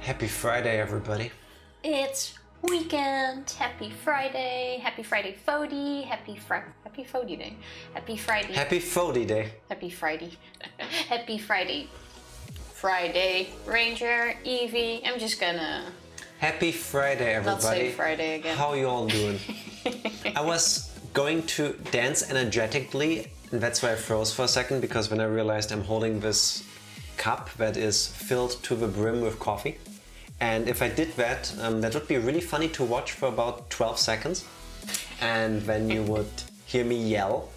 Happy Friday, everybody. It's weekend. Happy Friday. Happy Friday Fody. Happy Fody Day. Happy Friday. Happy Fody Day. Happy Friday. Happy Friday. Friday. Ranger, Evie. I'm just gonna... Happy Friday, everybody. Not say Friday again. How you all doing? I was going to dance energetically, and that's why I froze for a second, because when I realized I'm holding this cup that is filled to the brim with coffee. And if I did that, that would be really funny to watch for about 12 seconds. And then you would hear me yell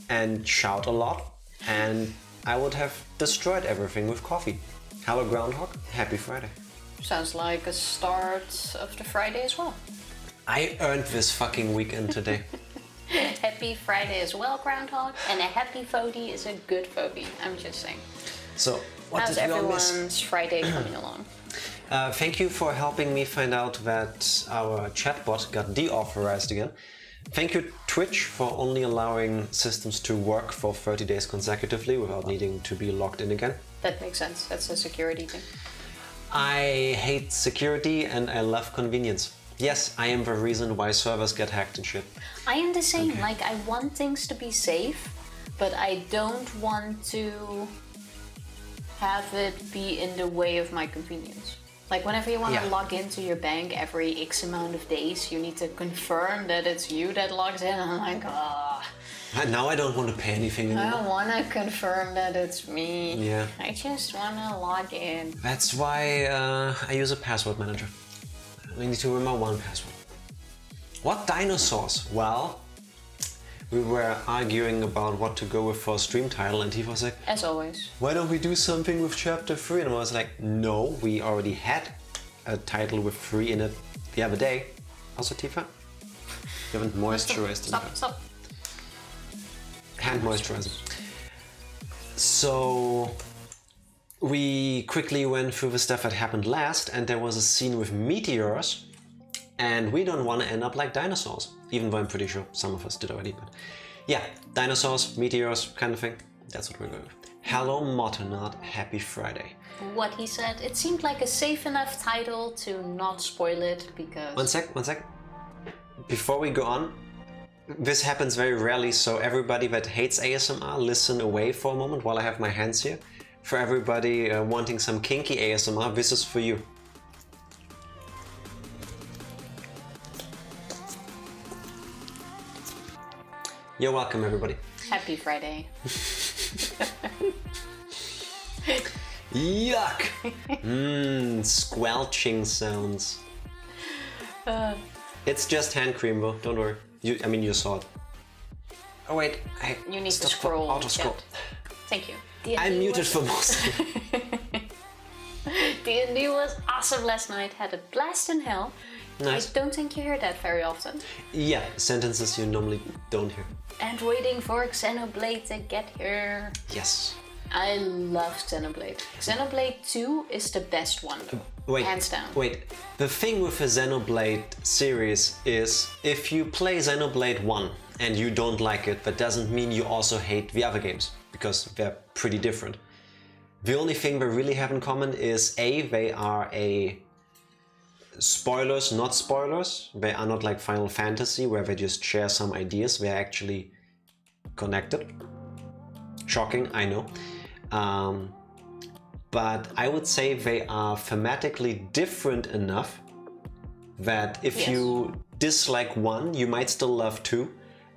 and shout a lot, and I would have destroyed everything with coffee. Hello, Groundhog. Happy Friday. Sounds like a start of the Friday as well. I earned this fucking weekend today. Happy Friday as well, Groundhog. And a happy Fody is a good Fody. I'm just saying. So, what How's did we all miss? everyone's Friday coming along? Thank you for helping me find out that our chatbot got deauthorized again. Thank you, Twitch, for only allowing systems to work for 30 days consecutively without needing to be logged in again. That makes sense. That's a security thing. I hate security and I love convenience. Yes, I am the reason why servers get hacked and shit. I am the same. Okay. Like, I want things to be safe, but I don't want to have it be in the way of my convenience. Like, whenever you want to log into your bank every X amount of days, you need to confirm that it's you that logs in. I'm like, And now I don't want to pay anything I anymore. don't want to confirm that it's me. Yeah. I just want to log in. That's why I use a password manager. I need to remember one password. What dinosaurs? Well, we were arguing about what to go with for a stream title, and he was like, As always. why don't we do something with chapter 3? And I was like, no, we already had a title with 3 in it the other day. Also, Tifa, you haven't moisturized enough. Stop. Hand moisturizer. So we quickly went through the stuff that happened last, and there was a scene with meteors, and we don't want to end up like dinosaurs, even though I'm pretty sure some of us did already. But yeah, dinosaurs, meteors, kind of thing. That's what we're going with. Hello, Motonard. Happy Friday. What he said, it seemed like a safe enough title to not spoil it because... One sec. Before we go on, this happens very rarely, so everybody that hates ASMR, listen away for a moment while I have my hands here. For everybody wanting some kinky ASMR, this is for you. You're welcome, everybody. Happy Friday. Yuck! Squelching sounds. It's just hand cream, though. Don't worry. You saw it. Oh wait, You need to stop, scroll. Auto scroll. Chat. Thank you. I'm muted for most. D&D was awesome last night. Had a blast in hell. Nice. I don't think you hear that very often. Yeah, sentences you normally don't hear. And waiting for Xenoblade to get here. Yes. I love Xenoblade. Xenoblade 2 is the best one though. Wait, hands down. Wait, the thing with the Xenoblade series is if you play Xenoblade 1 and you don't like it, that doesn't mean you also hate the other games, because they're pretty different. The only thing they really have in common is they are spoilers, not spoilers. They are not like Final Fantasy where they just share some ideas. They're actually connected. Shocking, I know. But I would say they are thematically different enough that if you dislike one, you might still love 2.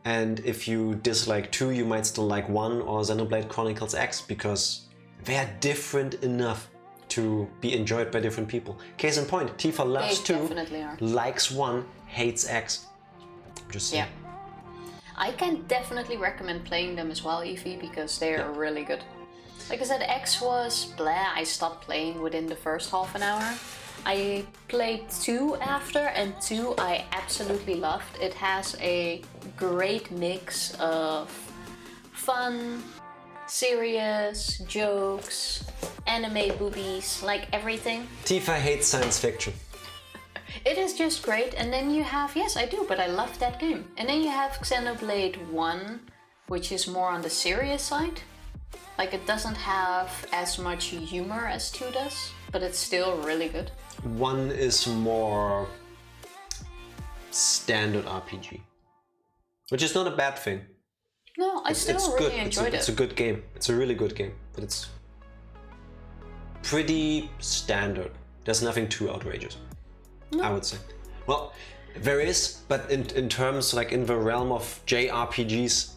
And if you dislike 2, you might still like 1 or Xenoblade Chronicles X, because they are different enough to be enjoyed by different people. Case in point, Tifa loves 2, definitely are. likes 1, hates X. Just saying. Yeah. I can definitely recommend playing them as well, Evie, because they are really good. Like I said, X was blah. I stopped playing within the first half an hour. I played 2 after, and 2 I absolutely loved. It has a great mix of fun, serious, jokes, anime boobies, like everything. Tifa hates science fiction. It is just great, and then you have, yes I do, but I love that game. And then you have Xenoblade 1, which is more on the serious side. Like, it doesn't have as much humor as 2 does. But it's still really good. One is more standard RPG, which is not a bad thing. No, I still really enjoyed it. It's a good game. It's a really good game, but it's pretty standard. There's nothing too outrageous, I would say. Well, there is, but in terms, like in the realm of JRPGs,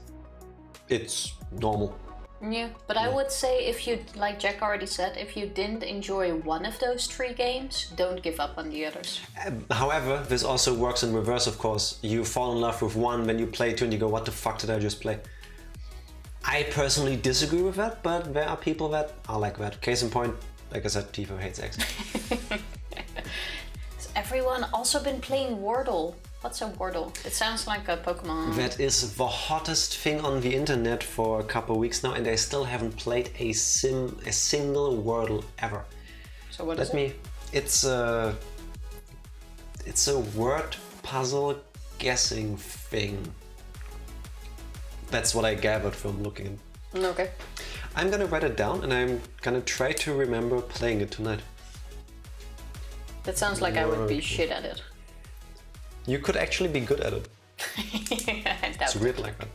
it's normal. Yeah, but I would say if you, like Jack already said, if you didn't enjoy one of those 3 games, don't give up on the others. However, this also works in reverse, of course. You fall in love with one, then you play 2 and you go, what the fuck did I just play? I personally disagree with that, but there are people that are like that. Case in point, like I said, Tifa hates X. Has everyone also been playing Wordle? What's a Wordle? It sounds like a Pokemon. That is the hottest thing on the internet for a couple of weeks now, and I still haven't played a single Wordle ever. So what is it? It's a word puzzle guessing thing. That's what I gathered from looking. Okay. I'm gonna write it down and I'm gonna try to remember playing it tonight. That sounds like I would be shit at it. You could actually be good at it. It's weird like that.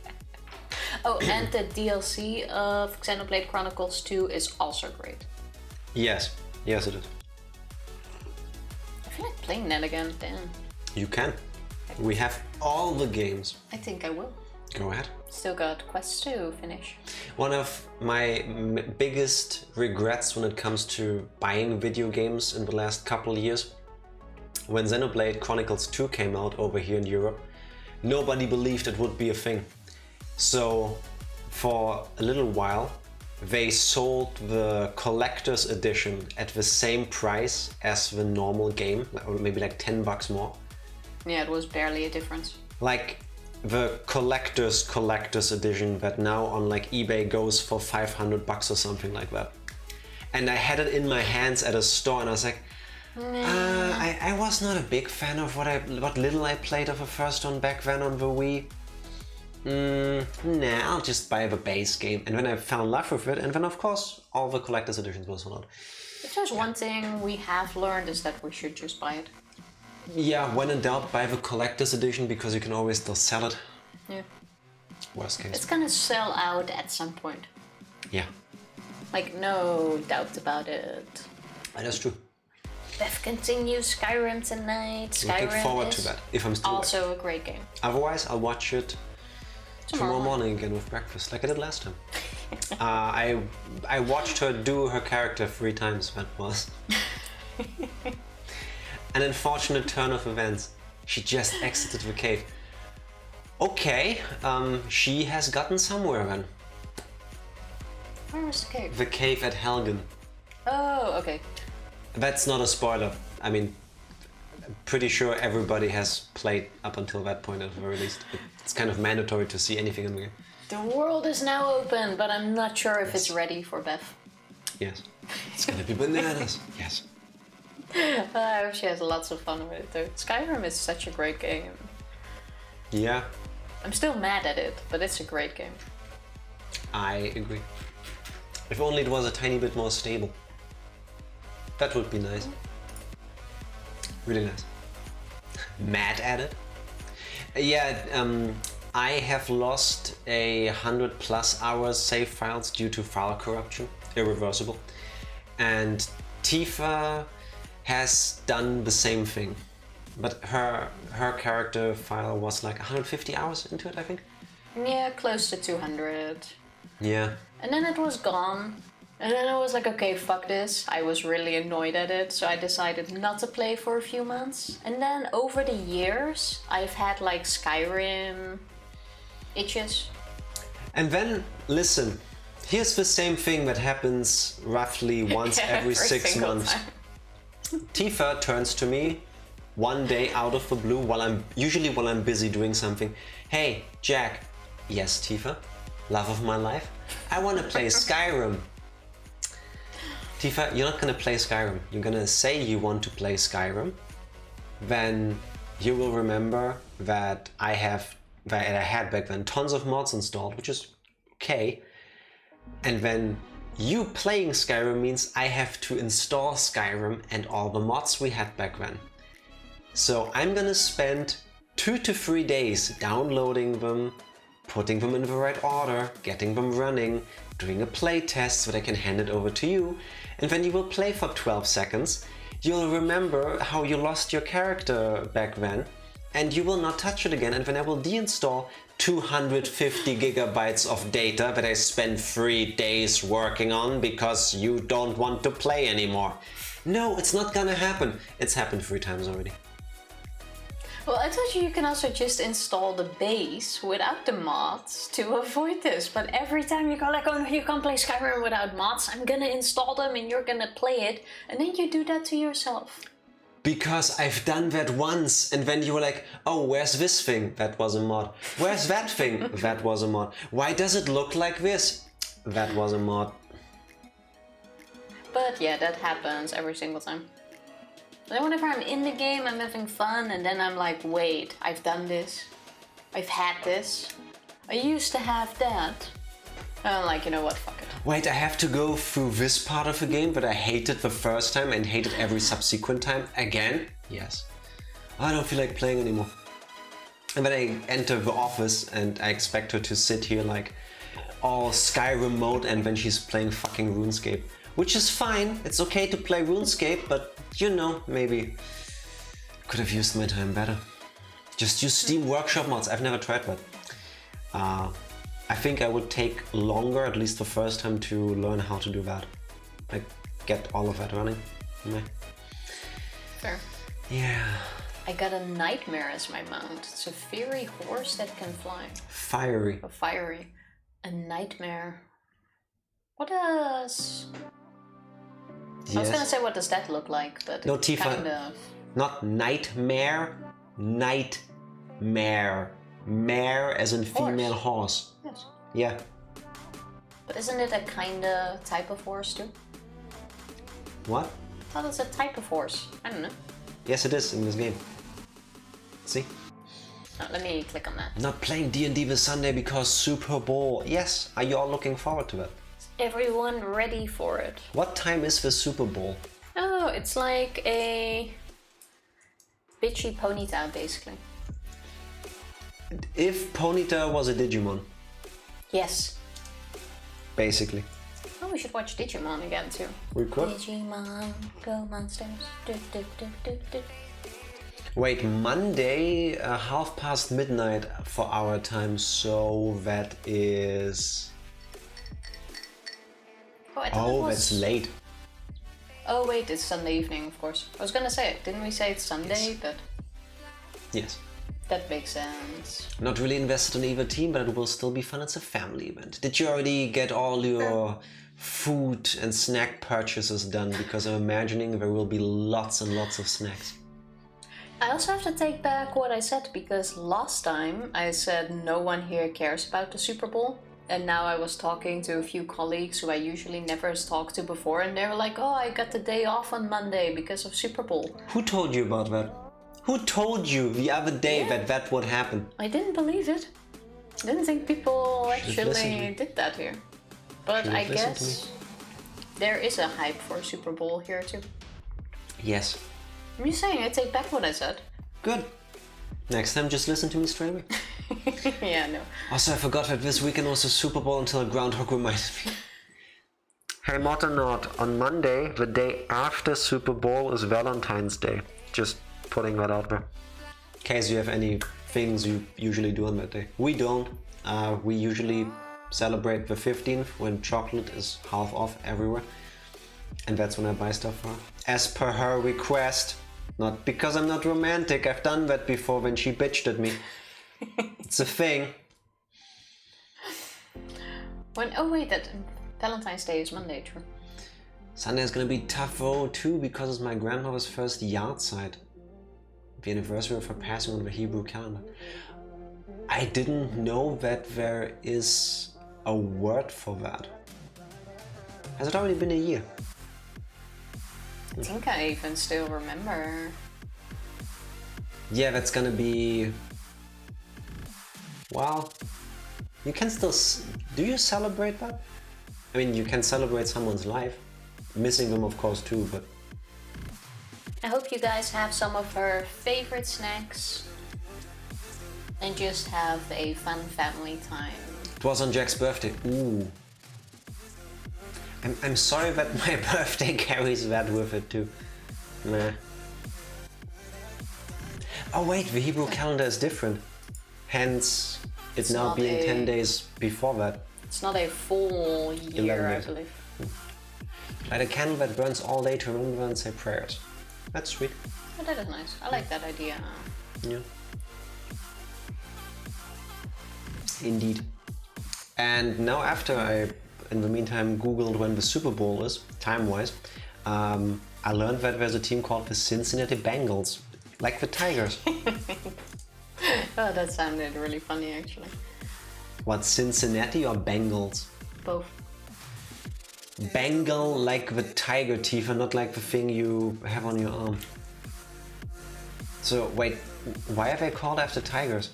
Oh, and the DLC of Xenoblade Chronicles 2 is also great. Yes, yes it is. I feel like playing that again, damn. You can. We have all the games. I think I will. Go ahead. Still got quests to finish. One of my biggest regrets when it comes to buying video games in the last couple of years, when Xenoblade Chronicles 2 came out over here in Europe, nobody believed it would be a thing. So for a little while, they sold the collector's edition at the same price as the normal game, or maybe like $10 more. Yeah, it was barely a difference. Like the collector's edition that now on like eBay goes for $500 or something like that. And I had it in my hands at a store and I was like, I was not a big fan of what little I played of the first one back then on the Wii. Nah, I'll just buy the base game. And then I fell in love with it, and then of course all the collector's editions were sold out. If there's one thing we have learned is that we should just buy it. Yeah, when in doubt, buy the collector's edition because you can always still sell it. Yeah. Worst case. It's gonna sell out at some point. Yeah. Like, no doubt about it. That's true. Beth continues Skyrim tonight. Skyrim Looking forward is to that, if I'm still also there. a great game. Otherwise, I'll watch it tomorrow morning again with breakfast, like I did last time. I watched her do her character 3 times, that was an unfortunate turn of events. She just exited the cave. Okay, she has gotten somewhere then. Where was the cave? The cave at Helgen. Oh, okay. That's not a spoiler. I mean, I'm pretty sure everybody has played up until that point at the very least. It's kind of mandatory to see anything in the game. The world is now open, but I'm not sure if it's ready for Beth. Yes. It's gonna be bananas. Yes. I hope she has lots of fun with it though. Skyrim is such a great game. Yeah. I'm still mad at it, but it's a great game. I agree. If only it was a tiny bit more stable. That would be nice. Really nice. Mad at it? Yeah, I have lost 100+ hours save files due to file corruption, irreversible. And Tifa has done the same thing. But her character file was like 150 hours into it, I think? Yeah, close to 200. Yeah. And then it was gone. And then I was like, okay, fuck this. I was really annoyed at it, so I decided not to play for a few months. And then over the years, I've had like Skyrim itches. And then, listen, here's the same thing that happens roughly once every 6 months. Tifa turns to me one day out of the blue while I'm busy doing something. Hey, Jack. Yes, Tifa, love of my life. I want to play Skyrim. Tifa, you're not gonna play Skyrim. You're gonna say you want to play Skyrim. Then you will remember that I had back then tons of mods installed, which is okay. And then you playing Skyrim means I have to install Skyrim and all the mods we had back then. So I'm gonna spend 2 to 3 days downloading them, putting them in the right order, getting them running, doing a play test so that I can hand it over to you, and then you will play for 12 seconds. You'll remember how you lost your character back then, and you will not touch it again, and then I will deinstall 250 gigabytes of data that I spent 3 days working on because you don't want to play anymore. No, it's not gonna happen. It's happened 3 times already. Well, I told you can also just install the base without the mods to avoid this, but every time you go like, oh no, you can't play Skyrim without mods, I'm gonna install them and you're gonna play it, and then you do that to yourself. Because I've done that once, and then you were like, oh, where's this thing? That was a mod. Where's that thing? That was a mod. Why does it look like this? That was a mod. But yeah, that happens every single time. Then whenever I'm in the game, I'm having fun, and then I'm like, wait, I've done this. I've had this. I used to have that. And I'm like, you know what, fuck it. Wait, I have to go through this part of the game that I hated the first time and hated every subsequent time again? Yes. I don't feel like playing anymore. And then I enter the office and I expect her to sit here like all Skyrim mode, and then she's playing fucking RuneScape. Which is fine, it's okay to play RuneScape, but you know, maybe could have used my time better. Just use Steam Workshop mods, I've never tried that. I think I would take longer, at least the first time, to learn how to do that. Like, get all of that running. Fair. Yeah. I got a nightmare as my mount. It's a fiery horse that can fly. Fiery. A fiery. A nightmare. What does... Yes. I was gonna say what does that look like, but No, it Tifa. kind of... Not nightmare, nightmare. Mare as in female horse. Yes. Yeah. But isn't it a kind of type of horse too? What? I thought it's a type of horse. I don't know. Yes, it is in this game. See? Oh, let me click on that. Not playing D&D this Sunday because Super Bowl. Yes, are you all looking forward to that? Is everyone ready for it? What time is the Super Bowl? Oh, it's like a bitchy Ponyta, basically. If Ponyta was a Digimon. Yes. Basically. Oh, we should watch Digimon again too. We could. Digimon, go monsters. Do, do, do, do, do. Wait, Monday, midnight for our time, so that is... Oh, I thought it was... that's late. Oh wait, it's Sunday evening, of course. I was gonna say it. Didn't we say it's Sunday? Yes. But Yes. that makes sense. Not really invested in either team, but it will still be fun. It's a family event. Did you already get all your food and snack purchases done? Because I'm imagining there will be lots and lots of snacks. I also have to take back what I said, because last time I said no one here cares about the Super Bowl. And now I was talking to a few colleagues who I usually never talked to before, and they were like, oh, I got the day off on Monday because of Super Bowl. Who told you about that? Who told you the other day that that would happen? I didn't believe it. I didn't think people actually did that here. But I guess there is a hype for Super Bowl here too. Yes. I'm just saying, I take back what I said. Good. Next time, just listen to me straight away. Yeah, no. Also, I forgot that this weekend was the Super Bowl until Groundhog reminded me. Hey, Motternaut, on Monday, the day after Super Bowl, is Valentine's Day. Just putting that out there. In case you have any things you usually do on that day. We don't. We usually celebrate the 15th when chocolate is half off everywhere. And that's when I buy stuff for her. As per her request. Not because I'm not romantic. I've done that before when she bitched at me. It's a thing. Oh wait, that Valentine's Day is Monday, true. Sunday is gonna be tough though too, because it's my grandmother's first yard site. The anniversary of her passing on the Hebrew calendar. I didn't know that there is a word for that. Has it already been a year? I think I even still remember. Yeah, that's gonna be... Well, you can still... Do you celebrate that? I mean, you can celebrate someone's life. Missing them, of course, too, but... I hope you guys have some of her favorite snacks and just have a fun family time. It was on Jack's birthday. Ooh. I'm sorry that my birthday carries that with it too. Nah. Oh wait, the Hebrew calendar is different. Hence, it's now being 10 days before that. It's not a full year, I believe. Light a candle that burns all day to remember and say prayers. That's sweet. Oh, that is nice. I like that idea. Yeah. Indeed. And now after I, in the meantime, Googled when the Super Bowl is, time-wise, I learned that there's a team called the Cincinnati Bengals, like the Tigers. Oh, that sounded really funny, actually. What, Cincinnati or Bengals? Both. Bengal like the tiger teeth and not like the thing you have on your arm. So wait, why are they called after tigers?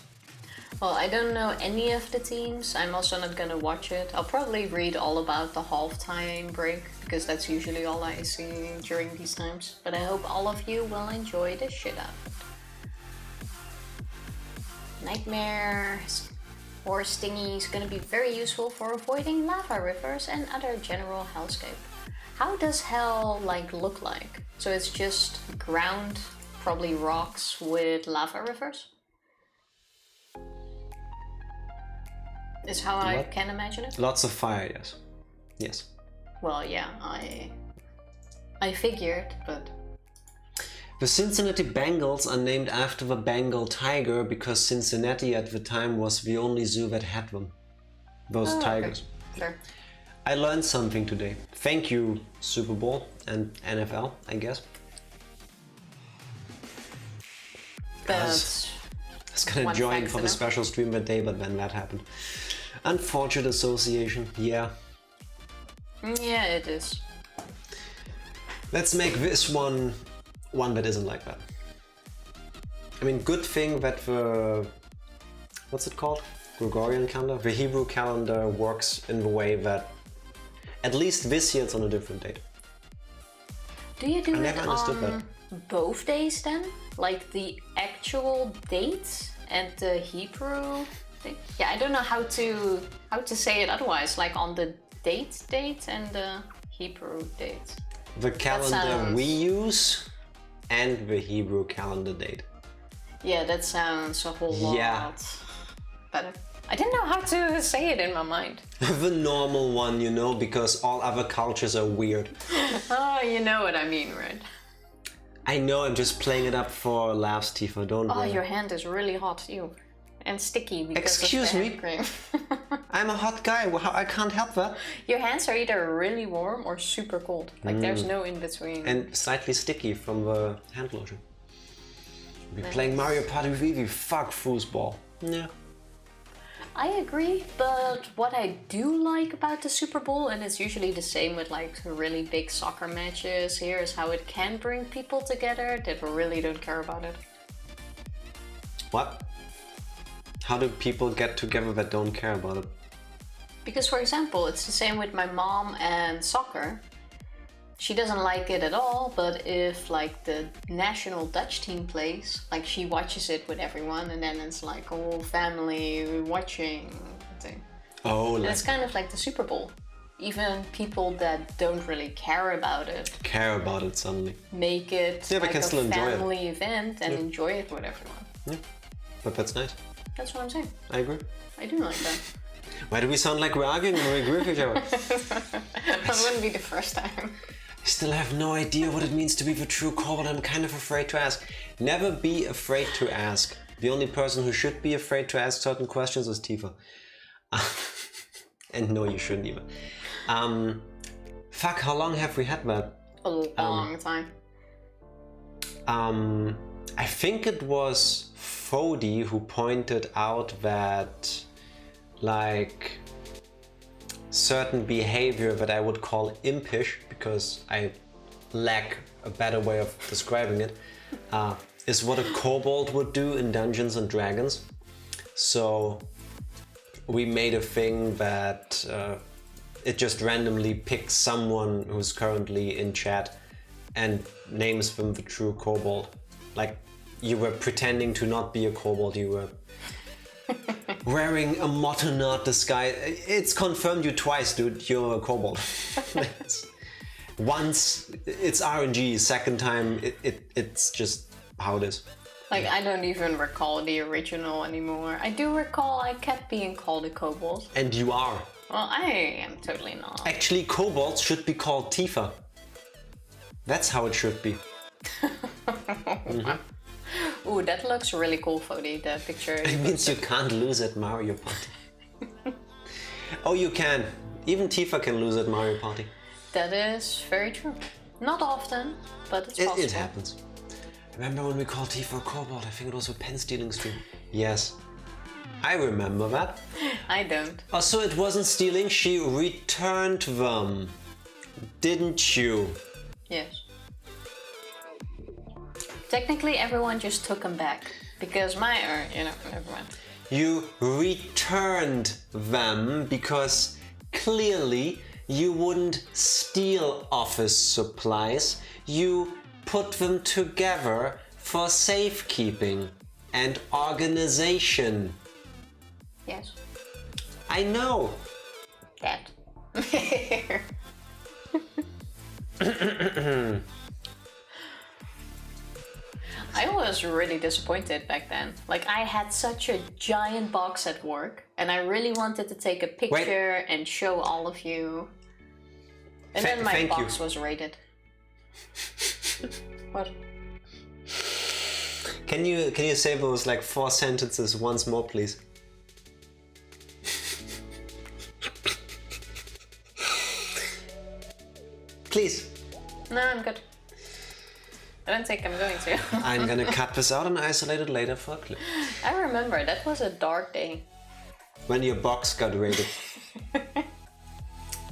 Well, I don't know any of the teams. I'm also not gonna watch it. I'll probably read all about the halftime break because that's usually all I see during these times. But I hope all of you will enjoy the shit out of it. Nightmares or Stingy is gonna be very useful for avoiding lava rivers and other general hellscape. How does hell look like? So it's just ground, probably rocks with lava rivers? Is how I can imagine it. Lots of fire, yes. Yes. Well, yeah, I figured, but... The Cincinnati Bengals are named after the Bengal tiger because Cincinnati at the time was the only zoo that had them. Those tigers. Okay. Sure. I learned something today. Thank you, Super Bowl and NFL, I guess. I was gonna join for the special stream that day, but then that happened. Unfortunate association, yeah. Yeah, it is. Let's make this one that isn't like that. I mean, good thing that the... what's it called? Gregorian calendar? The Hebrew calendar works in the way that at least this year it's on a different date. Do you do I never understood that. Both days then? Like the actual date and the Hebrew thing? Yeah, I don't know how to say it otherwise. Like on the date and the Hebrew date. The calendar we use and the Hebrew calendar date. Yeah, that sounds a whole lot better. I didn't know how to say it in my mind. The normal one, you know, because all other cultures are weird. Oh, you know what I mean, right? I know, I'm just playing it up for laughs, Tifa, don't worry. Oh, your hand is really hot, ew. And sticky because Excuse of the me? hand cream. I'm a hot guy, I can't help that. Your hands are either really warm or super cold. Like there's no in between. And slightly sticky from the hand lotion. We're playing Mario Party with Eevee, fuck foosball. Yeah. I agree, but what I do like about the Super Bowl, and it's usually the same with like really big soccer matches here, is how it can bring people together that really don't care about it. What? How do people get together that don't care about it? Because for example, it's the same with my mom and soccer. She doesn't like it at all, but if like the national Dutch team plays, like she watches it with everyone and then it's like a whole family watching thing. Oh, and it's kind of like the Super Bowl. Even people that don't really care about it suddenly. Make it they like can still a enjoy family event and enjoy it with everyone. Yeah, but that's nice. That's what I'm saying. I agree. I do like that. Why do we sound like we're arguing when we agree with each other? That wouldn't be the first time. I still have no idea what it means to be the true call, but I'm kind of afraid to ask. Never be afraid to ask. The only person who should be afraid to ask certain questions is Tifa. And no, you shouldn't even. Fuck, how long have we had that? A long time. I think it was Fodi who pointed out that, like, certain behavior that I would call impish, because I lack a better way of describing it, is what a kobold would do in Dungeons and Dragons. So we made a thing that it just randomly picks someone who's currently in chat and names them the true kobold. Like, you were pretending to not be a kobold, you were wearing a Motonard disguise. It's confirmed you twice, dude, you're a kobold. Once, it's RNG, second time, it's just how it is. Like, I don't even recall the original anymore. I do recall I kept being called a kobold. And you are. Well, I am totally not. Actually, kobolds should be called Tifa. That's how it should be. Ooh, that looks really cool, Fody, the picture. It means you can't lose at Mario Party. Oh, you can. Even Tifa can lose at Mario Party. That is very true. Not often, but it's possible. It happens. Remember when we called Tifa a kobold? I think it was a pen stealing stream. Yes. I remember that. I don't. Oh, so it wasn't stealing, she returned them. Didn't you? Yes. Technically, everyone just took them back. Because never mind. You returned them because clearly you wouldn't steal office supplies. You put them together for safekeeping and organization. Yes. I know. That. I was really disappointed back then. Like, I had such a giant box at work, and I really wanted to take a picture and show all of you. And then my box was raided. What? Can you say those like 4 sentences once more, please? Please. No, I'm good. I don't think I'm going to. I'm gonna cut this out and isolate it later for a clip. I remember, that was a dark day. When your box got raided.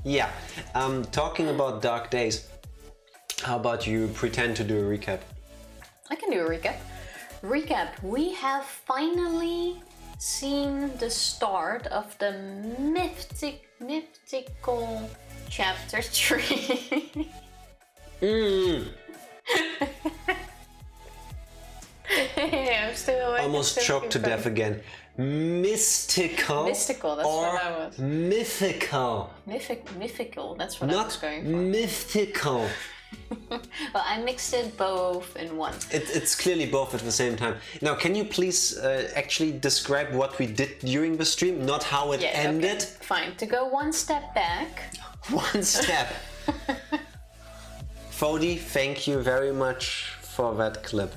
Yeah. Talking about dark days, how about you pretend to do a recap? I can do a recap. We have finally seen the start of the mythical chapter 3. I'm still almost choked to death again. Mystical. Mystical, that's or what I was. Mythical. Mythical, that's what I was going for. Mythical. Well, I mixed it both in one. It's clearly both at the same time. Now, can you please actually describe what we did during the stream, not how it ended? Okay. Fine. To go one step back. One step. Fody, thank you very much for that clip.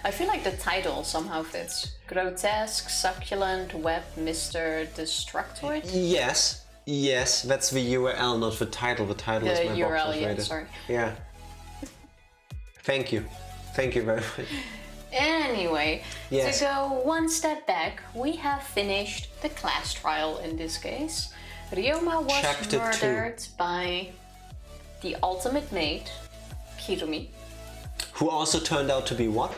I feel like the title somehow fits. Grotesque, succulent, web, Mr. Destructoid? Yes, that's the URL, not the title. The title is my URL, box was rated. Sorry. Yeah. Thank you very much. Anyway, yes. To go one step back, we have finished the class trial in this case. Ryoma was Chapter murdered 2. by the ultimate mate, Hirumi. Who also turned out to be what?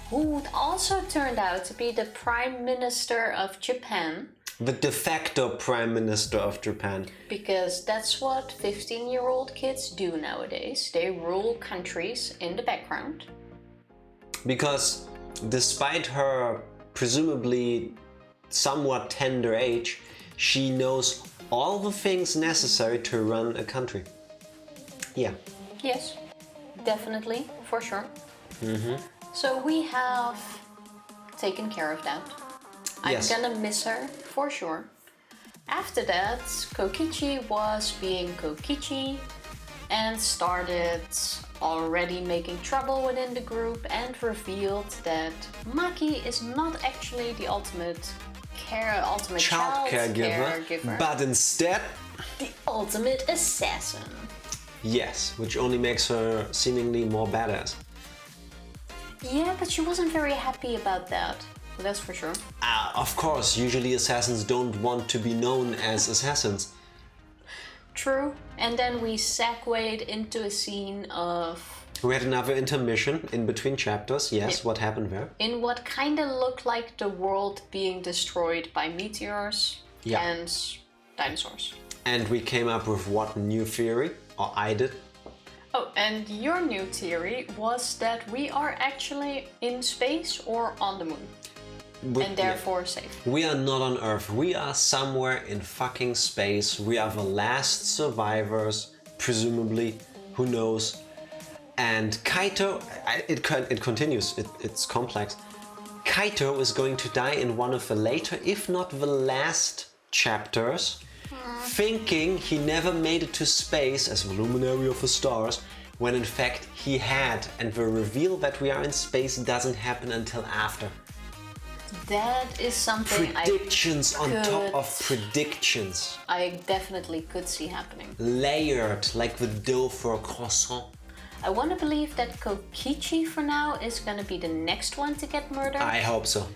Who also turned out to be the Prime Minister of Japan. The de facto Prime Minister of Japan. Because that's what 15-year-old kids do nowadays. They rule countries in the background. Because despite her presumably somewhat tender age, she knows all the things necessary to run a country. Yeah. Yes, definitely, for sure. Mm-hmm. So we have taken care of that. Yes. I'm gonna miss her, for sure. After that, Kokichi was being Kokichi and started already making trouble within the group and revealed that Maki is not actually the ultimate child caregiver, but instead the ultimate assassin. Yes, which only makes her seemingly more badass. Yeah, but she wasn't very happy about that. That's for sure. Of course, usually assassins don't want to be known as assassins. True. And then we segued into a scene of... We had another intermission in between chapters. Yes, what happened there? In what kind of looked like the world being destroyed by meteors. Yeah. and dinosaurs. And we came up with what new theory? Or I did. Oh, and your new theory was that we are actually in space or on the moon. And therefore safe. We are not on Earth. We are somewhere in fucking space. We are the last survivors, presumably. Who knows? And Kaito, it continues. It's complex. Kaito is going to die in one of the later, if not the last chapters, thinking he never made it to space as the luminary of the stars, when in fact he had. And the reveal that we are in space doesn't happen until after. That is something predictions on top of predictions. I definitely could see happening. Layered, like the dough for a croissant. I want to believe that Kokichi for now is going to be the next one to get murdered. I hope so.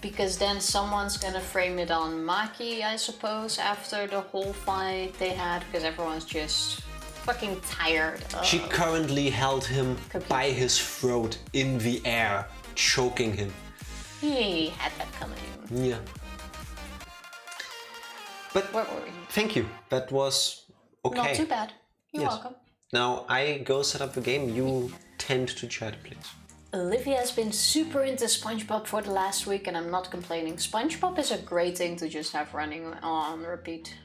Because then someone's going to frame it on Maki, I suppose, after the whole fight they had, because everyone's just fucking tired. She currently held him by his throat in the air, choking him. He had that coming. Yeah. But where were we? Thank you. That was okay. Not too bad. You're welcome. Now I go set up the game. You tend to chat, please. Olivia has been super into SpongeBob for the last week, and I'm not complaining. SpongeBob is a great thing to just have running on repeat.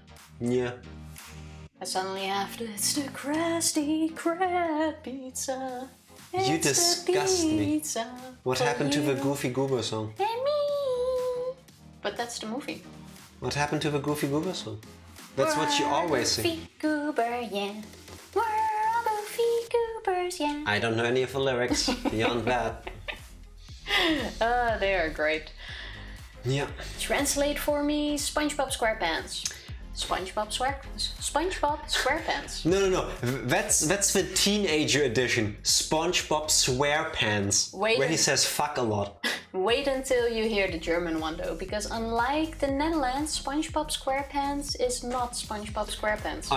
Yeah. I suddenly have to. It's the Krusty Krab pizza. You disgust me. What happened to the Goofy Goober song? And me. But that's the movie. What happened to the Goofy Goober song? That's what you always say. Goofy Goober, yeah. We're all Goofy Goobers, yeah. I don't know any of the lyrics beyond that. They are great. Yeah. Translate for me SpongeBob SquarePants. SpongeBob SquarePants. No. That's the teenager edition. SpongeBob SquarePants. Where he says fuck a lot. Wait until you hear the German one though, because unlike the Netherlands, SpongeBob SquarePants is not SpongeBob SquarePants.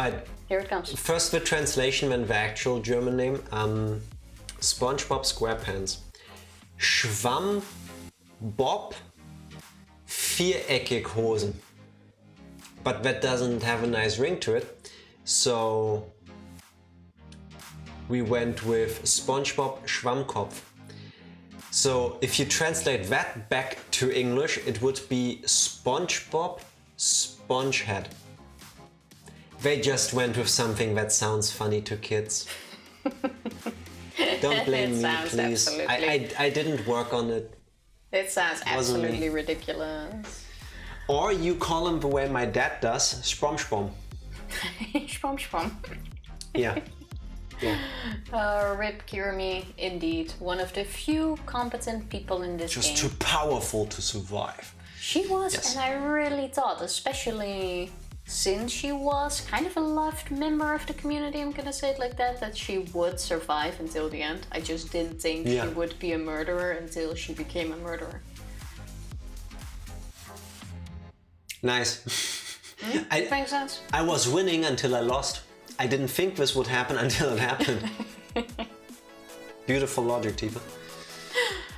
Here it comes. First the translation, then the actual German name. SpongeBob SquarePants. Schwamm Bob viereckig Hosen. But that doesn't have a nice ring to it. So we went with SpongeBob Schwammkopf. So if you translate that back to English, it would be SpongeBob Spongehead. They just went with something that sounds funny to kids. Don't blame me, please. I didn't work on it. It sounds absolutely ridiculous. Or you call him the way my dad does, SpongeBob. SpongeBob. Yeah. Rip Kirimi, indeed. One of the few competent people in this game. Just too powerful to survive. She was, and I really thought, especially since she was kind of a loved member of the community, I'm gonna say it like that she would survive until the end. I just didn't think she would be a murderer until she became a murderer. Nice. Makes sense. I was winning until I lost. I didn't think this would happen until it happened. Beautiful logic, Tifa.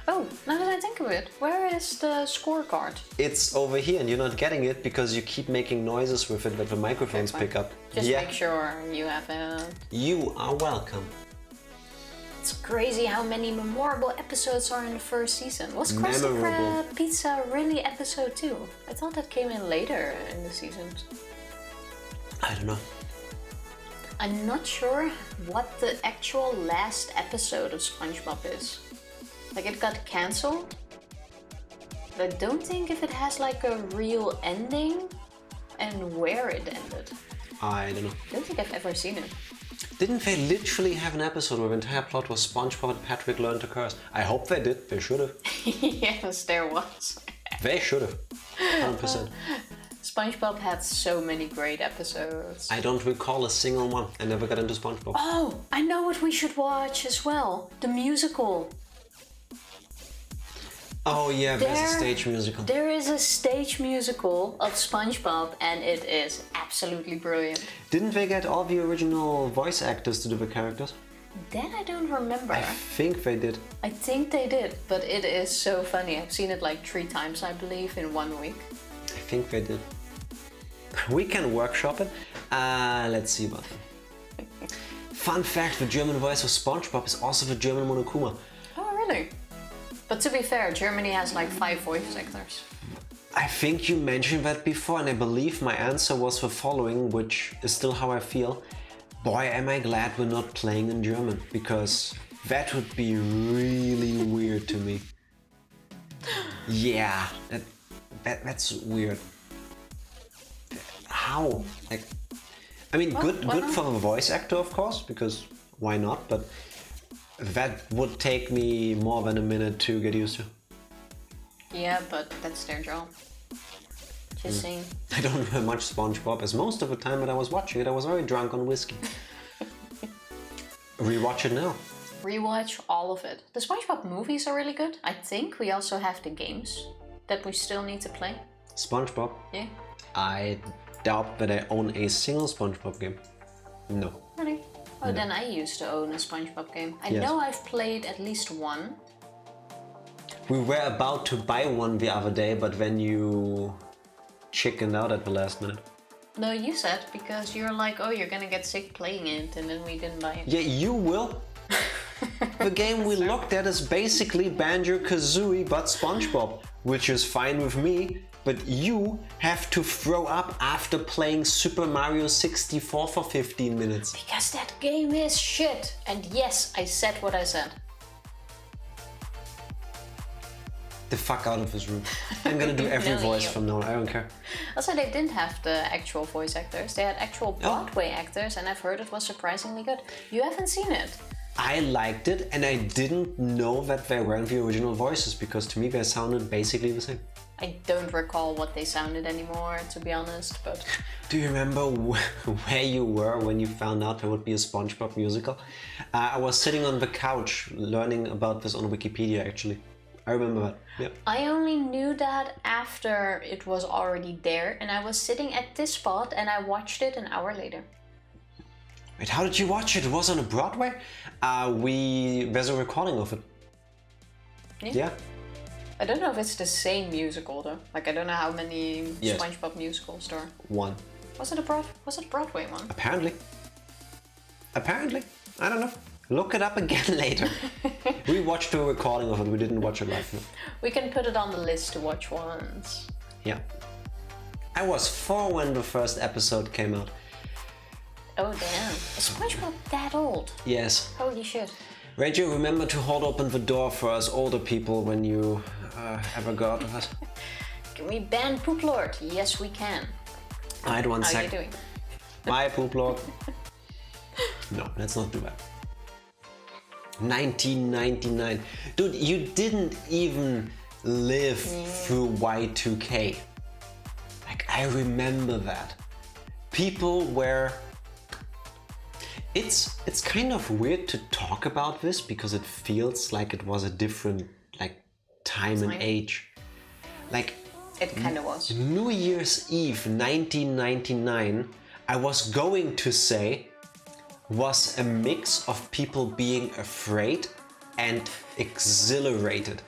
Oh, now that I think of it, where is the scorecard? It's over here and you're not getting it because you keep making noises with it that the microphones pick up. Just make sure you have it. You are welcome. It's crazy how many memorable episodes are in the first season. Was Krusty Krab Pizza really episode 2? I thought that came in later in the seasons. I don't know. I'm not sure what the actual last episode of SpongeBob is. Like, it got cancelled, but I don't think if it has like a real ending and where it ended. I don't know. I don't think I've ever seen it. Didn't they literally have an episode where the entire plot was SpongeBob and Patrick learned to curse? I hope they did. They should have. Yes, there was. They should have. 100%. SpongeBob had so many great episodes. I don't recall a single one. I never got into SpongeBob. Oh, I know what we should watch as well. The musical. Oh yeah, there's a stage musical. There is a stage musical of SpongeBob and it is absolutely brilliant. Didn't they get all the original voice actors to do the characters? That I don't remember. I think they did. I think they did, but it is so funny. I've seen it like 3 times, I believe, in 1 week. I think they did. We can workshop it. Let's see about it. Fun fact, the German voice of SpongeBob is also the German Monokuma. Oh, really? But to be fair, Germany has like 5 voice actors. I think you mentioned that before, and I believe my answer was the following, which is still how I feel. Boy, am I glad we're not playing in German, because that would be really weird to me. Yeah, that's weird. How? Like, I mean, good for the voice actor, of course, because why not? But that would take me more than a minute to get used to. Yeah, but that's their job. Just saying. I don't remember much SpongeBob, as most of the time that I was watching it, I was very drunk on whiskey. Rewatch it now. Rewatch all of it. The SpongeBob movies are really good. I think we also have the games that we still need to play. SpongeBob? Yeah. I doubt that I own a single SpongeBob game. No. Really? Oh, no. Then I used to own a SpongeBob game. I know I've played at least one. We were about to buy one the other day, but then you chickened out at the last minute. No, you said, because you're like, oh, you're gonna get sick playing it, and then we didn't buy it. Yeah, you will. The game we looked at is basically Banjo-Kazooie but SpongeBob, which is fine with me, but you have to throw up after playing Super Mario 64 for 15 minutes. Because that game is shit. And yes, I said what I said. The fuck out of this room. I'm gonna do every voice from now on, I don't care. Also, they didn't have the actual voice actors. They had actual Broadway actors, and I've heard it was surprisingly good. You haven't seen it. I liked it, and I didn't know that they weren't the original voices, because to me they sounded basically the same. I don't recall what they sounded anymore, to be honest, but... Do you remember where you were when you found out there would be a SpongeBob musical? I was sitting on the couch learning about this on Wikipedia, actually. I remember that, yeah. I only knew that after it was already there, and I was sitting at this spot and I watched it an hour later. Wait, how did you watch it? It was on a Broadway? There's a recording of it. Yeah. I don't know if it's the same musical though. Like, I don't know how many SpongeBob musicals there are. One. Was it a Broadway one? Apparently. I don't know. Look it up again later. We watched a recording of it, we didn't watch it live. No. We can put it on the list to watch once. Yeah. I was 4 when the first episode came out. Oh damn. Is SpongeBob that old? Yes. Holy shit. Rachel, remember to hold open the door for us older people when you ever go out with us. Can we ban Poop Lord? Yes, we can. Alright, one sec. How are you doing? Bye, Poop Lord. No, let's not do that. 1999. Dude, you didn't even live through Y2K. Like, I remember that. People were... It's kind of weird to talk about this because it feels like it was a different time and age. Like, it kind of was. New Year's Eve 1999, I was going to say, was a mix of people being afraid and exhilarated.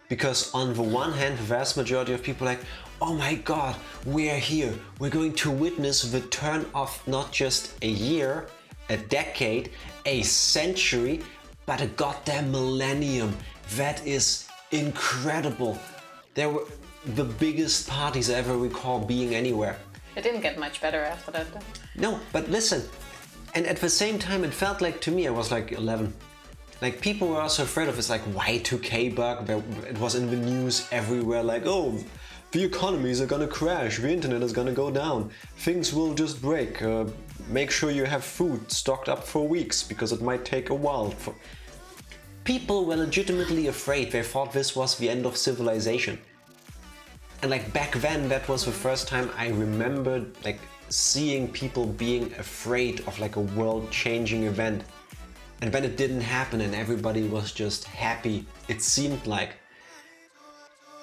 Because on the one hand, the vast majority of people like, oh my god, we're here. We're going to witness the turn of not just a year, a decade, a century, but a goddamn millennium. That is incredible. There were the biggest parties I ever recall being anywhere. It didn't get much better after that though. No, but listen. And at the same time, it felt like to me, I was like 11. Like, people were also afraid of this like Y2K bug. It was in the news everywhere, like, oh, the economies are gonna crash, the internet is gonna go down, things will just break. Make sure you have food stocked up for weeks because it might take a while. People were legitimately afraid. They thought this was the end of civilization. And like back then, that was the first time I remembered like seeing people being afraid of like a world-changing event. And then it didn't happen and everybody was just happy, it seemed like.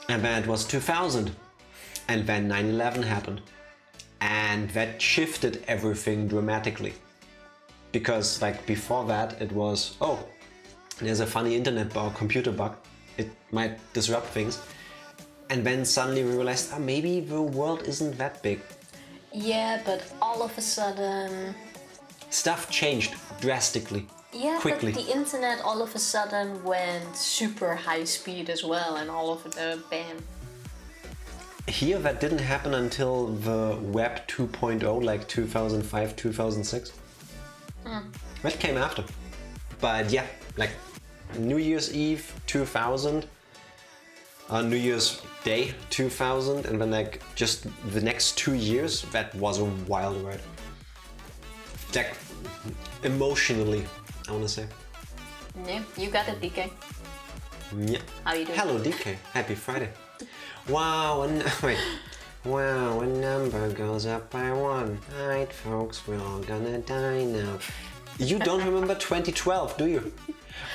And then it was 2000. And then 9/11 happened. And that shifted everything dramatically. Because like before that it was, oh, there's a funny internet bug, computer bug, it might disrupt things. And then suddenly we realized, maybe the world isn't that big. Yeah, but all of a sudden... Stuff changed drastically. Yeah, quickly. but the internet all of a sudden went super high speed as well, and all of the bam. Here, that didn't happen until the Web 2.0, like 2005, 2006. That came after. But yeah, like New Year's Eve 2000, New Year's Day 2000, and then like just the next 2 years, that was a wild ride. Like emotionally, I wanna say. Yeah, you got it, DK. Yeah. How you doing? Hello, DK. Happy Friday. Wow, wait. Wow, a number goes up by 1. Alright, folks, we're all gonna die now. You don't remember 2012, do you?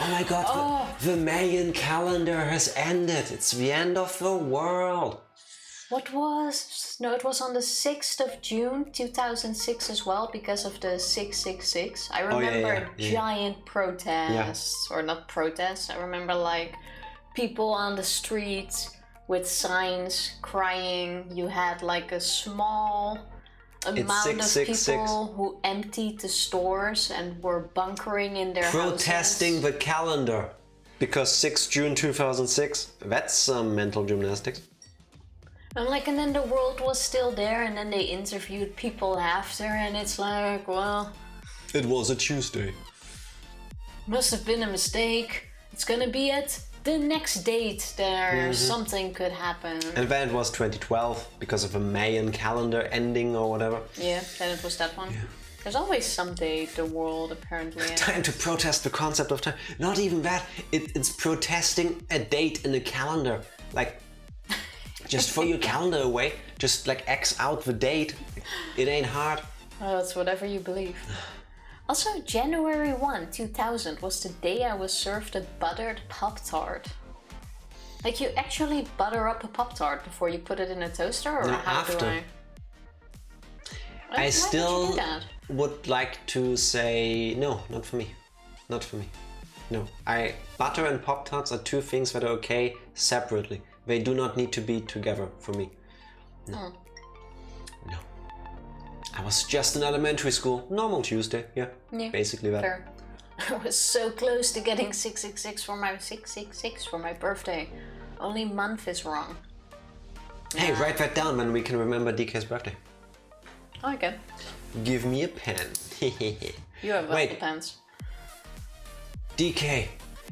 Oh my god, the Mayan calendar has ended. It's the end of the world. What was... No, it was on the 6th of June 2006 as well, because of the 666. I remember giant protests, or not protests, I remember like people on the streets with signs crying. You had like a small amount of people who emptied the stores and were bunkering in their protesting houses. the calendar. Because 6 June 2006, that's some mental gymnastics. And like, and then the world was still there, and then they interviewed people after, and it's like, well... It was a Tuesday. Must have been a mistake. It's gonna be at the next date there. Something could happen. And then it was 2012, because of a Mayan calendar ending or whatever. Yeah, then it was that one. Yeah. There's always some date the world apparently ends. Time to protest the concept of time. Not even that. It's protesting a date in a calendar. Like... Just throw your calendar away. Just like X out the date. It ain't hard. Oh, it's whatever you believe. Also, January 1, 2000 was the day I was served a buttered Pop-Tart. Like, you actually butter up a Pop-Tart before you put it in a toaster, or No, how after. do I? I still did you do that? would like to say no, not for me. Not for me. No. Butter and Pop-Tarts are two things that are okay separately. They do not need to be together for me. No. No. I was just in elementary school. Normal Tuesday. Yeah. Basically that. Fair. I was so close to getting 666 for my birthday. Only month is wrong. Hey, write that down when we can remember DK's birthday. Okay. Give me a pen. You have the pens. DK,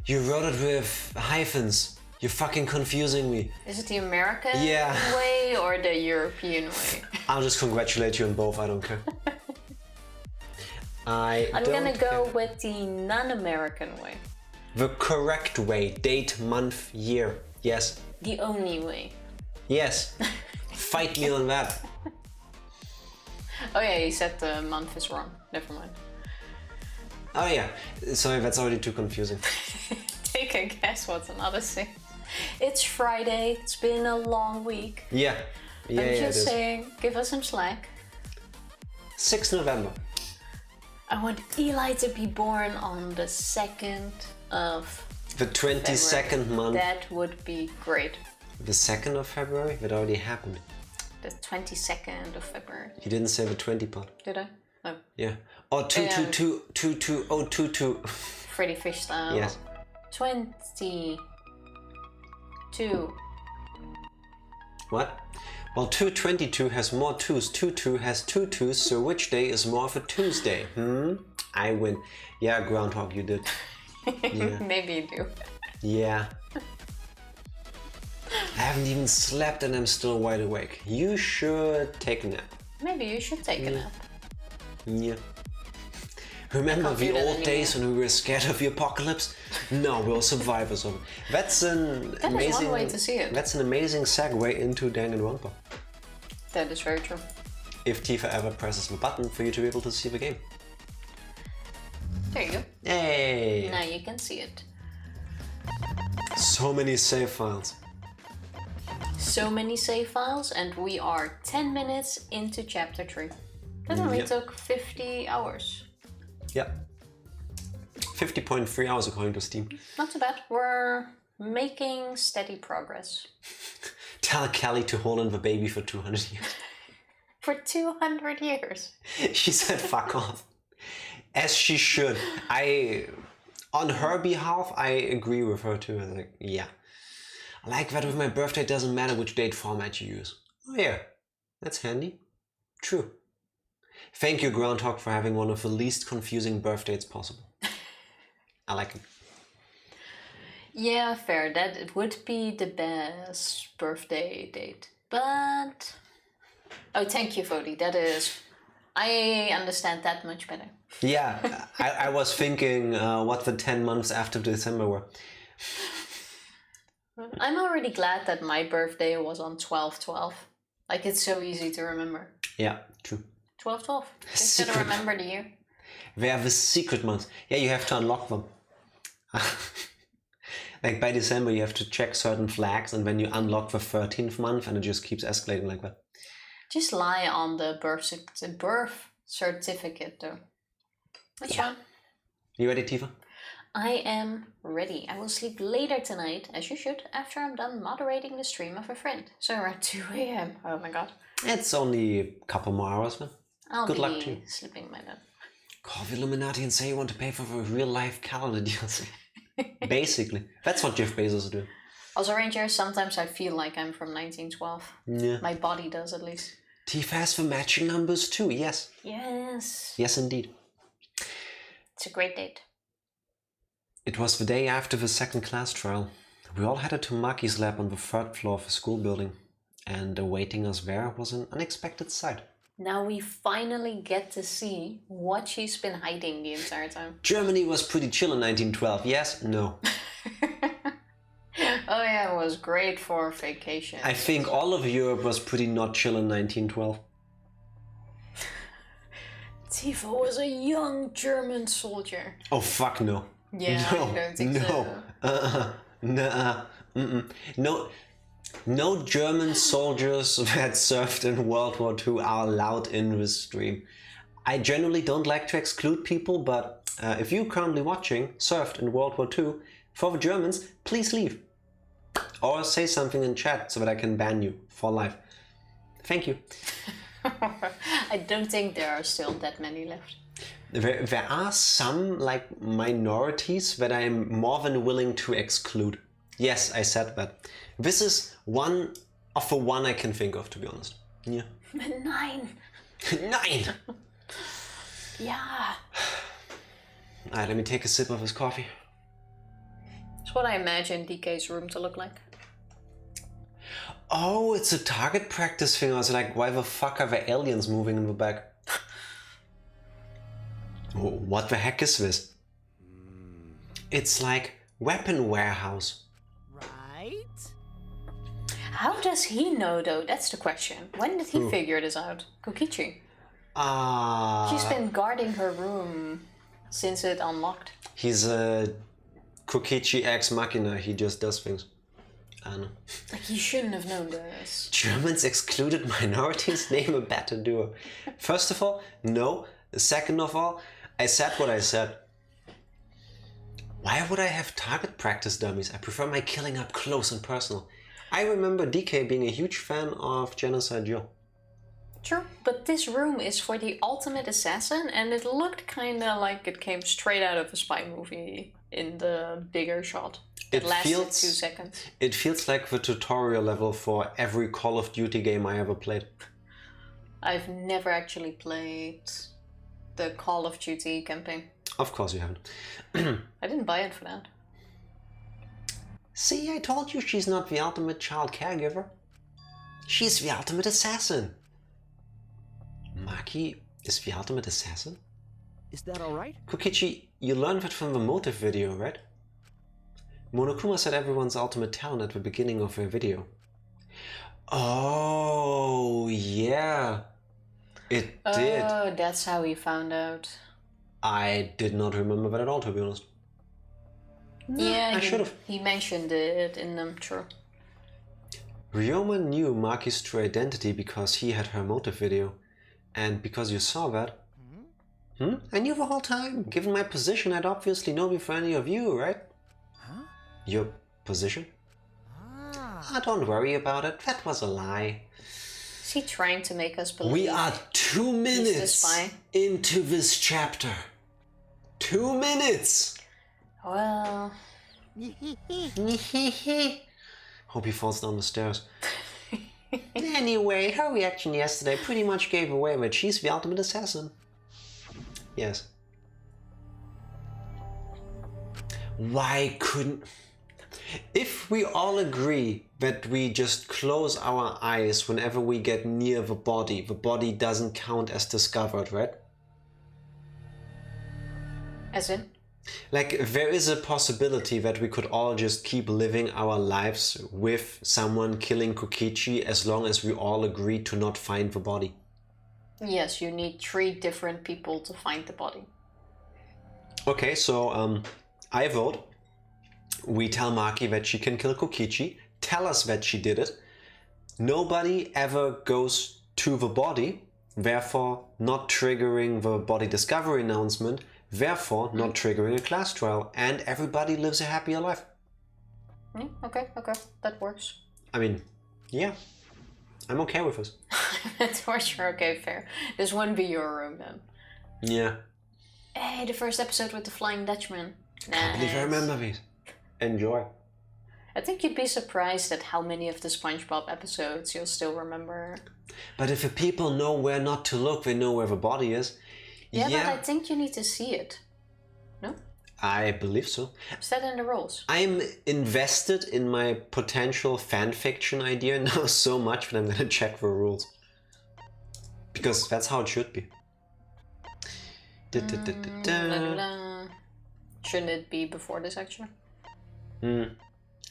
you wrote it with hyphens. You're fucking confusing me. Is it the American Yeah. way or the European way? I'll just congratulate you on both, I don't care. I'm gonna go with the non-American way. The correct way. Date, month, year. Yes. The only way. Yes. Fight me on that. Oh yeah, you said the month is wrong. Never mind. Oh yeah. Sorry, that's already too confusing. Take a guess what's another thing. It's Friday. It's been a long week. Yeah. Yeah, I'm yeah, just saying, give us some slack. 6th November. I want Eli to be born on the 2nd of The 22nd February. month. That would be great. The 2nd of February? That already happened. The 22nd of February. You didn't say the 20 part. Did I? No. Yeah. Or 222. Freddy Fish style. Yes. 22. What? Well, 222 has more twos. 22 has two twos, so which day is more of a Tuesday? I win. Yeah, Groundhog, you did. Yeah. Maybe you do. Yeah. I haven't even slept and I'm still wide awake. You should take a nap. Maybe you should take a nap. Yeah. Remember the old days when we were scared of the apocalypse? No, we're survivors of it. That's an amazing one way to see it. That's an amazing segue into Danganronpa. That is very true. If Tifa ever presses the button for you to be able to see the game. There you go. Hey! Now you can see it. So many save files. So many save files, and we are 10 minutes into chapter 3. That only took 50 hours. Yep. 50.3 hours according to Steam. Not too bad. We're making steady progress. Tell Kelly to hold on the baby for 200 years. For 200 years. She said fuck off. As she should. On her behalf, I agree with her too. I was like, yeah. I like that with my birthday, it doesn't matter which date format you use. Oh yeah, that's handy. True. Thank you, Groundhog, for having one of the least confusing birth dates possible. I like it. Yeah, fair. That it would be the best birthday date. But... Oh, thank you, Fodi. That is... I understand that much better. Yeah, I was thinking what the 10 months after December were. I'm already glad that my birthday was on 12/12. Like, it's so easy to remember. Yeah, true. 12/12. Just gotta remember the year. They are the secret months. Yeah, you have to unlock them. Like by December you have to check certain flags and then you unlock the 13th month and it just keeps escalating like that. Just lie on the birth certificate though. That's fine. You ready, Tifa? I am ready. I will sleep later tonight, as you should, after I'm done moderating the stream of a friend. So around 2 a.m. Oh my god. It's only a couple more hours, man. Good luck to you. Sleeping by then. Call the Illuminati and say you want to pay for the real life calendar DLC. Basically. That's what Jeff Bezos is doing. Also, Ranger, sometimes I feel like I'm from 1912. Yeah. My body does, at least. Tifa has the matching numbers too, yes. Yes. Yes, indeed. It's a great date. It was the day after the second class trial. We all headed to Maki's lab on the 3rd floor of the school building. And awaiting us there was an unexpected sight. Now we finally get to see what she's been hiding the entire time. Germany was pretty chill in 1912, yes? No. Oh yeah, it was great for vacation. I think all of Europe was pretty not chill in 1912. Tifa was a young German soldier. Oh fuck no. Yeah, no, I don't think so. No German soldiers that served in World War II are allowed in this stream. I generally don't like to exclude people, but if you currently watching served in World War II, for the Germans, please leave. Or say something in chat so that I can ban you for life. Thank you. I don't think there are still that many left. There are some like minorities that I am more than willing to exclude. Yes, I said that. This is one of the one I can think of, to be honest. Yeah. 9. 9! Yeah. Alright, let me take a sip of this coffee. It's what I imagine DK's room to look like. Oh, it's a target practice thing. I was like, why the fuck are the aliens moving in the back? What the heck is this? It's like weapon warehouse. Right? How does he know though? That's the question. When did he figure this out? Kokichi. She's been guarding her room since it unlocked. He's a Kokichi ex machina. He just does things. I know. Like, he shouldn't have known this. Germans excluded minorities? Name a better duo. First of all, no. Second of all, I said what I said. Why would I have target practice dummies? I prefer my killing up close and personal. I remember DK being a huge fan of Genocide Joe. True, but this room is for the ultimate assassin, and it looked kinda like it came straight out of a spy movie in the bigger shot. It lasted 2 seconds. It feels like the tutorial level for every Call of Duty game I ever played. I've never actually played the Call of Duty campaign. Of course you haven't. I didn't buy it for that. See, I told you she's not the ultimate child caregiver. She's the ultimate assassin. Maki is the ultimate assassin? Is that alright? Kokichi, you learned that from the motive video, right? Monokuma said everyone's ultimate talent at the beginning of her video. Oh, yeah. It did. Oh, that's how he found out. I did not remember that at all, to be honest. Yeah, I should have. He mentioned it in them, true. Ryoma knew Maki's true identity because he had her motive video. And because you saw that... I knew the whole time. Given my position, I'd obviously know before any of you, right? Huh? Your position? Ah, don't worry about it. That was a lie. Is he trying to make us believe? We are 2 minutes spy? into this chapter. 2 minutes! Well... Hope he falls down the stairs. Anyway, her reaction yesterday pretty much gave away that she's the ultimate assassin. Yes. Why couldn't... If we all agree that we just close our eyes whenever we get near the body doesn't count as discovered, right? As in? Like, there is a possibility that we could all just keep living our lives with someone killing Kokichi as long as we all agree to not find the body. Yes, you need 3 different people to find the body. Okay, so I vote. We tell Maki that she can kill Kokichi, tell us that she did it. Nobody ever goes to the body, therefore not triggering the body discovery announcement, therefore not triggering a class trial, and everybody lives a happier life. Okay, that works. I mean, yeah, I'm okay with this. For sure, okay, fair. This wouldn't be your room then. Yeah. Hey, the first episode with the Flying Dutchman. I believe I remember these. Enjoy. I think you'd be surprised at how many of the SpongeBob episodes you'll still remember. But if the people know where not to look, they know where the body is. Yeah, but I think you need to see it. No? I believe so. Is that in the rules? I'm invested in my potential fanfiction idea now so much that I'm gonna check the rules. Because that's how it should be. Shouldn't it be before this actually?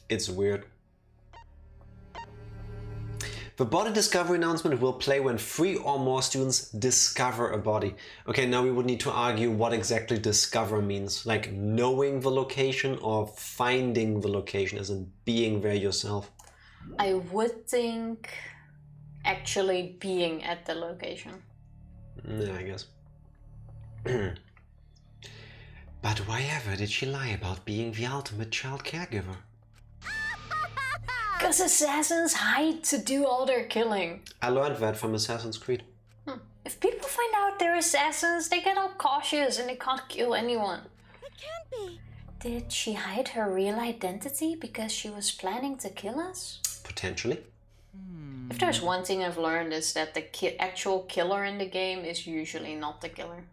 It's weird. The body discovery announcement will play when 3 or more students discover a body. Okay, now we would need to argue what exactly discover means. Like knowing the location or finding the location, as in being there yourself. I would think actually being at the location. Yeah, I guess. But why ever did she lie about being the ultimate child caregiver? Because assassins hide to do all their killing. I learned that from Assassin's Creed. If people find out they're assassins, they get all cautious and they can't kill anyone. It can't be. Did she hide her real identity because she was planning to kill us? Potentially. If there's one thing I've learned is that the actual killer in the game is usually not the killer.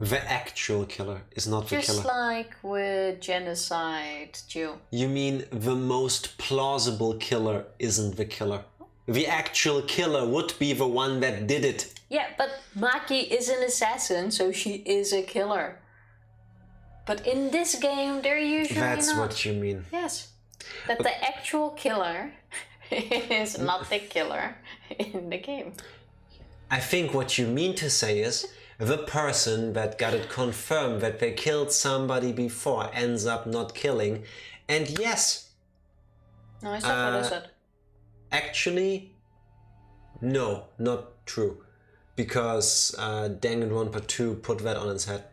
The actual killer is not the killer. Just like with Genocide Jill. You mean the most plausible killer isn't the killer? The actual killer would be the one that did it. Yeah, but Maki is an assassin, so she is a killer. But in this game, they're usually That's not. what you mean. Yes. That the actual killer is not the killer in the game. I think what you mean to say is the person that got it confirmed that they killed somebody before ends up not killing. And yes. No, I said what I said. Actually, no, not true. Because Danganronpa 2 put that on its head.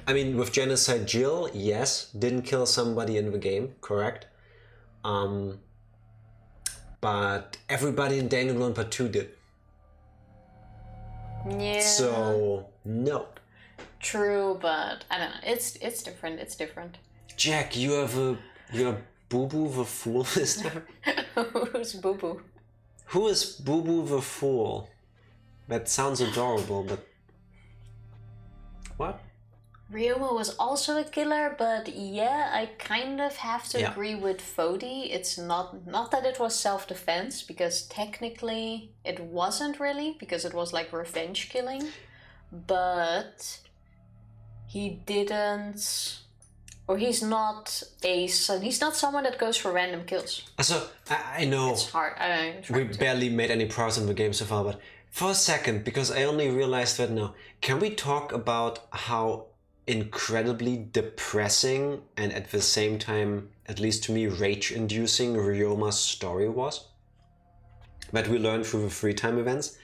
I mean, with Genocide Jill, yes, didn't kill somebody in the game, correct? But everybody in Danganronpa 2 did. Yeah. So, no. True, but I don't know. It's different. It's different. Jack, you're Boo Boo the Fool, is there? Who's Boo Boo? Who is Boo Boo the Fool? That sounds adorable, but... What? Ryoma was also a killer, but yeah, I kind of have to agree with Fodi. It's not that it was self-defense, because technically it wasn't really, because it was like revenge killing, but he didn't, or he's not someone that goes for random kills. So, I know It's hard. we barely made any progress in the game so far, but for a second, because I only realized that now, can we talk about how incredibly depressing and at the same time, at least to me, rage-inducing Ryoma's story was? That we learned through the free time events.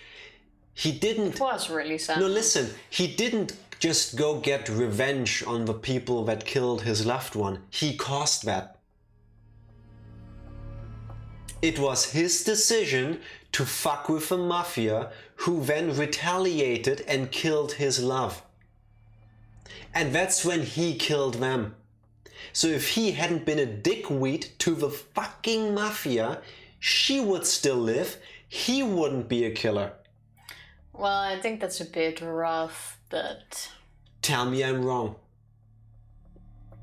He didn't... It was really sad. No, listen, he didn't just go get revenge on the people that killed his loved one. He caused that. It was his decision to fuck with the mafia, who then retaliated and killed his love. And that's when he killed them. So if he hadn't been a dickweed to the fucking mafia, she would still live, he wouldn't be a killer. Well, I think that's a bit rough, but... Tell me I'm wrong.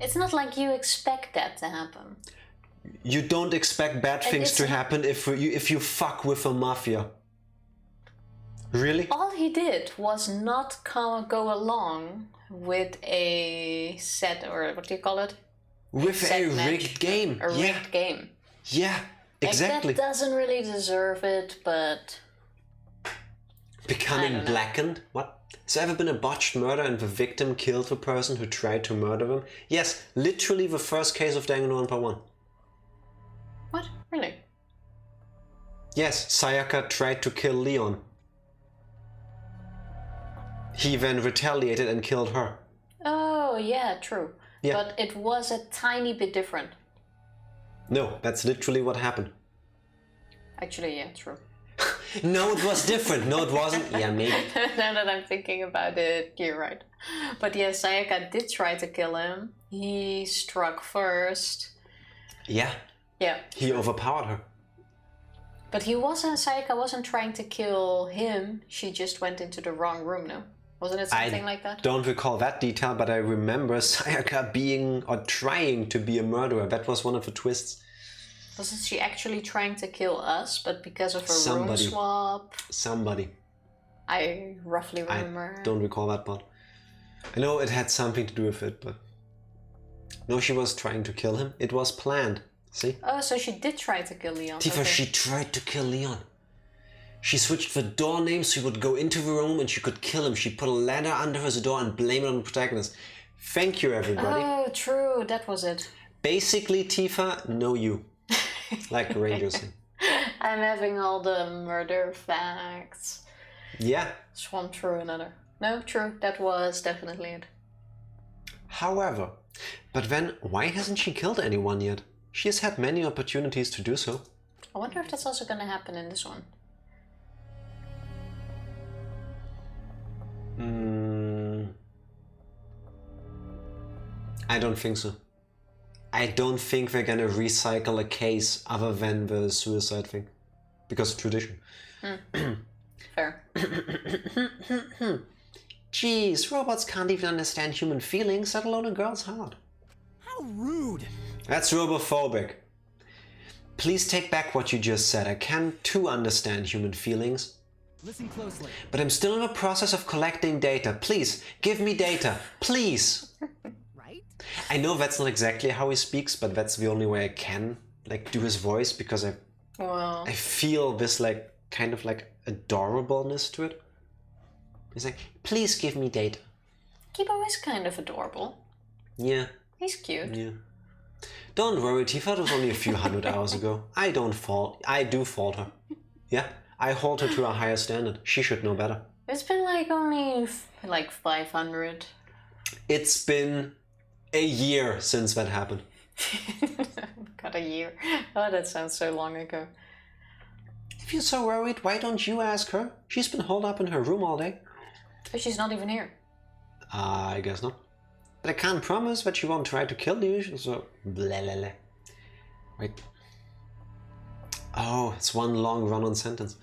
It's not like you expect that to happen. You don't expect bad things to happen if you fuck with a mafia. Really? All he did was not go along with a set, or what do you call it? With a rigged game. A rigged game. Yeah, exactly. Like, that doesn't really deserve it, but... Becoming blackened? What? Has there ever been a botched murder and the victim killed the person who tried to murder them? Yes, literally the first case of Danganronpa 1. What? Really? Yes, Sayaka tried to kill Leon. He then retaliated and killed her. Oh, yeah, true. Yeah. But it was a tiny bit different. No, that's literally what happened. Actually, yeah, true. No, it was different. No, it wasn't. Yeah, maybe. Now that I'm thinking about it, you're right. But yeah, Sayaka did try to kill him. He struck first. Yeah. Yeah. He overpowered her. But Sayaka wasn't trying to kill him. She just went into the wrong room, no? Wasn't it something like that? I don't recall that detail, but I remember Sayaka being or trying to be a murderer. That was one of the twists. Wasn't she actually trying to kill us, but because of a room swap? Somebody. I roughly remember. I don't recall that part. I know it had something to do with it, but... No, she was trying to kill him. It was planned. See? Oh, so she did try to kill Leon. Tifa, she tried to kill Leon. She switched the door name so he would go into the room and she could kill him. She put a ladder under his door and blamed it on the protagonist. Thank you, everybody. Oh, true. That was it. Basically, Tifa, no you. Like Ranger said. I'm having all the murder facts. Yeah. Swamp through another. No, true. That was definitely it. However, but then why hasn't she killed anyone yet? She has had many opportunities to do so. I wonder if that's also going to happen in this one. I don't think so. I don't think they're gonna recycle a case other than the suicide thing. Because of tradition. Fair. Jeez, robots can't even understand human feelings, let alone a girl's heart. How rude! That's robophobic. Please take back what you just said. I can too understand human feelings. Listen closely. But I'm still in the process of collecting data. Please, give me data. Please. Right? I know that's not exactly how he speaks, but that's the only way I can do his voice, because I feel this kind of adorableness to it. He's like, please give me data. Kibo is kind of adorable. Yeah. He's cute. Yeah. Don't worry, Tifa, it was only a few hundred hours ago. I do fault her. Yeah? I hold her to a higher standard. She should know better. It's been only 500. It's been a year since that happened. God, a year. Oh, that sounds so long ago. If you're so worried, why don't you ask her? She's been holed up in her room all day. But she's not even here. I guess not. But I can't promise that she won't try to kill you, so... Blah, blah, blah. Wait. Oh, it's one long run-on sentence.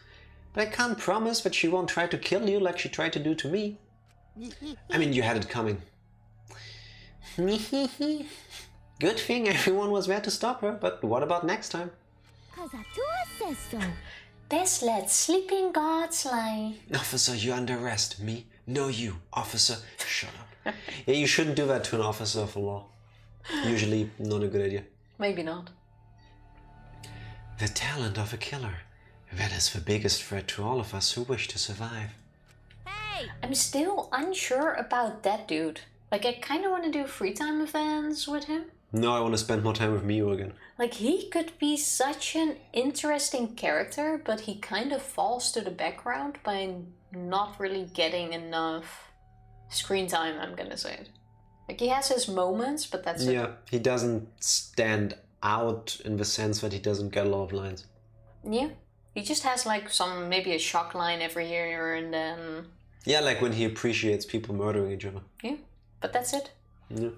But I can't promise that she won't try to kill you like she tried to do to me. I mean, you had it coming. Good thing everyone was there to stop her, but what about next time? 'Cause Atua says so. Best let sleeping gods lie. Officer, you're under arrest. Me? No, you. Officer, shut up. Yeah, you shouldn't do that to an officer of the law. Usually not a good idea. Maybe not. The talent of a killer. That is the biggest threat to all of us who wish to survive. Hey! I'm still unsure about that dude. I kind of want to do free time events with him. No, I want to spend more time with Miyu again. He could be such an interesting character, but he kind of falls to the background by not really getting enough screen time, I'm gonna say it. He has his moments, but that's it. Yeah, he doesn't stand out in the sense that he doesn't get a lot of lines. Yeah. He just has like maybe a shock line every year and then... Yeah, like when he appreciates people murdering each other. Yeah, but that's it. Yeah.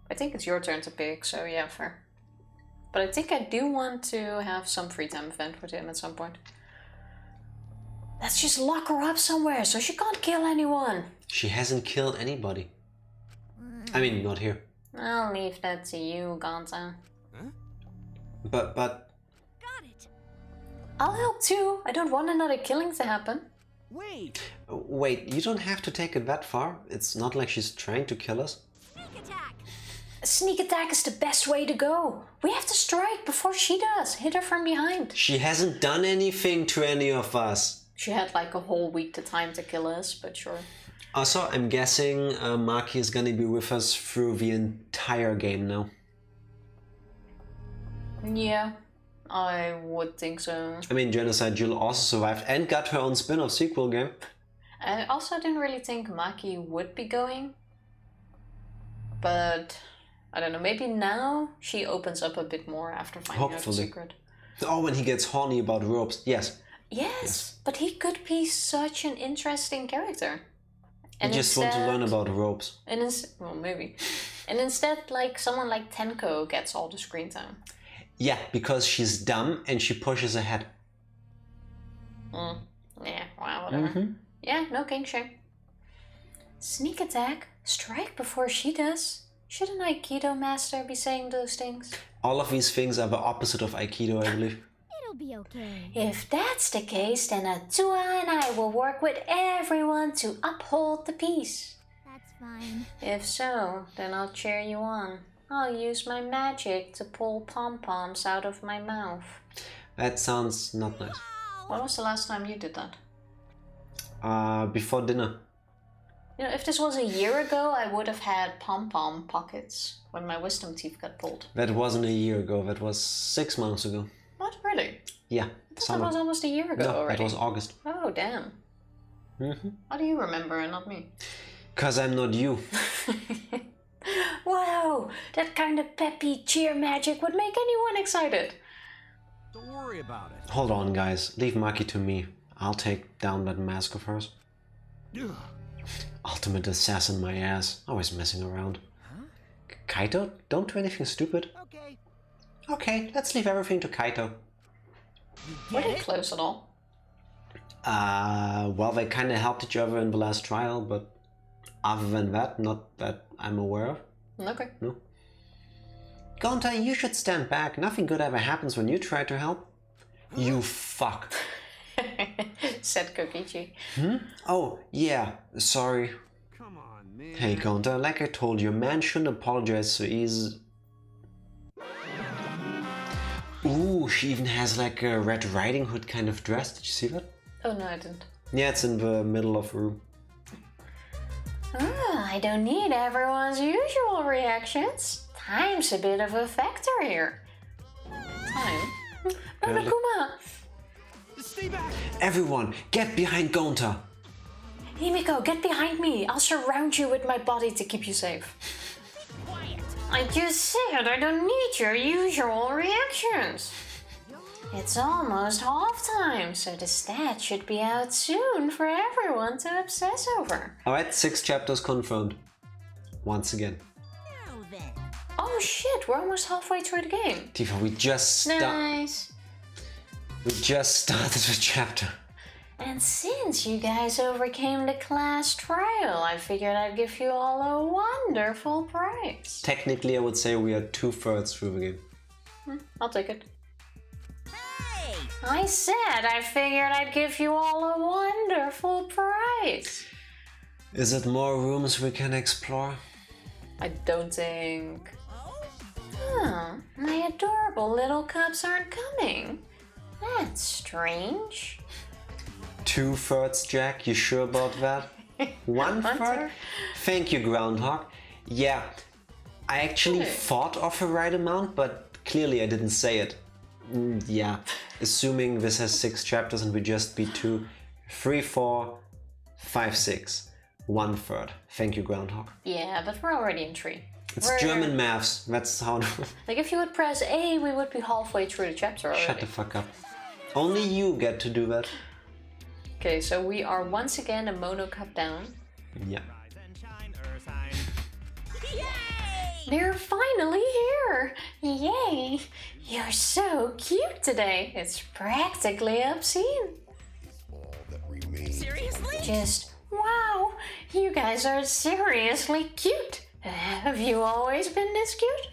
I think it's your turn to pick, so yeah, fair. But I think I do want to have some free time event with him at some point. Let's just lock her up somewhere so she can't kill anyone. She hasn't killed anybody. I mean, not here. I'll leave that to you, Gonta. Huh? But... Got it. I'll help too. I don't want another killing to happen. Wait. Wait, you don't have to take it that far. It's not like she's trying to kill us. Sneak attack. A sneak attack is the best way to go. We have to strike before she does. Hit her from behind. She hasn't done anything to any of us. She had like a whole week to time to kill us, but sure. Also, I'm guessing Maki is gonna be with us through the entire game now. Yeah, I would think so. I mean, Genocide Jill also survived and got her own spin-off sequel game. I also didn't really think Maki would be going. But, I don't know, maybe now she opens up a bit more after finding out the Hopefully. secret. Oh, when he gets horny about ropes. Yes. Yes, but he could be such an interesting character. I just want to learn about ropes. Well, maybe. And instead, like, someone like Tenko gets all the screen time. Yeah, because she's dumb and she pushes ahead. Yeah, wow, whatever. Yeah, no king shame. Sneak attack? Strike before she does? Should an Aikido master be saying those things? All of these things are the opposite of Aikido, I believe. It'll be okay. If that's the case, then Atua and I will work with everyone to uphold the peace. That's fine. If so, then I'll cheer you on. I'll use my magic to pull pom-poms out of my mouth. That sounds not nice. When was the last time you did that? Before dinner. You know, if this was a year ago, I would have had pom-pom pockets when my wisdom teeth got pulled. That wasn't a year ago, that was 6 months ago. What, really? Yeah, I thought summer. that was almost a year ago No, already. that was August. Oh, damn. How do you remember and not me? Cause I'm not you. Wow, that kind of peppy cheer magic would make anyone excited. Don't worry about it. Hold on, guys. Leave Maki to me. I'll take down that mask of hers. Ugh. Ultimate assassin my ass. Always messing around. Huh? Kaito, don't do anything stupid. Okay. Okay, let's leave everything to Kaito. You Were get they it? close at all? Well, they kinda helped each other in the last trial, but other than that, not that I'm aware of. Okay. No. Gonta, you should stand back. Nothing good ever happens when you try to help. You fuck. Said Kokichi. Oh, yeah, sorry. Come on, man. Hey, Gonta, like I told you, a man shouldn't apologize so easy. Ooh, she even has like a Red Riding Hood kind of dress. Did you see that? Oh no, I didn't. Yeah, it's in the middle of the room. I don't need everyone's usual reactions. Time's a bit of a factor here. Time? Apparently. Monokuma! Stay back. Everyone, get behind Gonta! Himiko, get behind me. I'll surround you with my body to keep you safe. Quiet. I just said I don't need your usual reactions. It's almost half time, so the stat should be out soon for everyone to obsess over. Alright, 6 chapters confirmed. Once again. Now then. Oh shit, we're almost halfway through the game. Tifa, we just Nice. started the chapter. And since you guys overcame the class trial, I figured I'd give you all a wonderful prize. Technically, I would say we are 2/3 through the game. I'll take it. Hey! I said I figured I'd give you all a wonderful prize. Is it more rooms we can explore? I don't think... Oh, my adorable little cups aren't coming. That's strange. 2/3, Jack? You sure about that? 1/3? Thank you, Groundhog. Yeah, I actually Hey. thought of a right amount, but clearly I didn't say it. Yeah, assuming this has 6 chapters and we just beat 2. 3, 4, 5, 6. 1/3. Thank you, Groundhog. Yeah, but we're already in 3. It's German maths. That's how... Like if you would press A, we would be halfway through the chapter already. Shut the fuck up. Only you get to do that. Okay, so we are once again a mono cup down. Yeah. Rise and shine, Ursine. Yay! They're finally here! Yay! You're so cute today. It's practically obscene. All that remains. Seriously? Just wow! You guys are seriously cute. Have you always been this cute?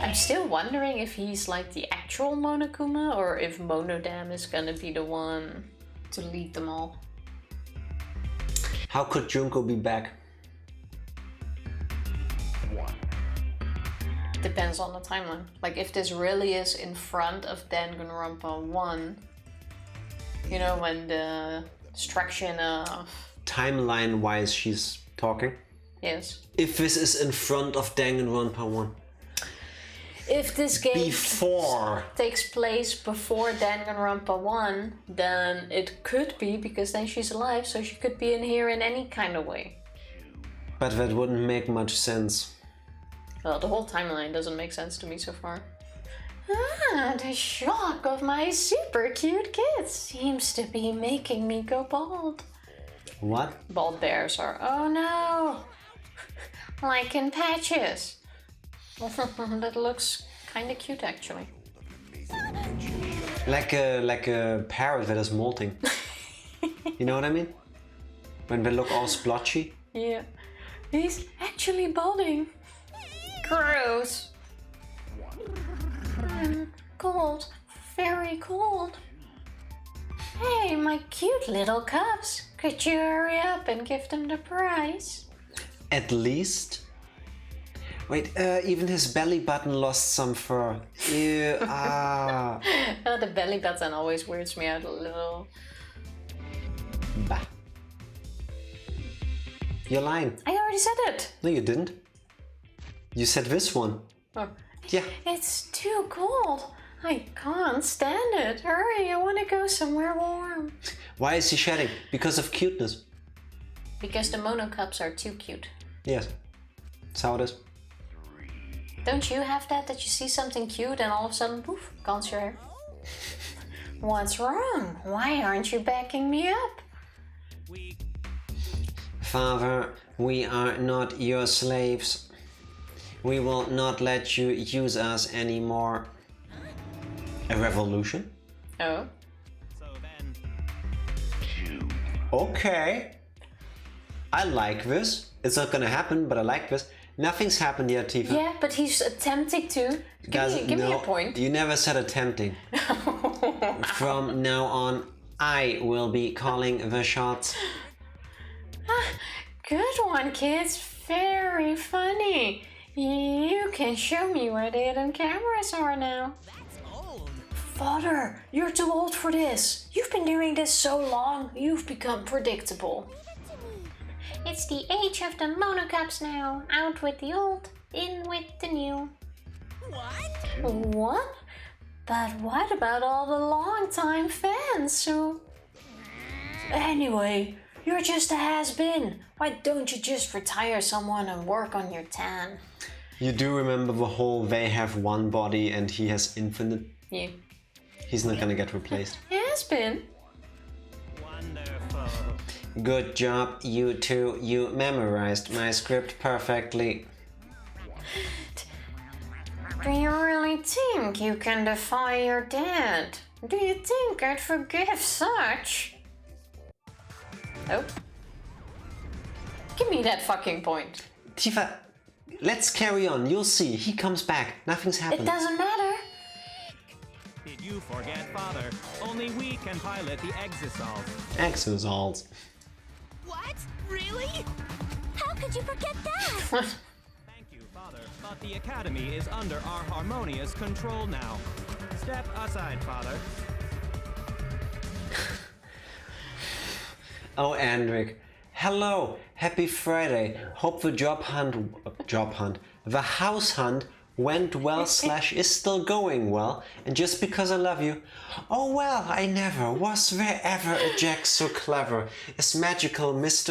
I'm still wondering if he's like the actual Monokuma or if Monodam is gonna be the one to lead them all. How could Junko be back? Depends on the timeline. Like if this really is in front of Danganronpa 1, you know, when the destruction of... Timeline-wise, she's talking. Yes. If this is in front of Danganronpa 1. If this game Before. takes place before Danganronpa 1, then it could be, because then she's alive, so she could be in here in any kind of way. But that wouldn't make much sense. Well, the whole timeline doesn't make sense to me so far. Ah, the shock of my super cute kids seems to be making me go bald. What? Bald bears are, oh no, like in patches. That looks kind of cute actually. Like a parrot that is molting. You know what I mean? When they look all splotchy. Yeah, he's actually balding. Gross. Cold, very cold. Hey, my cute little cubs. Could you hurry up and give them the prize? At least. Wait, even his belly button lost some fur. Ew, ah. Oh, the belly button always weirds me out a little. Bah. You're lying. I already said it. No, you didn't. You said this one. Oh. Yeah. It's too cold. I can't stand it. Hurry, I want to go somewhere warm. Why is he shedding? Because of cuteness. Because the mono cups are too cute. Yes. That's how it is. Don't you have that you see something cute and all of a sudden, poof, gone your hair? What's wrong? Why aren't you backing me up? Father, we are not your slaves. We will not let you use us anymore. A revolution? Oh. So then, Okay. I like this. It's not gonna happen, but I like this. Nothing's happened yet, Tifa. Yeah, but he's attempting to. Give me a point. You never said attempting. From now on, I will be calling the shots. Good one, kids. Very funny. You can show me where the hidden cameras are now. That's old. Father, you're too old for this. You've been doing this so long, you've become predictable. It's the age of the monocaps now. Out with the old, in with the new. What? What? But what about all the long-time fans who... Anyway, you're just a has-been. Why don't you just retire someone and work on your tan? You do remember the whole they have one body and he has infinite? Yeah. He's not gonna get replaced. Has-been? wonderful. Good job, you two. You memorized my script perfectly. Do you really think you can defy your dad? Do you think I'd forgive such? Oh. Give me that fucking point. Tifa, let's carry on. You'll see. He comes back. Nothing's It happened. doesn't matter. Did you forget, Father? Only we can pilot the Exosols. Exosols. What? Really? How could you forget that? Thank you, Father. But the Academy is under our harmonious control now. Step aside, Father. Oh, Andric. Hello. Happy Friday. Hope the the house hunt went well / is still going well. And just because I love you. Oh well, I never. Was there ever a Jack so clever? Is magical Miss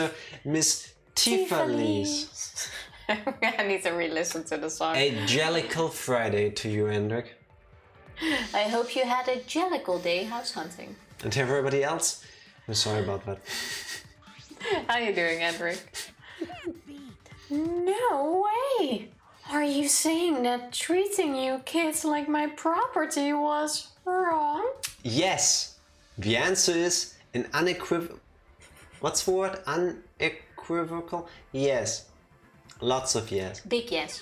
Tiffany's. I need to re-listen to the song. A Jellicle Friday to you, Andric. I hope you had a jellicle day house hunting. And to everybody else, I'm sorry about that. How you doing, Edric? No way! Are you saying that treating you kids like my property was wrong? Yes! The answer is an unequivocal... What's the word? Unequivocal? Yes. Lots of yes. Big yes.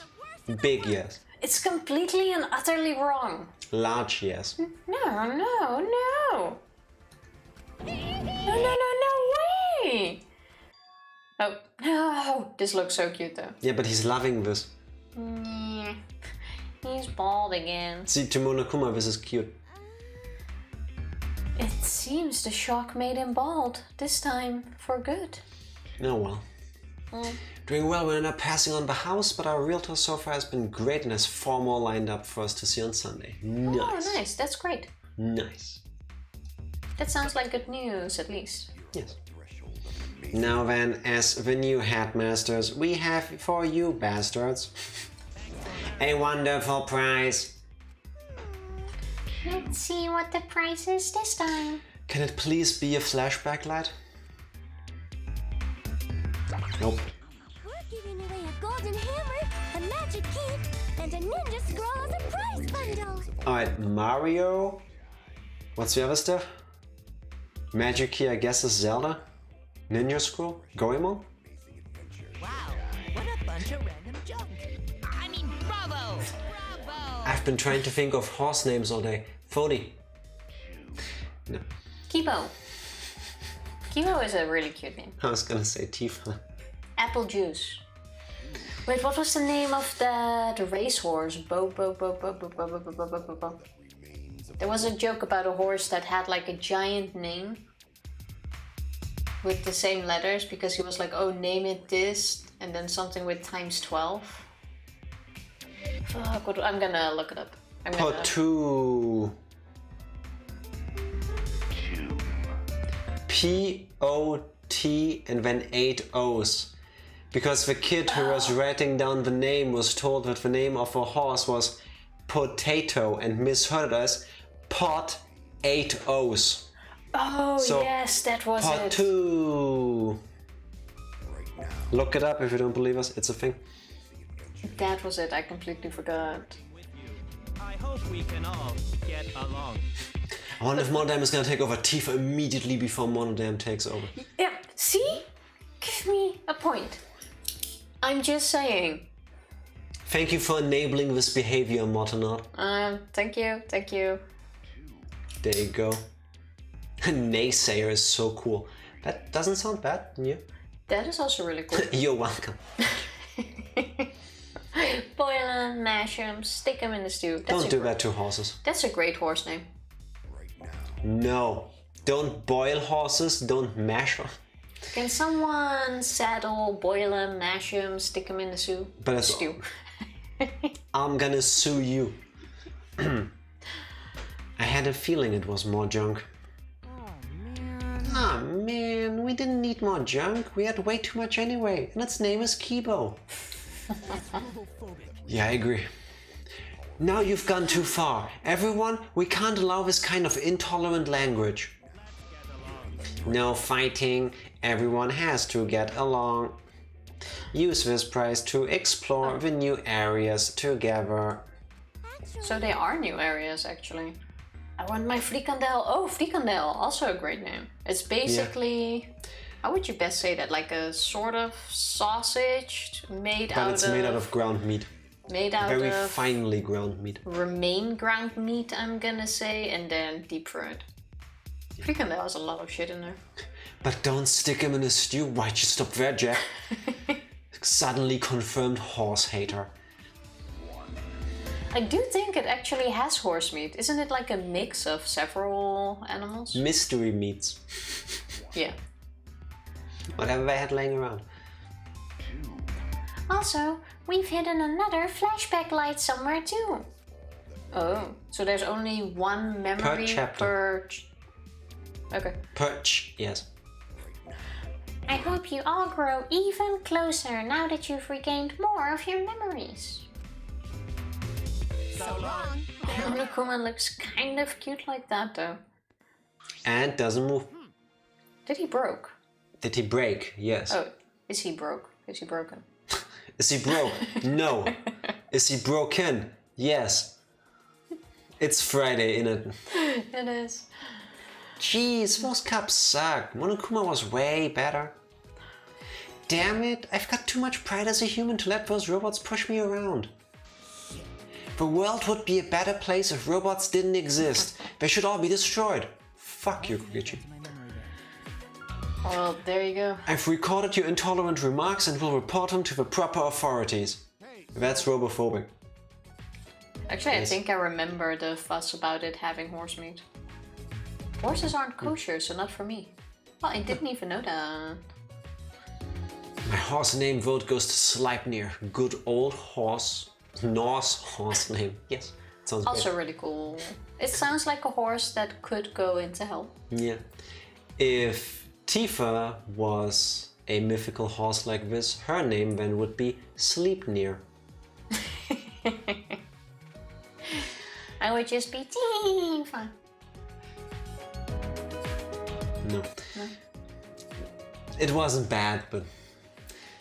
Big yes. It's completely and utterly wrong. Large yes. No, no, no. No way! Oh, no! This looks so cute though. Yeah, but he's loving this. Yeah. He's bald again. See, to Monokuma, this is cute. It seems the shock made him bald. This time for good. Oh well. Doing well, we ended up passing on the house, but our realtor so far has been great and has 4 more lined up for us to see on Sunday. Nice. Oh, nice. That's great. Nice. That sounds like good news, at least. Yes. Now then, as the new headmasters, we have for you bastards a wonderful prize. Let's see what the price is this time. Can it please be a flashback light? Nope. We're giving away a golden hammer, a magic key, and a ninja scroll as a prize bundle. Alright, Mario. What's the other stuff? Magic key, I guess, is Zelda. Ninja scroll? Goemon? Wow, what a bunch of random junk. I mean, bravo! Bravo! I've been trying to think of horse names all day. Fody. No, Kibo. Kibo is a really cute name. I was gonna say Tifa. Apple juice. Wait, what was the name of the racehorse? There was a joke about a horse that had like a giant name with the same letters because he was like, oh, name it this, and then something with times 12. Fuck, what, I'm gonna look it up. Potu. P-O-T and then 8 O's. Because the kid who was writing down the name was told that the name of a horse was Potato and misheard as Pot 8 O's. Oh, So, yes, that was it. Potu. Look it up if you don't believe us, it's a thing. That was it, I completely forgot. With you. I hope we can all get along. I wonder if Monodam is gonna take over Tifa immediately before Monodam takes over. Yeah, see? Give me a point. I'm just saying. Thank you for enabling this behavior, Motonot. Thank you. There you go. Naysayer is so cool. That doesn't sound bad, yeah? That is also really cool. You're welcome. Boil them, mash them, stick them in the stew. Don't do that to horses. That's a great horse name. No. Don't boil horses, don't mash them. Can someone saddle, boil them, mash them, stick them in the stew? But it's- stew. I'm gonna sue you. I had a feeling it was more junk. Ah man, we didn't need more junk. We had way too much anyway, and its name is Kibo. Yeah, I agree. Now you've gone too far. Everyone, we can't allow this kind of intolerant language. No fighting. Everyone has to get along. Use this prize to explore the new areas together. So they are new areas, actually. I want my frikandel. Oh, frikandel, also a great name. It's basically, how would you best say that? Like a sort of sausage made out of... But it's made out of ground meat. Made out Very of finely ground meat. remain ground meat, I'm gonna say, and then deep fried. Frikandel has a lot of shit in there. But don't stick him in a stew. Why'd you stop there, Jack? Suddenly confirmed horse hater. I do think it actually has horse meat. Isn't it like a mix of several animals? Mystery meats. Yeah. Whatever they had laying around. Also, we've hidden another flashback light somewhere too. Oh, so there's only one memory chapter. Okay. Perch, yes. I hope you all grow even closer now that you've regained more of your memories. So long. Monokuma looks kind of cute like that though. And doesn't move. Did he broke? Did he break? Yes. Oh, is he broke? Is he broken? Is he broke? No. Is he broken? Yes. It's Friday, innit? It is. Jeez, most cups suck. Monokuma was way better. Damn it, I've got too much pride as a human to let those robots push me around. The world would be a better place if robots didn't exist. They should all be destroyed. Fuck you, Kokichi. Well, there you go. I've recorded your intolerant remarks and will report them to the proper authorities. That's robophobic. Actually, Yes. I think I remember the fuss about it having horse meat. Horses aren't kosher, so not for me. Well, I didn't even know that. My horse name vote goes to Sleipnir. Good old horse. Norse horse name. Yes, sounds Also great. really cool. It sounds like a horse that could go into hell. Yeah. If Tifa was a mythical horse like this, her name then would be Sleipnir. I would just be Tifa. No. It wasn't bad, but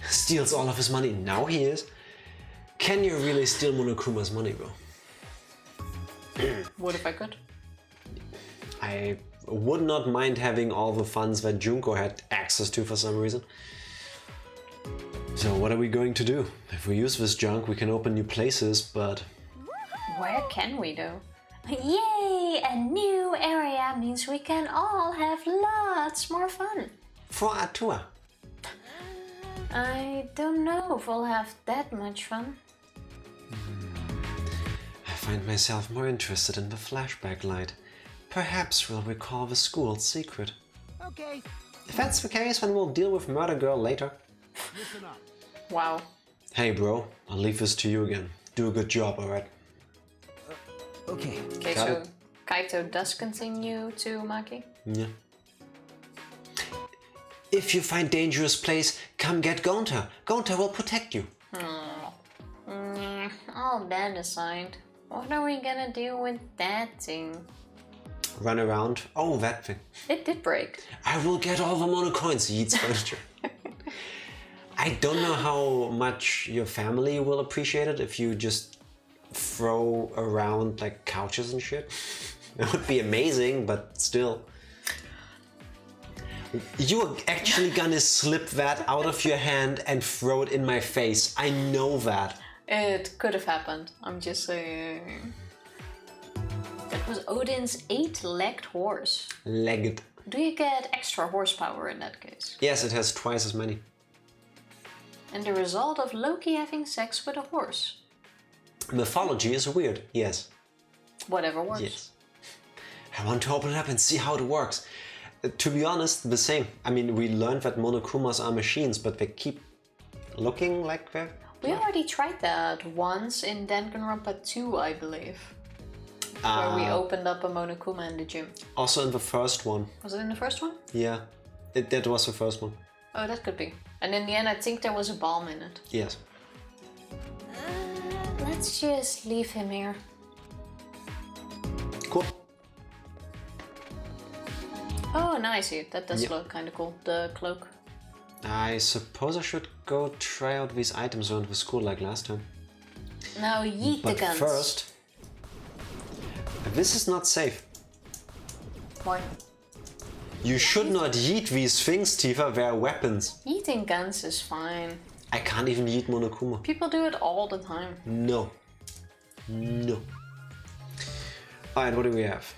steals all of his money. Now he is. Can you really steal Monokuma's money, bro? What if I could? I would not mind having all the funds that Junko had access to for some reason. So what are we going to do? If we use this junk, we can open new places, but... Where can we go? Yay! A new area means we can all have lots more fun. For Atua. I don't know if we'll have that much fun. I find myself more interested in the flashback light. Perhaps we'll recall the school's secret. Okay. If that's the case, then we'll deal with Murder Girl later. Listen up. Wow. Hey bro, I'll leave this to you again. Do a good job, alright? Okay. Okay, Got so it. Kaito does continue to Maki. Yeah. If you find dangerous place, come get Gonta. Gonta will protect you. All that aside, what are we gonna do with that thing? Run around. Oh, that thing. It did break. I will get all the mono coins, he eats furniture. I don't know how much your family will appreciate it if you just throw around like couches and shit. That would be amazing, but still. You are actually gonna slip that out of your hand and throw it in my face. I know that. It could have happened. I'm just saying. That was Odin's 8-legged horse. Legged. Do you get extra horsepower in that case? Yes, it has twice as many. And the result of Loki having sex with a horse. Mythology is weird, yes. Whatever works. Yes. I want to open it up and see how it works. To be honest, the same. I mean, we learned that Monokumas are machines, but they keep looking like they're... We already tried that once in Danganronpa 2, I believe. Where we opened up a Monokuma in the gym. Also in the first one. Was it in the first one? Yeah, that was the first one. Oh, that could be. And in the end, I think there was a bomb in it. Yes. Let's just leave him here. Cool. Oh, now I see it. That does Yep. look kind of cool. The cloak. I suppose I should go try out these items around the school like last time. Now yeet But the guns. first... This is not safe. Why? You should not yeet these things, Tifa. They are weapons. Yeeting guns is fine. I can't even yeet Monokuma. People do it all the time. No. No. Alright, what do we have?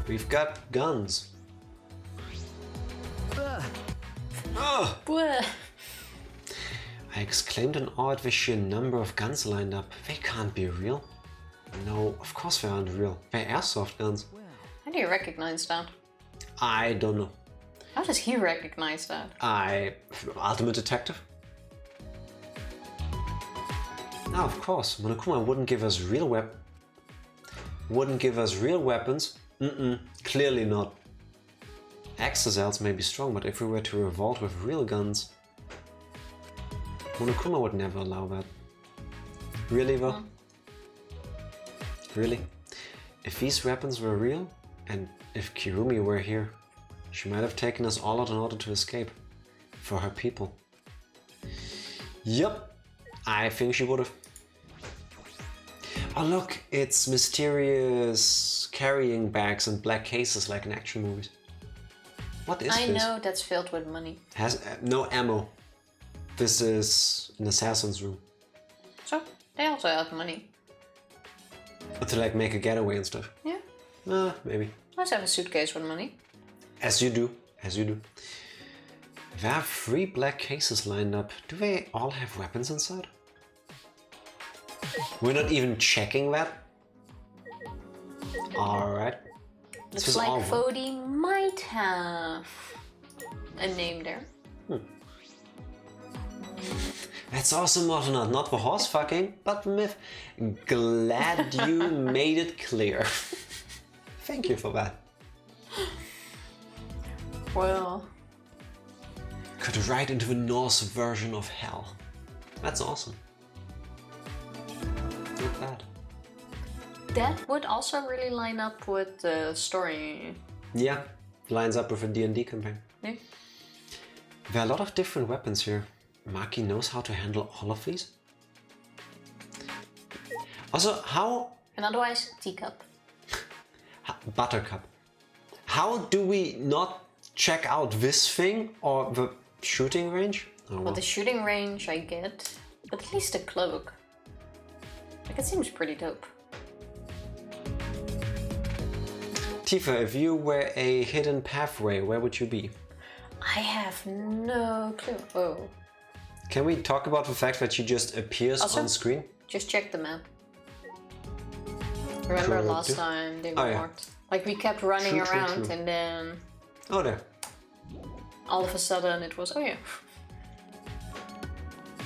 We've got guns. Oh! Bleh. I exclaimed in awe at the sheer number of guns lined up. They can't be real. No, of course they aren't real. They're airsoft guns. How do you recognize that? I don't know. How does he recognize that? Ultimate Detective? No, of course. Monokuma wouldn't give us real weapons. Clearly not. Exocells may be strong, but if we were to revolt with real guns, Monokuma would never allow that. Really though? Really? If these weapons were real, and if Kirumi were here, she might have taken us all out in order to escape. For her people. Yup, I think she would have. Oh look, it's mysterious carrying bags and black cases like in action movies. What is this? I know that's filled with money. Has no ammo. This is an assassin's room. So, they also have money. But to like make a getaway and stuff. Yeah. Maybe. Let's have a suitcase with money. As you do. As you do. There are 3 black cases lined up. Do they all have weapons inside? We're not even checking that. Alright. Looks like Fody might have a name there. That's awesome, Mortonot. Not for horse fucking, but myth. Glad you made it clear. Thank you for that. Well... Could write into the Norse version of hell. That's awesome. Not bad. That would also really line up with the story. Yeah, lines up with a D&D campaign. Yeah. There are a lot of different weapons here. Maki knows how to handle all of these. Also, how... And otherwise, teacup. Buttercup. How do we not check out this thing or the shooting range? Oh, Well, the shooting range I get, but at least the cloak. Like, it seems pretty dope. Tifa, if you were a hidden pathway, where would you be? I have no clue. Oh. Can we talk about the fact that she just appears Also, on screen? Just check the map. Remember True, last too. time they Oh, were yeah. marked? Like, we kept running True, true, around true. and then Oh, there. all of a sudden it was, oh yeah.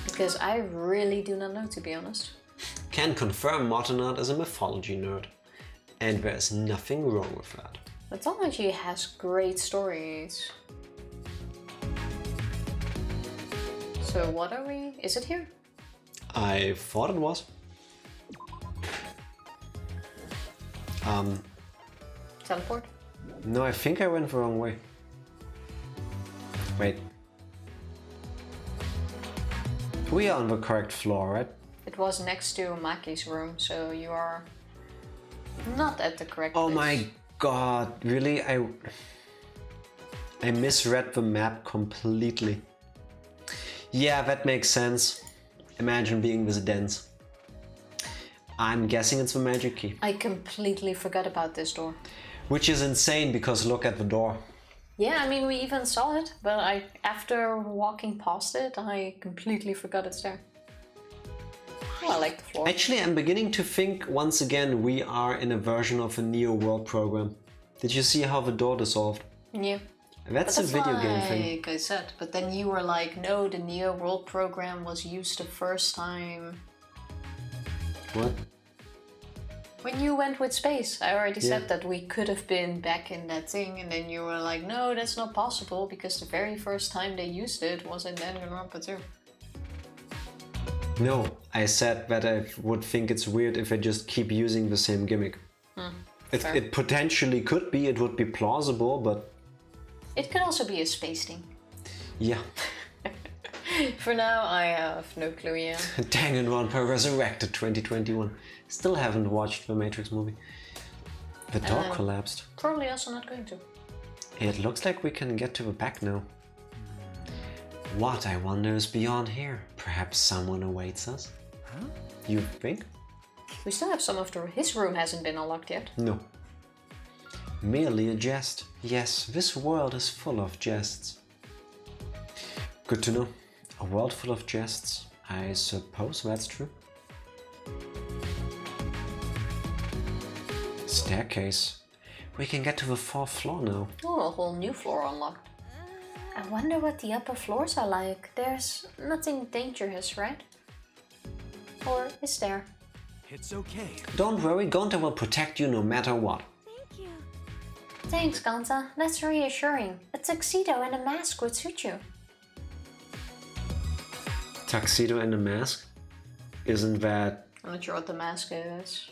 Because I really do not know, to be honest. Can confirm Mortonot is a mythology nerd. And there's nothing wrong with that. Mythology has great stories. So what are we? Is it here? I thought it was. Teleport? No, I think I went the wrong way. Wait. We are on the correct floor, right? It was next to Maki's room, so you are not at the correct Oh place. my god, really? I misread the map completely. Yeah, that makes sense. Imagine being this dense. I'm guessing it's the magic key. I completely forgot about this door. Which is insane because look at the door. Yeah, I mean, we even saw it, but after walking past it, I completely forgot it's there. Oh, I like the floor. Actually, I'm beginning to think once again we are in a version of a Neo World program. Did you see how the door dissolved? Yeah. That's a video game thing. Like I said, but then you were like, no, the Neo World program was used the first time. What? When you went with space, I already Yeah. said that we could have been back in that thing, and then you were like, no, that's not possible, because the very first time they used it was in Danganronpa 2. No, I said that I would think it's weird if I just keep using the same gimmick. fair. It potentially could be, it would be plausible, but It could also be a space thing. yeah. For now, I have no clue yet. Danganronpa Resurrected 2021. Still haven't watched the Matrix movie. The door collapsed. Probably also not going to. It looks like we can get to the back now. What, I wonder, is beyond here? Perhaps someone awaits us? Huh? You think? We still have some of his room hasn't been unlocked yet. No. Merely a jest. Yes, this world is full of jests. Good to know. A world full of jests. I suppose that's true. Staircase. We can get to the 4th floor now. Oh, a whole new floor unlocked. I wonder what the upper floors are like. There's nothing dangerous, right? Or is there? It's okay. Don't worry, Gonta will protect you no matter what. Thank you. Thanks, Gonza. That's reassuring. A tuxedo and a mask would suit you. Tuxedo and a mask? Isn't that... I'm not sure what the mask is.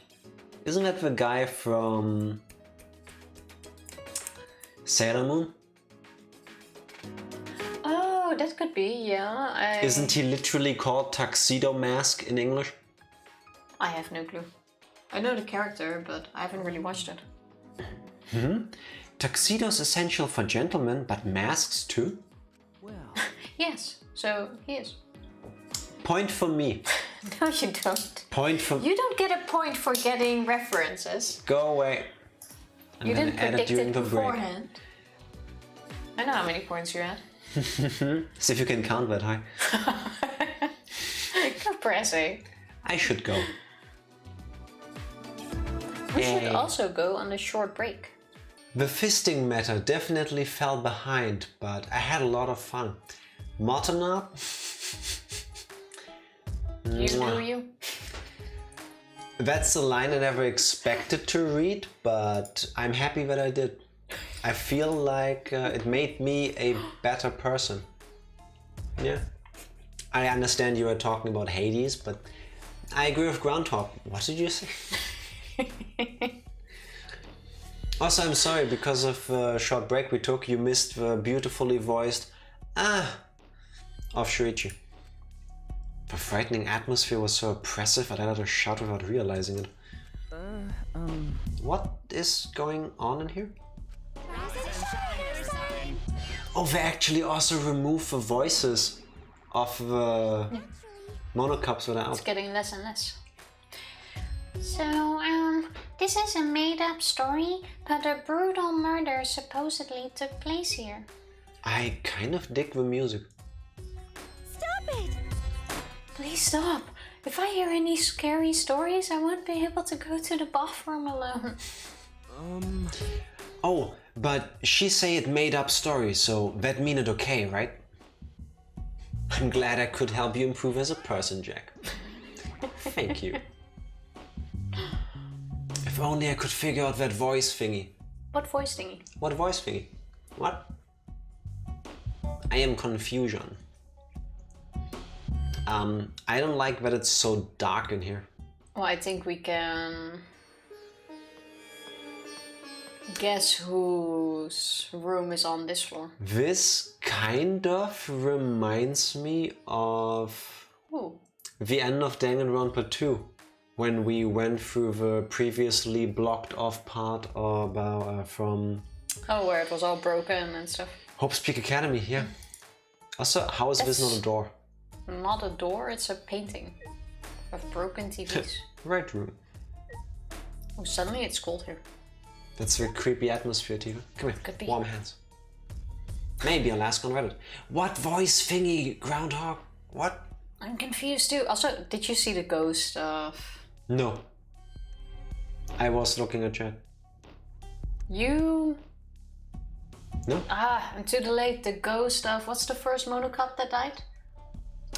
Isn't that the guy from Sailor Moon? Oh, that could be, yeah. Isn't he literally called Tuxedo Mask in English? I have no clue. I know the character, but I haven't really watched it. Tuxedos essential for gentlemen, but masks too? Well, Yes, so he is. Point for me. No, you don't. Point for... You don't get a point for getting references. Go away. I'm You gonna didn't add predict during it the break. beforehand. I know how many points you had. See if you can count that high. Go press A. I should go. We should Yay. also go on a short break. The fisting matter definitely fell behind, but I had a lot of fun. Mutton up? You do Mwah. you. That's a line I never expected to read, but I'm happy that I did. I feel like it made me a better person. Yeah. I understand you are talking about Hades, but I agree with Groundhog. What did you say? Also, I'm sorry, because of the short break we took, you missed the beautifully voiced of Shuichi. The frightening atmosphere was so oppressive that I had to shout without realizing it. What is going on in here? Oh, they actually also removed the voices of the monocups that are It's out. getting less and less. So, this is a made-up story, but a brutal murder supposedly took place here. I kind of dig the music. Stop it! Please stop. If I hear any scary stories, I won't be able to go to the bathroom alone. Oh, but she say it made up story, so that mean it okay, right? I'm glad I could help you improve as a person, Jack. Thank you. If only I could figure out that voice thingy. What voice thingy? What voice thingy? What? I am confusion. I don't like that it's so dark in here. Well, I think we can guess whose room is on this floor. This kind of reminds me of Ooh. the end of Danganronpa 2, when we went through the previously blocked off part from Oh, where it was all broken and stuff. Hope's Peak Academy, yeah. Also, how is this That's- not a door? Not a door, it's a painting of broken TVs. Right room. Oh, suddenly it's cold here. That's the creepy atmosphere, Tiva. Come here, Could be. warm hands. Maybe I'll ask on Reddit. What voice thingy, Groundhog? What? I'm confused too. Also, did you see the ghost of... No. I was looking at chat. You... No? Ah, I'm too late. The ghost of... What's the first Monocop that died?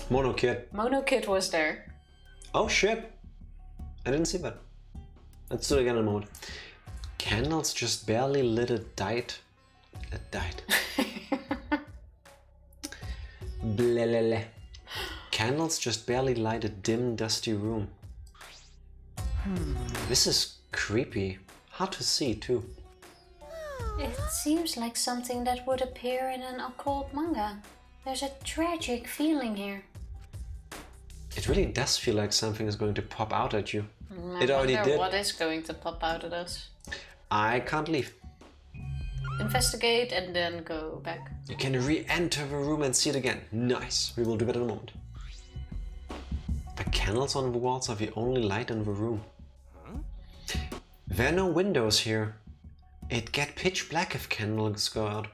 Mono Kid. Monokid was there. Oh shit. I didn't see that. Let's do it again in a moment. Candles just barely lit it died. It died. Blelele. Candles just barely light a dim, dusty room. This is creepy. Hard to see too. It seems like something that would appear in an occult manga. There's a tragic feeling here. It really does feel like something is going to pop out at you. I It already wonder did. what is going to pop out at us. I can't leave. Investigate and then go back. You can re-enter the room and see it again. Nice. We will do that in a moment. The candles on the walls are the only light in the room. There are no windows here. It'd get pitch black if candles go out.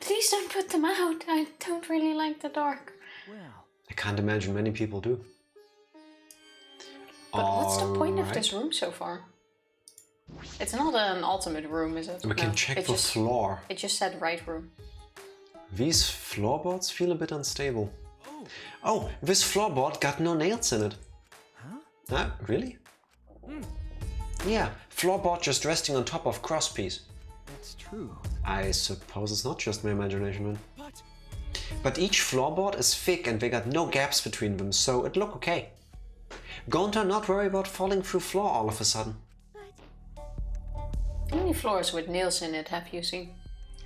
Please don't put them out. I don't really like the dark. well, I can't imagine many people do. But what's the point of Alright. this room so far? It's not an ultimate room, is it? We can No, check it the just, floor. It just said right room. These floorboards feel a bit unstable. Oh, this floorboard got no nails in it. Huh? Really? Yeah, floorboard just resting on top of crosspiece. that's true. I suppose it's not just my imagination then. But But each floorboard is thick and they got no gaps between them, so it look okay. Gonta, not worry about falling through floor all of a sudden. How many floors with nails in it have you seen?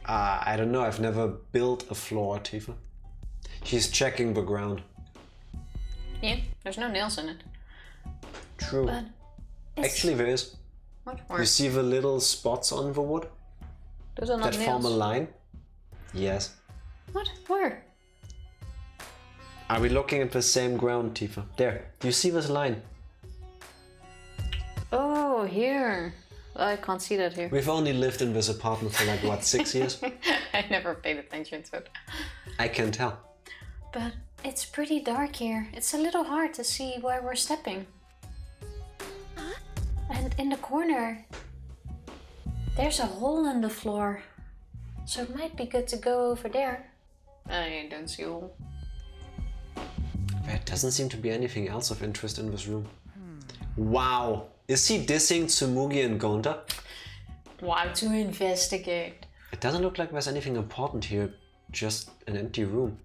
I don't know, I've never built a floor, Tifa. She's checking the ground. Yeah, there's no nails in it. True. But Actually, there is. what? You Where? see the little spots on the wood Those are not that nails. form a line? Yes. What? Where? Are we looking at the same ground, Tifa? There, you see this line? Oh, here. I can't see that here. We've only lived in this apartment for like, what, 6 years? I never paid attention to it. I can tell. But it's pretty dark here. It's a little hard to see where we're stepping. And in the corner, there's a hole in the floor. So it might be good to go over there. I don't see a hole. There doesn't seem to be anything else of interest in this room. Wow! Is he dissing Tsumugi and Gonta? Wow, to investigate. It doesn't look like there's anything important here, just an empty room.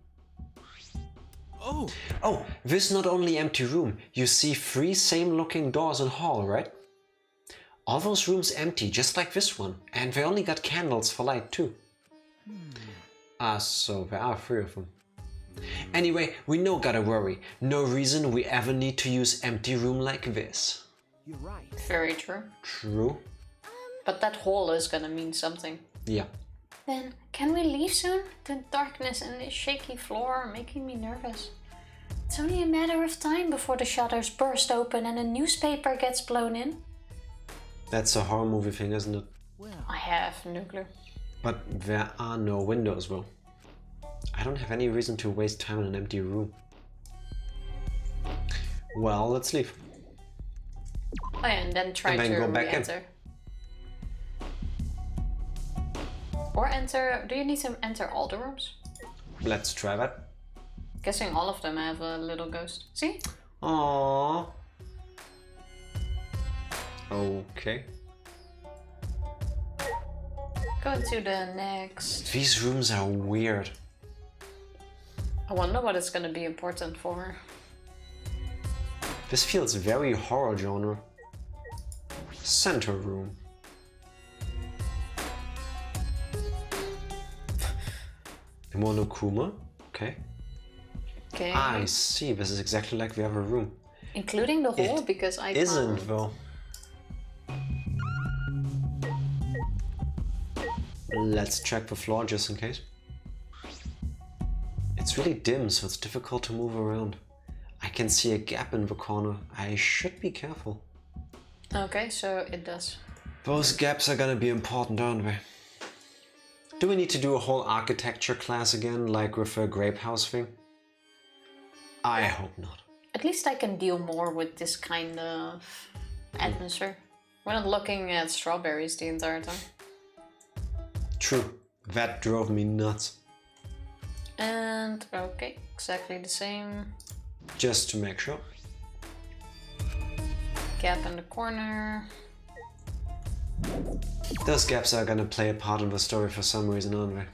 Oh, this not only empty room, you see 3 same looking doors in hall, right? All those rooms empty, just like this one, and they only got candles for light too. So there are 3 of them. Anyway, we no gotta worry. No reason we ever need to use empty room like this. You're right. Very true. True? But that hole is gonna mean something. Yeah. Then, can we leave soon? The darkness and the shaky floor are making me nervous. It's only a matter of time before the shutters burst open and a newspaper gets blown in. That's a horror movie thing, isn't it? I have no clue. But there are no windows, though. I don't have any reason to waste time in an empty room. Well, let's leave. Oh yeah, and then try And then to go back in. re-enter. Or enter... Do you need to enter all the rooms? Let's try that. Guessing all of them have a little ghost. See? Aww. Okay. Go to the next... These rooms are weird. I wonder what it's gonna be important for. This feels very horror genre. Center room. Monokuma? Okay. Okay. I see, this is exactly like the other room. Including the hole, It because I Isn't can't... though. Let's check the floor just in case. It's really dim, so it's difficult to move around. I can see a gap in the corner. I should be careful. Okay, so it does. Those gaps are gonna be important, aren't they? Do we need to do a whole architecture class again, like with a grape house thing? I hope not. At least I can deal more with this kind of atmosphere. We're not looking at strawberries the entire time. True, that drove me nuts. And okay, exactly the same. Just to make sure. Gap in the corner. Those gaps are gonna play a part in the story for some reason, aren't they?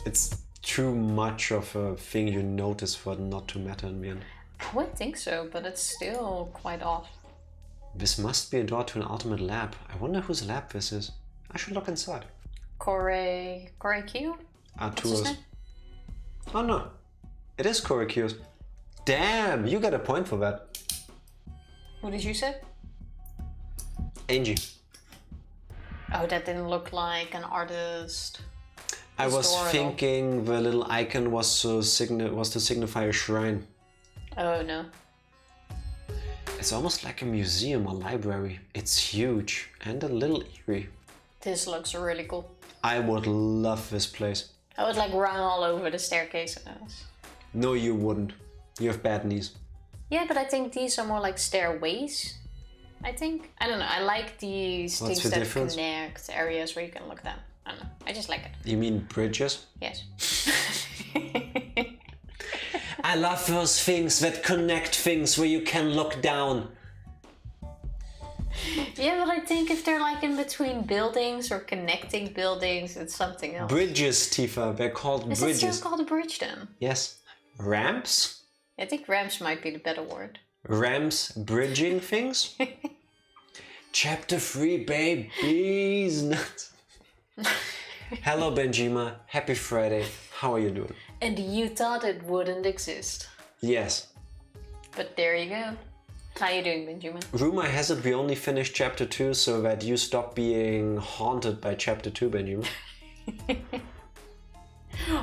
It's too much of a thing you notice for it not to matter in the end. I would think so, but it's still quite off. This must be a door to an ultimate lab. I wonder whose lab this is. I should look inside. Korekiyo? What's his Arturo's. name? Oh no, it is Korekiyo's. Damn, you got a point for that. What did you say? Angie. Oh, that didn't look like an artist. I was Historical. thinking the little icon was to signify a shrine. Oh no. It's almost like a museum or library. It's huge and a little eerie. This looks really cool. I would love this place. I would like run all over the staircases. No, you wouldn't. You have bad knees. Yeah, but I think these are more like stairways. I think. I don't know. I like these What's things the that difference? connect areas where you can look down. I don't know. I just like it. You mean bridges? Yes. I love those things that connect things where you can look down. Yeah, but I think if they're like in between buildings or connecting buildings, it's something else. Bridges, Tifa. They're called Is bridges. it still called a bridge then? Yes. Ramps? I think ramps might be the better word. Rams bridging things? Chapter 3, babies! Nuts. Hello Benjima, happy Friday. How are you doing? And you thought it wouldn't exist. Yes. But there you go. How you doing, Benjamin? Rumor has it we only finished chapter 2 so that you stop being haunted by chapter 2, Benjamin.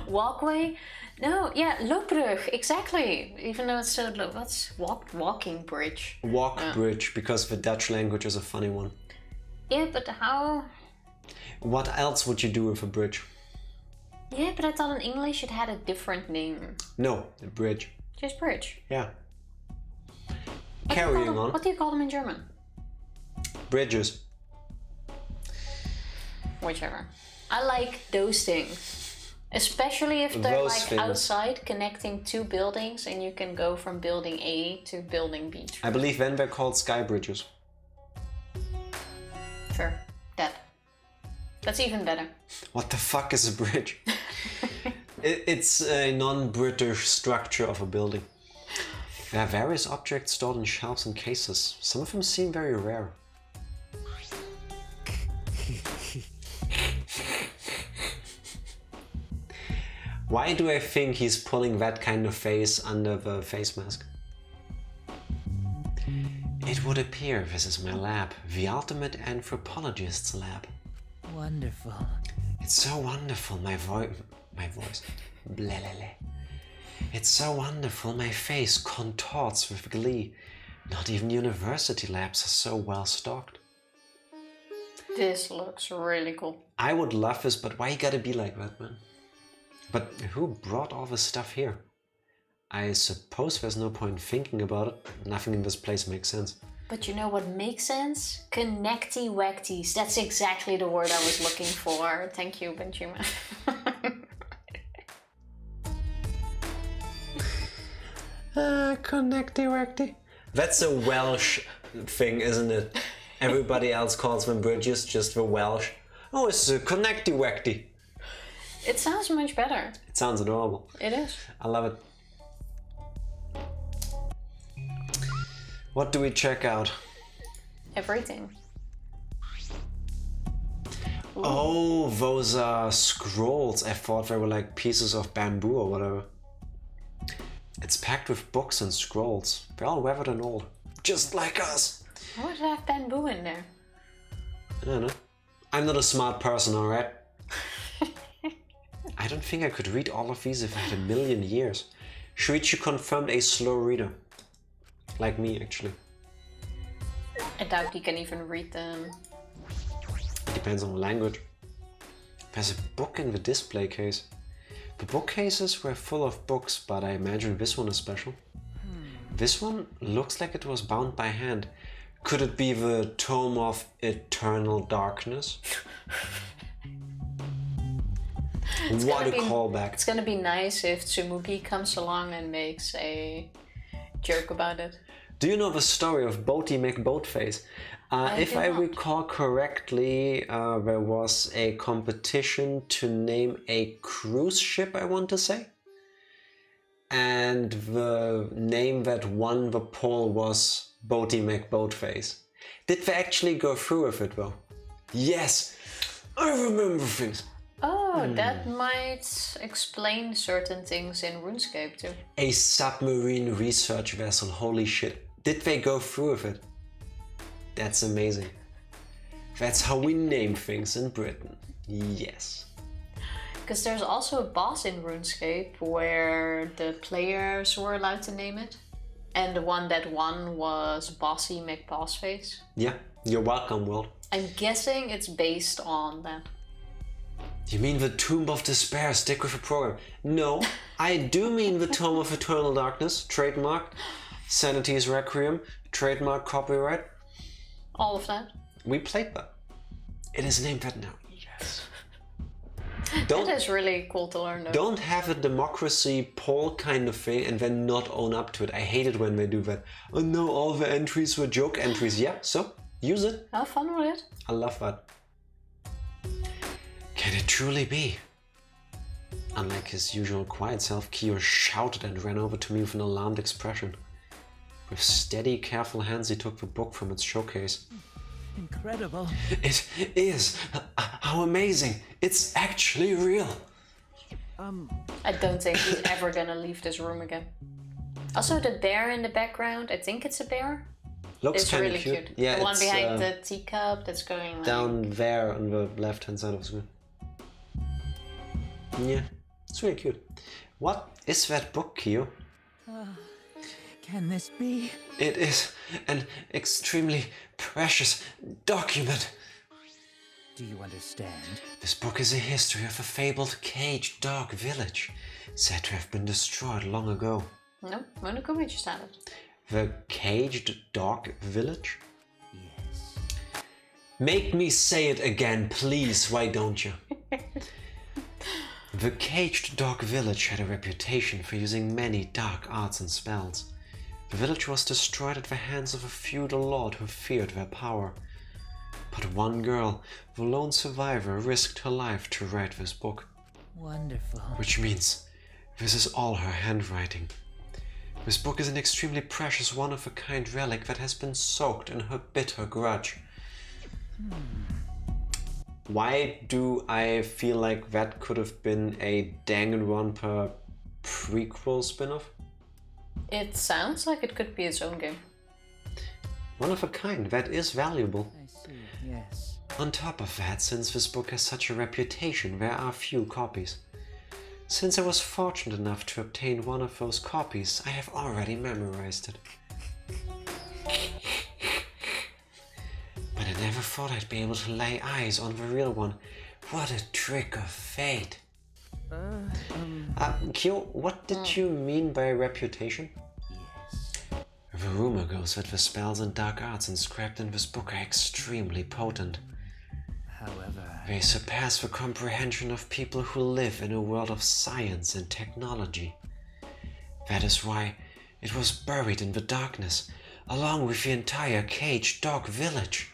Walkway? No, yeah, loopbrug, exactly. Even though it's so low, what's walking bridge? Walk bridge, because the Dutch language is a funny one. Yeah, but how? What else would you do with a bridge? Yeah, but I thought in English it had a different name. No, a bridge. Just bridge. Yeah. Carrying on. What do you call them in German? Bridges. Whichever. I like those things. Especially if they're Those like things. outside connecting two buildings and you can go from building A to building B. I believe then they're called sky bridges. Sure. That's even better. What the fuck is a bridge? It's a non-British structure of a building. There are various objects stored in shelves and cases. Some of them seem very rare. Why do I think he's pulling that kind of face under the face mask? It would appear this is my lab, the ultimate anthropologist's lab. Wonderful. It's so wonderful, my voice. Blah, blah, blah. It's so wonderful, my face contorts with glee. Not even university labs are so well stocked. This looks really cool. I would love this, but why you gotta be like that, man? But who brought all this stuff here? I suppose there's no point thinking about it. Nothing in this place makes sense. But you know what makes sense? Connecty wacties. That's exactly the word I was looking for. Thank you, Benjamin. Connecty wacty. That's a Welsh thing, isn't it? Everybody else calls them bridges, just the Welsh. Oh, it's a connecty wacty. It sounds much better. It sounds adorable. It is. I love it. What do we check out? Everything. Oh, those are scrolls. I thought they were like pieces of bamboo or whatever. It's packed with books and scrolls. They're all weathered and old. Just like us. Why would I have bamboo in there? I don't know. I'm not a smart person, alright? I don't think I could read all of these if I had a million years. Shuichi confirmed a slow reader. Like me, actually. I doubt you can even read them. It depends on the language. There's a book in the display case. The bookcases were full of books, but I imagine this one is special. This one looks like it was bound by hand. Could it be the Tome of Eternal Darkness? What a callback. It's gonna be nice if Tsumugi comes along and makes a joke about it. Do you know the story of Boaty McBoatface? If I recall correctly, there was a competition to name a cruise ship, I want to say. And the name that won the poll was Boaty McBoatface. Did they actually go through with it though? Yes! I remember things. Oh, that might explain certain things in RuneScape too. A submarine research vessel, holy shit. Did they go through with it? That's amazing. That's how we name things in Britain. Yes. Because there's also a boss in RuneScape where the players were allowed to name it. And the one that won was Bossy McBossface. Yeah, you're welcome, world. I'm guessing it's based on that. You mean the Tomb of Despair, stick with the program? No, I do mean the Tome of Eternal Darkness, trademark. Sanity's Requiem, trademark, copyright. All of that. We played that. It is named that now. Yes. That is really cool to learn though. Don't have a democracy poll kind of thing and then not own up to it. I hate it when they do that. Oh no, all the entries were joke entries. Yeah, so use it. Have fun with it. I love that. Can it truly be? Unlike his usual quiet self, Kyo shouted and ran over to me with an alarmed expression. With steady, careful hands, he took the book from its showcase. Incredible. It is! How amazing! It's actually real! I don't think he's ever gonna leave this room again. Also, the bear in the background, I think it's a bear. Looks It's kind really of cute. cute. Yeah, The one it's behind the teacup that's going like... down there on the left-hand side of the screen. Yeah, it's really cute. What is that book, Kyo? Can this be? It is an extremely precious document. Do you understand? This book is a history of a fabled caged dog village, said to have been destroyed long ago. No, Monokuma just had it. The caged dog village? Yes. Make me say it again, please, why don't you? The caged dog village had a reputation for using many dark arts and spells. The village was destroyed at the hands of a feudal lord who feared their power. But one girl, the lone survivor, risked her life to write this book. Wonderful. Which means this is all her handwriting. This book is an extremely precious, one-of-a-kind relic that has been soaked in her bitter grudge. Why do I feel like that could have been a Danganronpa prequel spin-off? It sounds like it could be its own game. One of a kind, that is valuable. I see, yes. On top of that, since this book has such a reputation, there are few copies. Since I was fortunate enough to obtain one of those copies, I have already memorized it. But I never thought I'd be able to lay eyes on the real one. What a trick of fate. Kyo, what did you mean by reputation? Yes. The rumor goes that the spells and dark arts inscribed in this book are extremely potent. However... They surpass the comprehension of people who live in a world of science and technology. That is why it was buried in the darkness, along with the entire caged dog village.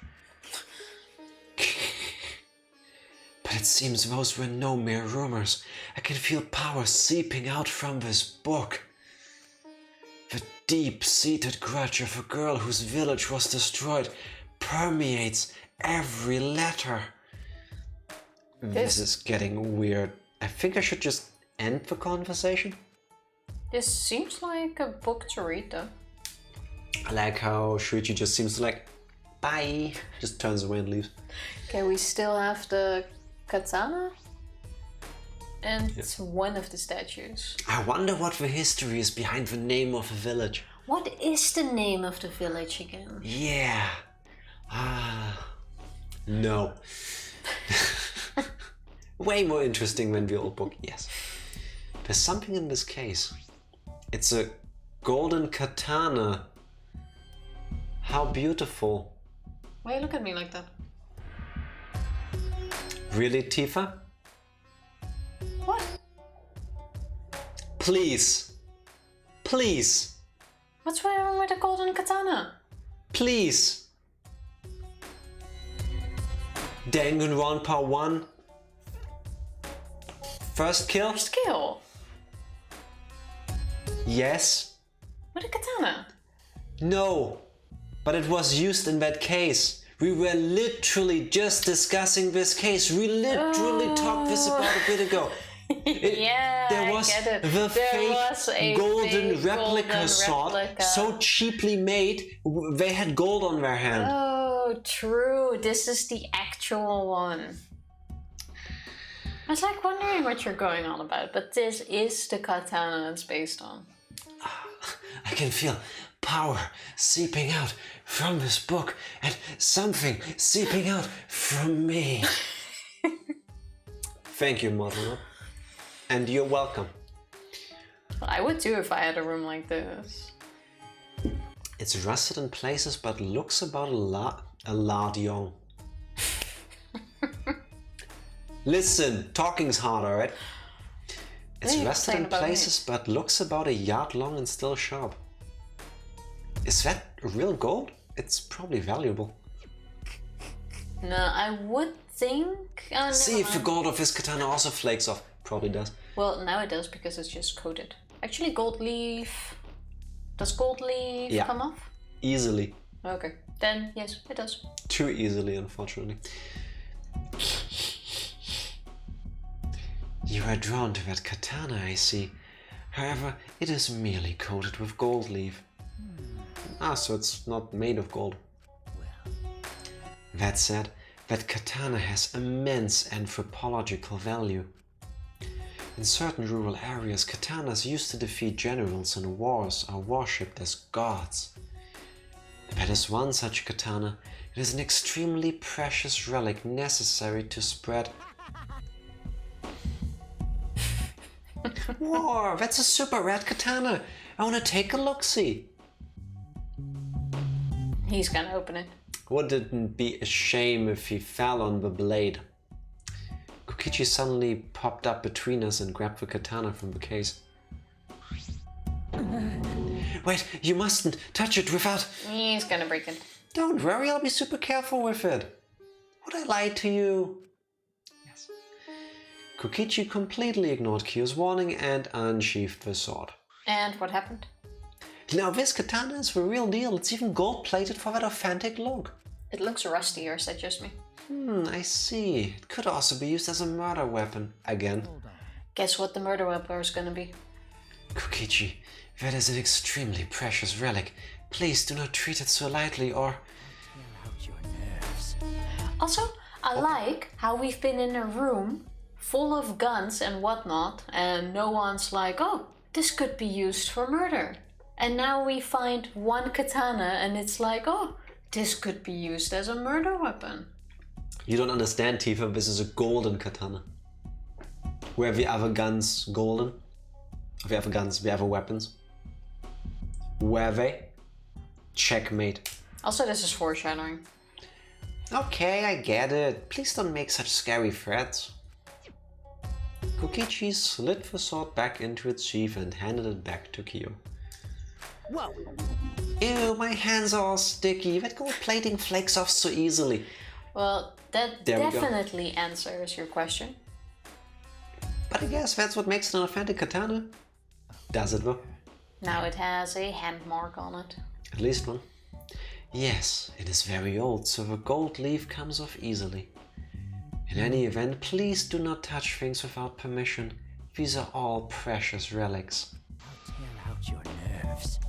But it seems those were no mere rumors. I can feel power seeping out from this book. The deep-seated grudge of a girl whose village was destroyed permeates every letter. This is getting weird. I think I should just end the conversation. This seems like a book to read though. I like how Shuichi just seems to like, bye, just turns away and leaves. Okay, we still have the katana and one of the statues. I wonder what the history is behind the name of the village. What is the name of the village again? Yeah. No. Way more interesting than the old book, yes. There's something in this case. It's a golden katana. How beautiful. Why you look at me like that? Really, Tifa? What? Please. Please. What's wrong with the golden katana? Please. Danganronpa 1. First kill? Skill. Yes. With a katana. No. But it was used in that case. We were literally just discussing this case. We literally talked this about a bit ago. Yeah, there was I get it. the There was a fake golden fake replica golden sword, replica. so cheaply made, they had gold on their hand. Oh, true. This is the actual one. I was like wondering what you're going on about, but this is the katana it's based on. I can feel power seeping out from this book and something seeping out from me. Thank you, Model. And you're welcome. I would too if I had a room like this. It's rusted in places, but looks about a lot young. Listen, talking's hard, alright? It's Hey, rusted in saying about me. places, but looks about a yard long and still sharp. Is that real gold? It's probably valuable. No, I would think... Oh, See never if the mind. gold of his katana also flakes off. Probably does. Well, now it does because it's just coated. Actually, gold leaf Does gold leaf Yeah. come off? Easily. Okay, then yes, it does. Too easily, unfortunately. You are drawn to that katana, I see. However, it is merely coated with gold leaf. Ah, so it's not made of gold. That said, that katana has immense anthropological value. In certain rural areas, katanas used to defeat generals in wars are worshipped as gods. That is one such katana. It is an extremely precious relic necessary to spread. Whoa, that's a super rad katana. I wanna take a look-see. He's gonna open it. Wouldn't it be a shame if he fell on the blade? Kokichi suddenly popped up between us and grabbed the katana from the case. Wait, you mustn't touch it without... He's gonna break it. Don't worry, I'll be super careful with it. Would I lie to you? Yes. Kokichi completely ignored Kyo's warning and unsheathed the sword. And what happened? Now this katana is the real deal. It's even gold-plated for that authentic look. It looks rusty, or is that just me? I see. It could also be used as a murder weapon. Again. Guess what the murder weapon is gonna be? Kokichi, that is an extremely precious relic. Please do not treat it so lightly or... Also, I like how we've been in a room full of guns and whatnot, and no one's like, oh, this could be used for murder. And now we find one katana and it's like, oh, this could be used as a murder weapon. You don't understand, Tifa, this is a golden katana. Where the other guns golden? The other guns, the other weapons. Were they? Checkmate. Also, this is foreshadowing. Okay, I get it. Please don't make such scary threats. Kokichi slid the sword back into its sheath and handed it back to Kyo. Whoa! Ew, my hands are all sticky. That gold plating flakes off so easily. Well, that There we go. definitely answers your question. But I guess that's what makes it an authentic katana. Does it though? Now it has a hand mark on it. At least one. Yes, it is very old, so the gold leaf comes off easily. In any event, please do not touch things without permission. These are all precious relics. I'll tear out your nerves.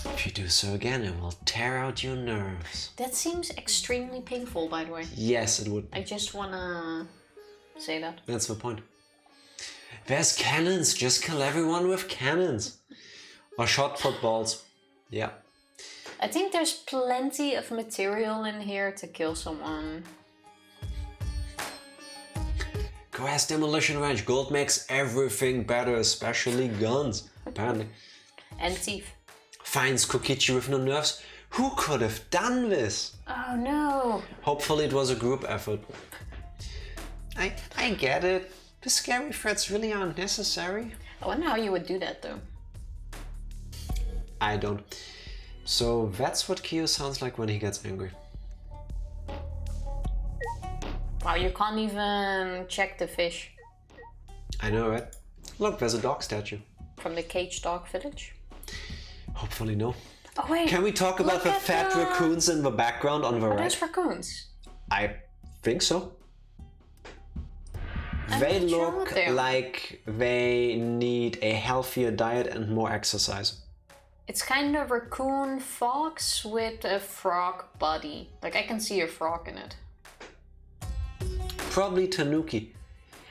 If you do so again, it will tear out your nerves. That seems extremely painful, by the way. Yes, it would. I just wanna say that. That's the point. There's cannons, just kill everyone with cannons. Or shot footballs. Yeah. I think there's plenty of material in here to kill someone. Go ask Demolition Ranch. Gold makes everything better, especially guns. Apparently. And teeth. Finds Kokichi with no nerves. Who could have done this? Oh no! Hopefully it was a group effort. I get it. The scary threats really aren't necessary. I wonder how you would do that though. I don't. So that's what Kyo sounds like when he gets angry. Wow, you can't even check the fish I know, right? Look, there's a dog statue. from the cage dog village. Hopefully no. Oh wait! Can we talk about look the at fat the- raccoons in the background on the Are right? those raccoons? I think so. I'm They not sure look what they are. like they need a healthier diet and more exercise. It's kind of raccoon fox with a frog body. Like I can see a frog in it. Probably Tanuki.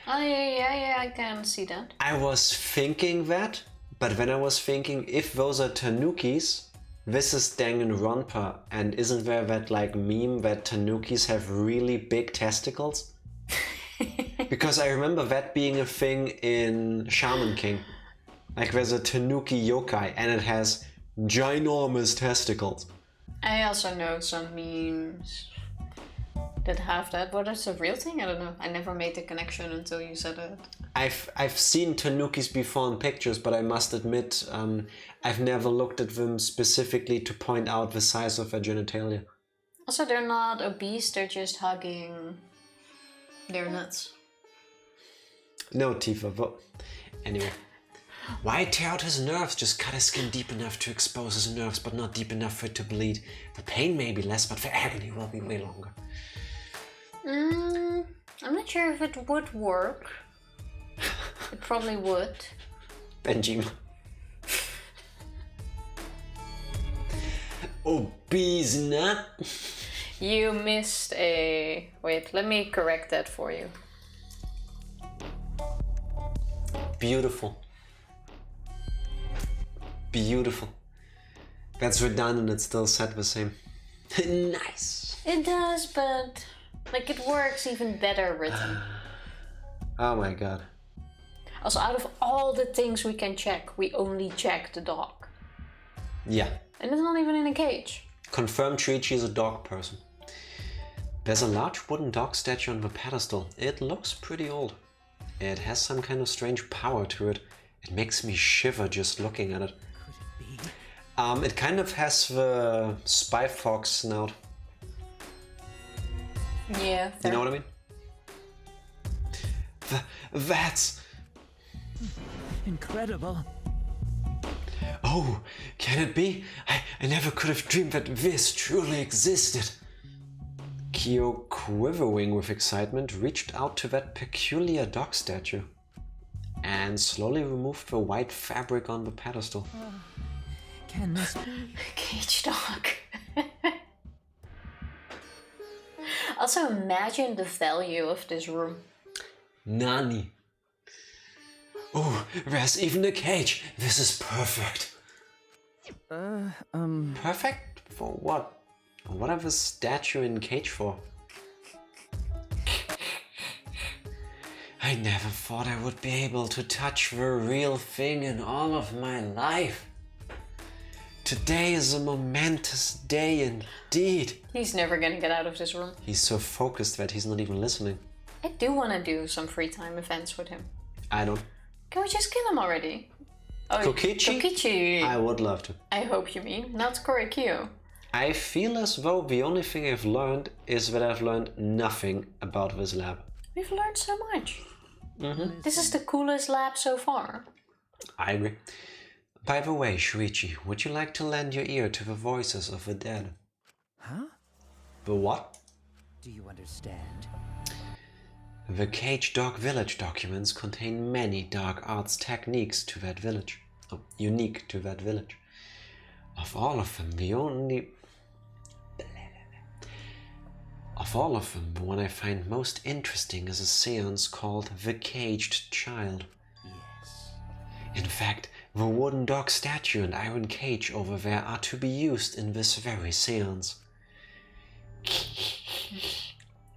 Oh yeah, I can see that. I was thinking that, but then I was thinking if those are Tanukis, this is Danganronpa, and isn't there that like meme that Tanukis have really big testicles? Because I remember that being a thing in Shaman King. Like there's a Tanuki yokai and it has ginormous testicles. I also know some memes that have that. But it's a real thing? I don't know. I never made the connection until you said it. I've seen Tanukis before in pictures, but I must admit I've never looked at them specifically to point out the size of their genitalia. Also, they're not obese. They're just hugging their nuts. No, Tifa, but anyway. Why tear out his nerves? Just cut his skin deep enough to expose his nerves, but not deep enough for it to bleed. The pain may be less, but the agony will be way longer. I'm not sure if it would work. It probably would. Benjamin. Obese nut. You missed a... Wait, let me correct that for you. Beautiful. Beautiful. That's redundant, it still said the same. Nice. It does, but like it works even better written. Oh my god. Also, out of all the things we can check, we only check the dog. Yeah. And it's not even in a cage. Confirmed Shuichi is a dog person. There's a large wooden dog statue on the pedestal. It looks pretty old. It has some kind of strange power to it. It makes me shiver just looking at it. It kind of has the spy fox snout. Yeah. You know what I mean? That's... Incredible. Oh, can it be? I never could have dreamed that this truly existed. Kyo, quivering with excitement, reached out to that peculiar dog statue and slowly removed the white fabric on the pedestal. Can this be? Cage dog. Also, imagine the value of this room. Nani? Oh, there's even a cage. This is perfect. Perfect? For what? What are the statue in cage for? I never thought I would be able to touch the real thing in all of my life. Today is a momentous day indeed. He's never gonna get out of this room. He's so focused that he's not even listening. I do want to do some free time events with him. I don't. Can we just kill him already? Oh, Kokichi? Kokichi. I would love to. I hope you mean, not Korekiyo. I feel as though the only thing I've learned is that I've learned nothing about this lab. We've learned so much. This is the coolest lab so far. I agree. By the way, Shuichi, would you like to lend your ear to the voices of the dead? Huh? The what? Do you understand? The Cage Dog Village documents contain many dark arts techniques to that village. Oh, unique to that village. Of all of them, the one I find most interesting is a seance called The Caged Child. Yes. In fact, the wooden dog statue and iron cage over there are to be used in this very seance.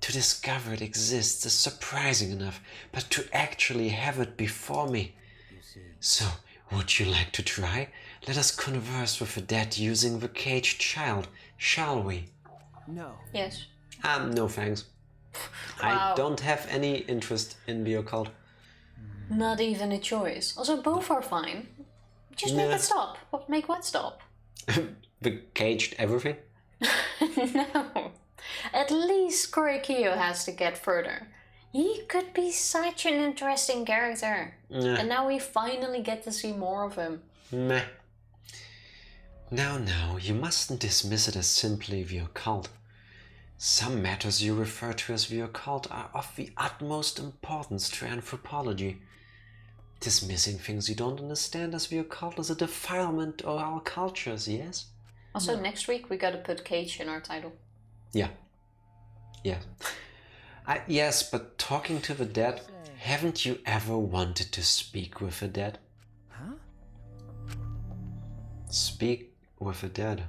To discover it exists is surprising enough, but to actually have it before me. You see. So, would you like to try? Let us converse with the dead using the caged child, shall we? No. Yes. No thanks. Wow. I don't have any interest in the occult. Not even a choice. Also, both are fine. Just make Nah. it stop. Make what stop? The caged everything? No. At least Korekiyo has to get further. He could be such an interesting character. Nah. And now we finally get to see more of him. Meh. Now, you mustn't dismiss it as simply the occult. Some matters you refer to as the occult are of the utmost importance to anthropology. Dismissing things you don't understand as the occult is a defilement of our cultures, yes? Also, next week we gotta put Cage in our title. Yeah. Yes. Yes, but talking to the dead, haven't you ever wanted to speak with the dead? Huh? Speak with the dead.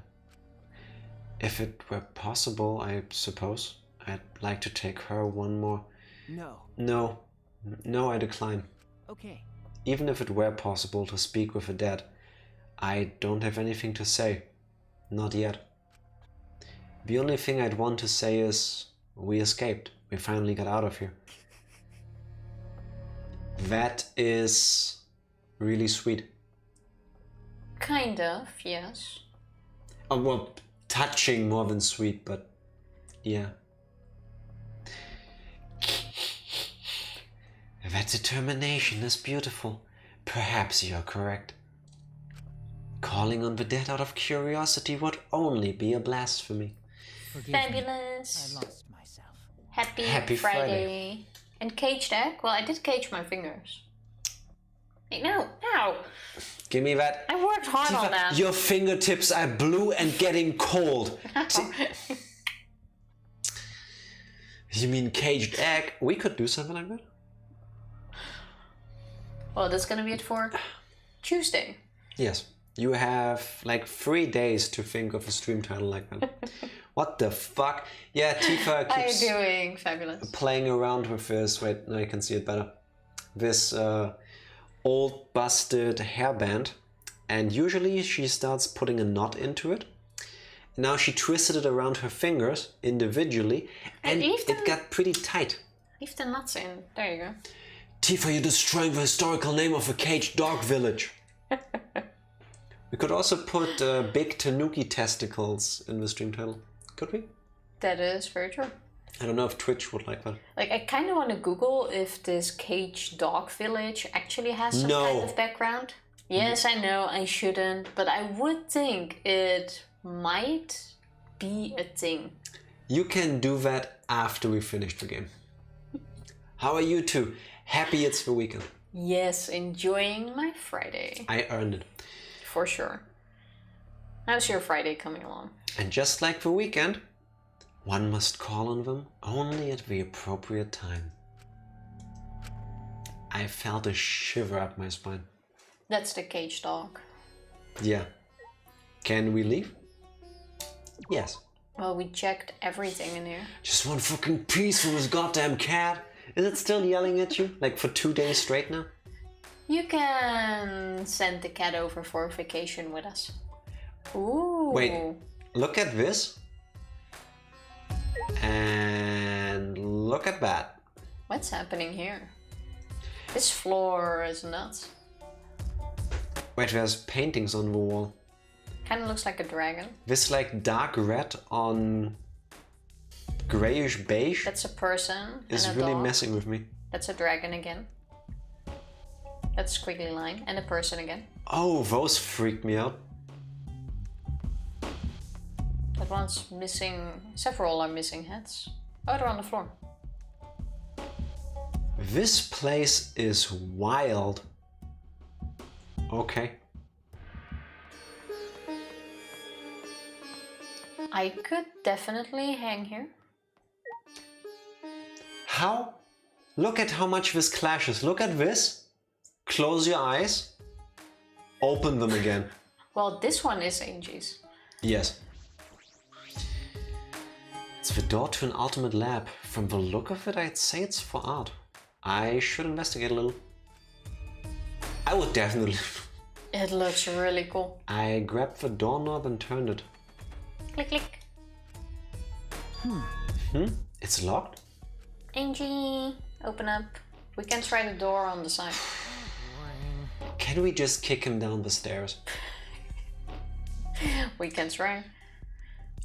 If it were possible, I suppose. I'd like to take her one more. No. No, I decline. Okay. Even if it were possible to speak with the dead, I don't have anything to say. Not yet. The only thing I'd want to say is, we escaped. We finally got out of here. That is really sweet. Kind of, yes. Well, touching more than sweet, but yeah. That determination is beautiful, Perhaps you're correct. Calling on the dead out of curiosity would only be a blasphemy. Forgive me. Fabulous. I lost myself. Happy Friday. And caged egg? Well, I did cage my fingers. Hey, no. Give me that. I worked hard on that. Your fingertips are blue and getting cold. You mean caged egg? We could do something like that. Well, that's gonna be it for Tuesday. Yes. You have like 3 days to think of a stream title like that. What the fuck? Yeah, Tifa keeps How are you doing? Fabulous. playing around with this. Wait, now you can see it better. This old busted hairband. And usually she starts putting a knot into it. Now she twisted it around her fingers individually. And it got pretty tight. Leave the nuts in. There you go. Tifa, you're destroying the historical name of a caged dog village. We could also put big tanuki testicles in the stream title. Could we? That is very true. I don't know if Twitch would like that. Like, I kind of want to Google if this caged dog village actually has some kind of background. Yes, I know I shouldn't, but I would think it might be a thing. You can do that after we finish the game. How are you two? Happy it's the weekend. Yes, enjoying my Friday. I earned it. For sure. How's your Friday coming along? And just like the weekend, one must call on them only at the appropriate time. I felt a shiver up my spine. That's the caged dog. Yeah. Can we leave? Yes. Well, we checked everything in here. Just one fucking piece from this goddamn cat. Is it still yelling at you? Like for 2 days straight now? You can send the cat over for a vacation with us. Ooh. Wait, look at this. And look at that. What's happening here? This floor is nuts. Wait, there's paintings on the wall. Kind of looks like a dragon. This like dark red on grayish beige That's a person is and a really dog. messing with me. That's a dragon again. That's a squiggly line. And a person again. Oh, those freaked me out. That one's missing... Several are missing heads. Oh, they're on the floor. This place is wild. Okay. I could definitely hang here. How? Look at how much this clashes. Look at this. Close your eyes. Open them again. Well, this one is Angie's. Yes. It's the door to an ultimate lab. From the look of it, I'd say it's for art. I should investigate a little. I would definitely. It looks really cool. I grabbed the doorknob and turned it. Click, click. It's locked? Angie, open up. We can try the door on the side. Can we just kick him down the stairs? We can try.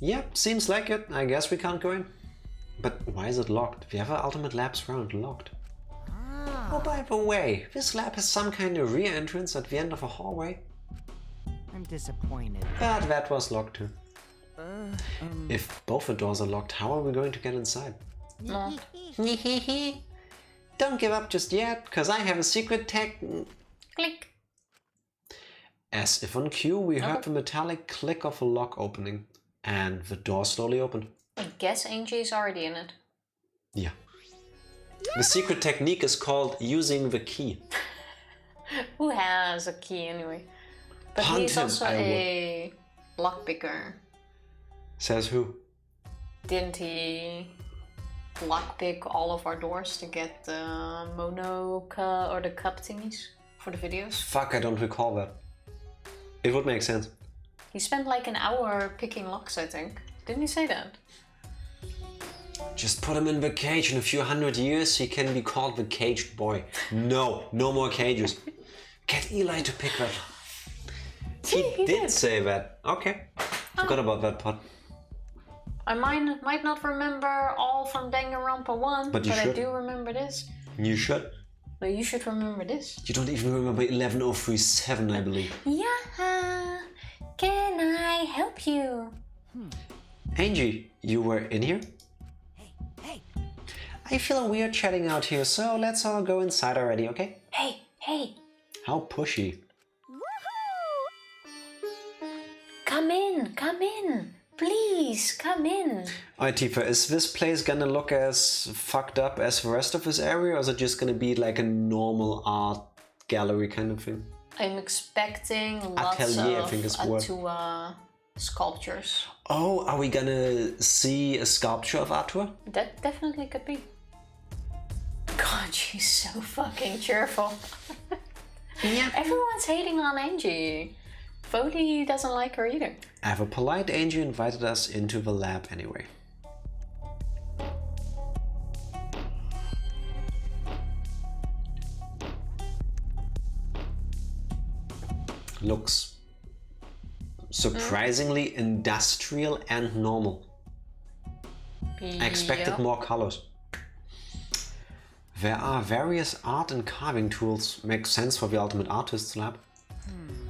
Yep, seems like it. I guess we can't go in. But why is it locked? The other ultimate labs weren't locked. Oh, by the way, this lab has some kind of rear entrance at the end of a hallway. I'm disappointed. But that was locked too. If both the doors are locked, how are we going to get inside? No. Don't give up just yet, cause I have a secret tech. Click. As if on cue, we heard the metallic click of a lock opening, and the door slowly opened. I guess Angie's already in it. Yeah. The secret technique is called using the key. Who has a key anyway? But Punt he's him, also a lockpicker. Says who? Didn't he lockpick all of our doors to get the mono or the cup thingies for the videos? Fuck, I don't recall that. It would make sense. He spent like an hour picking locks, I think. Didn't he say that? Just put him in the cage. In a few hundred years, he can be called the caged boy. No more cages. Get Eli to pick that. He did say that. Okay. Forgot about that part. I might not remember all from Danganronpa 1, But I should. do remember this. You should. But you should remember this. You don't even remember 11037, I believe. Yeah. Can I help you? Angie, you were in here? Hey, I feel weird chatting out here, so let's all go inside already, okay? Hey. How pushy. Come in. Please, come in. Alright, Tifa, is this place gonna look as fucked up as the rest of this area, or is it just gonna be like a normal art gallery kind of thing? I'm expecting lots Atelier, I of think is the word. Atua sculptures. Oh, are we gonna see a sculpture of Atua? That definitely could be. God, she's so fucking cheerful. Yeah. Everyone's hating on Angie. Foley doesn't like her either. Ever polite Angie invited us into the lab anyway. Looks surprisingly industrial and normal. I expected Yep. more colors. There are various art and carving tools. Makes sense for the Ultimate Artists lab.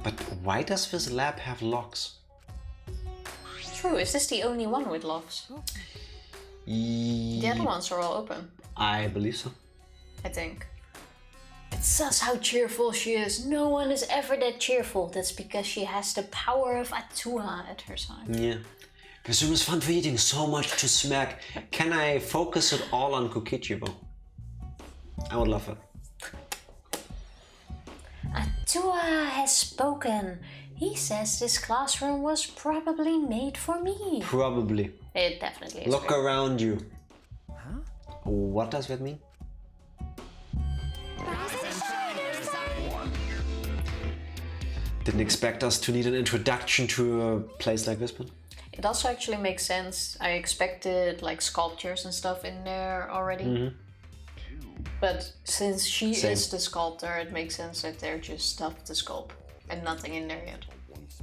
But why does this lab have locks? True, is this the only one with locks? The other ones are all open, I believe so. I think. It's sus how cheerful she is. No one is ever that cheerful. That's because she has the power of Atua at her side. Yeah. This room is fun for eating so much to smack. Can I focus it all on Kokichibo? I would love it. Atua has spoken. He says this classroom was probably made for me. Probably. It definitely is. Look around you. Huh? What does that mean? Didn't expect us to need an introduction to a place like this, but It also actually makes sense. I expected like sculptures and stuff in there already. But since she Same. is the sculptor, it makes sense that they're just stuff to sculpt and nothing in there yet.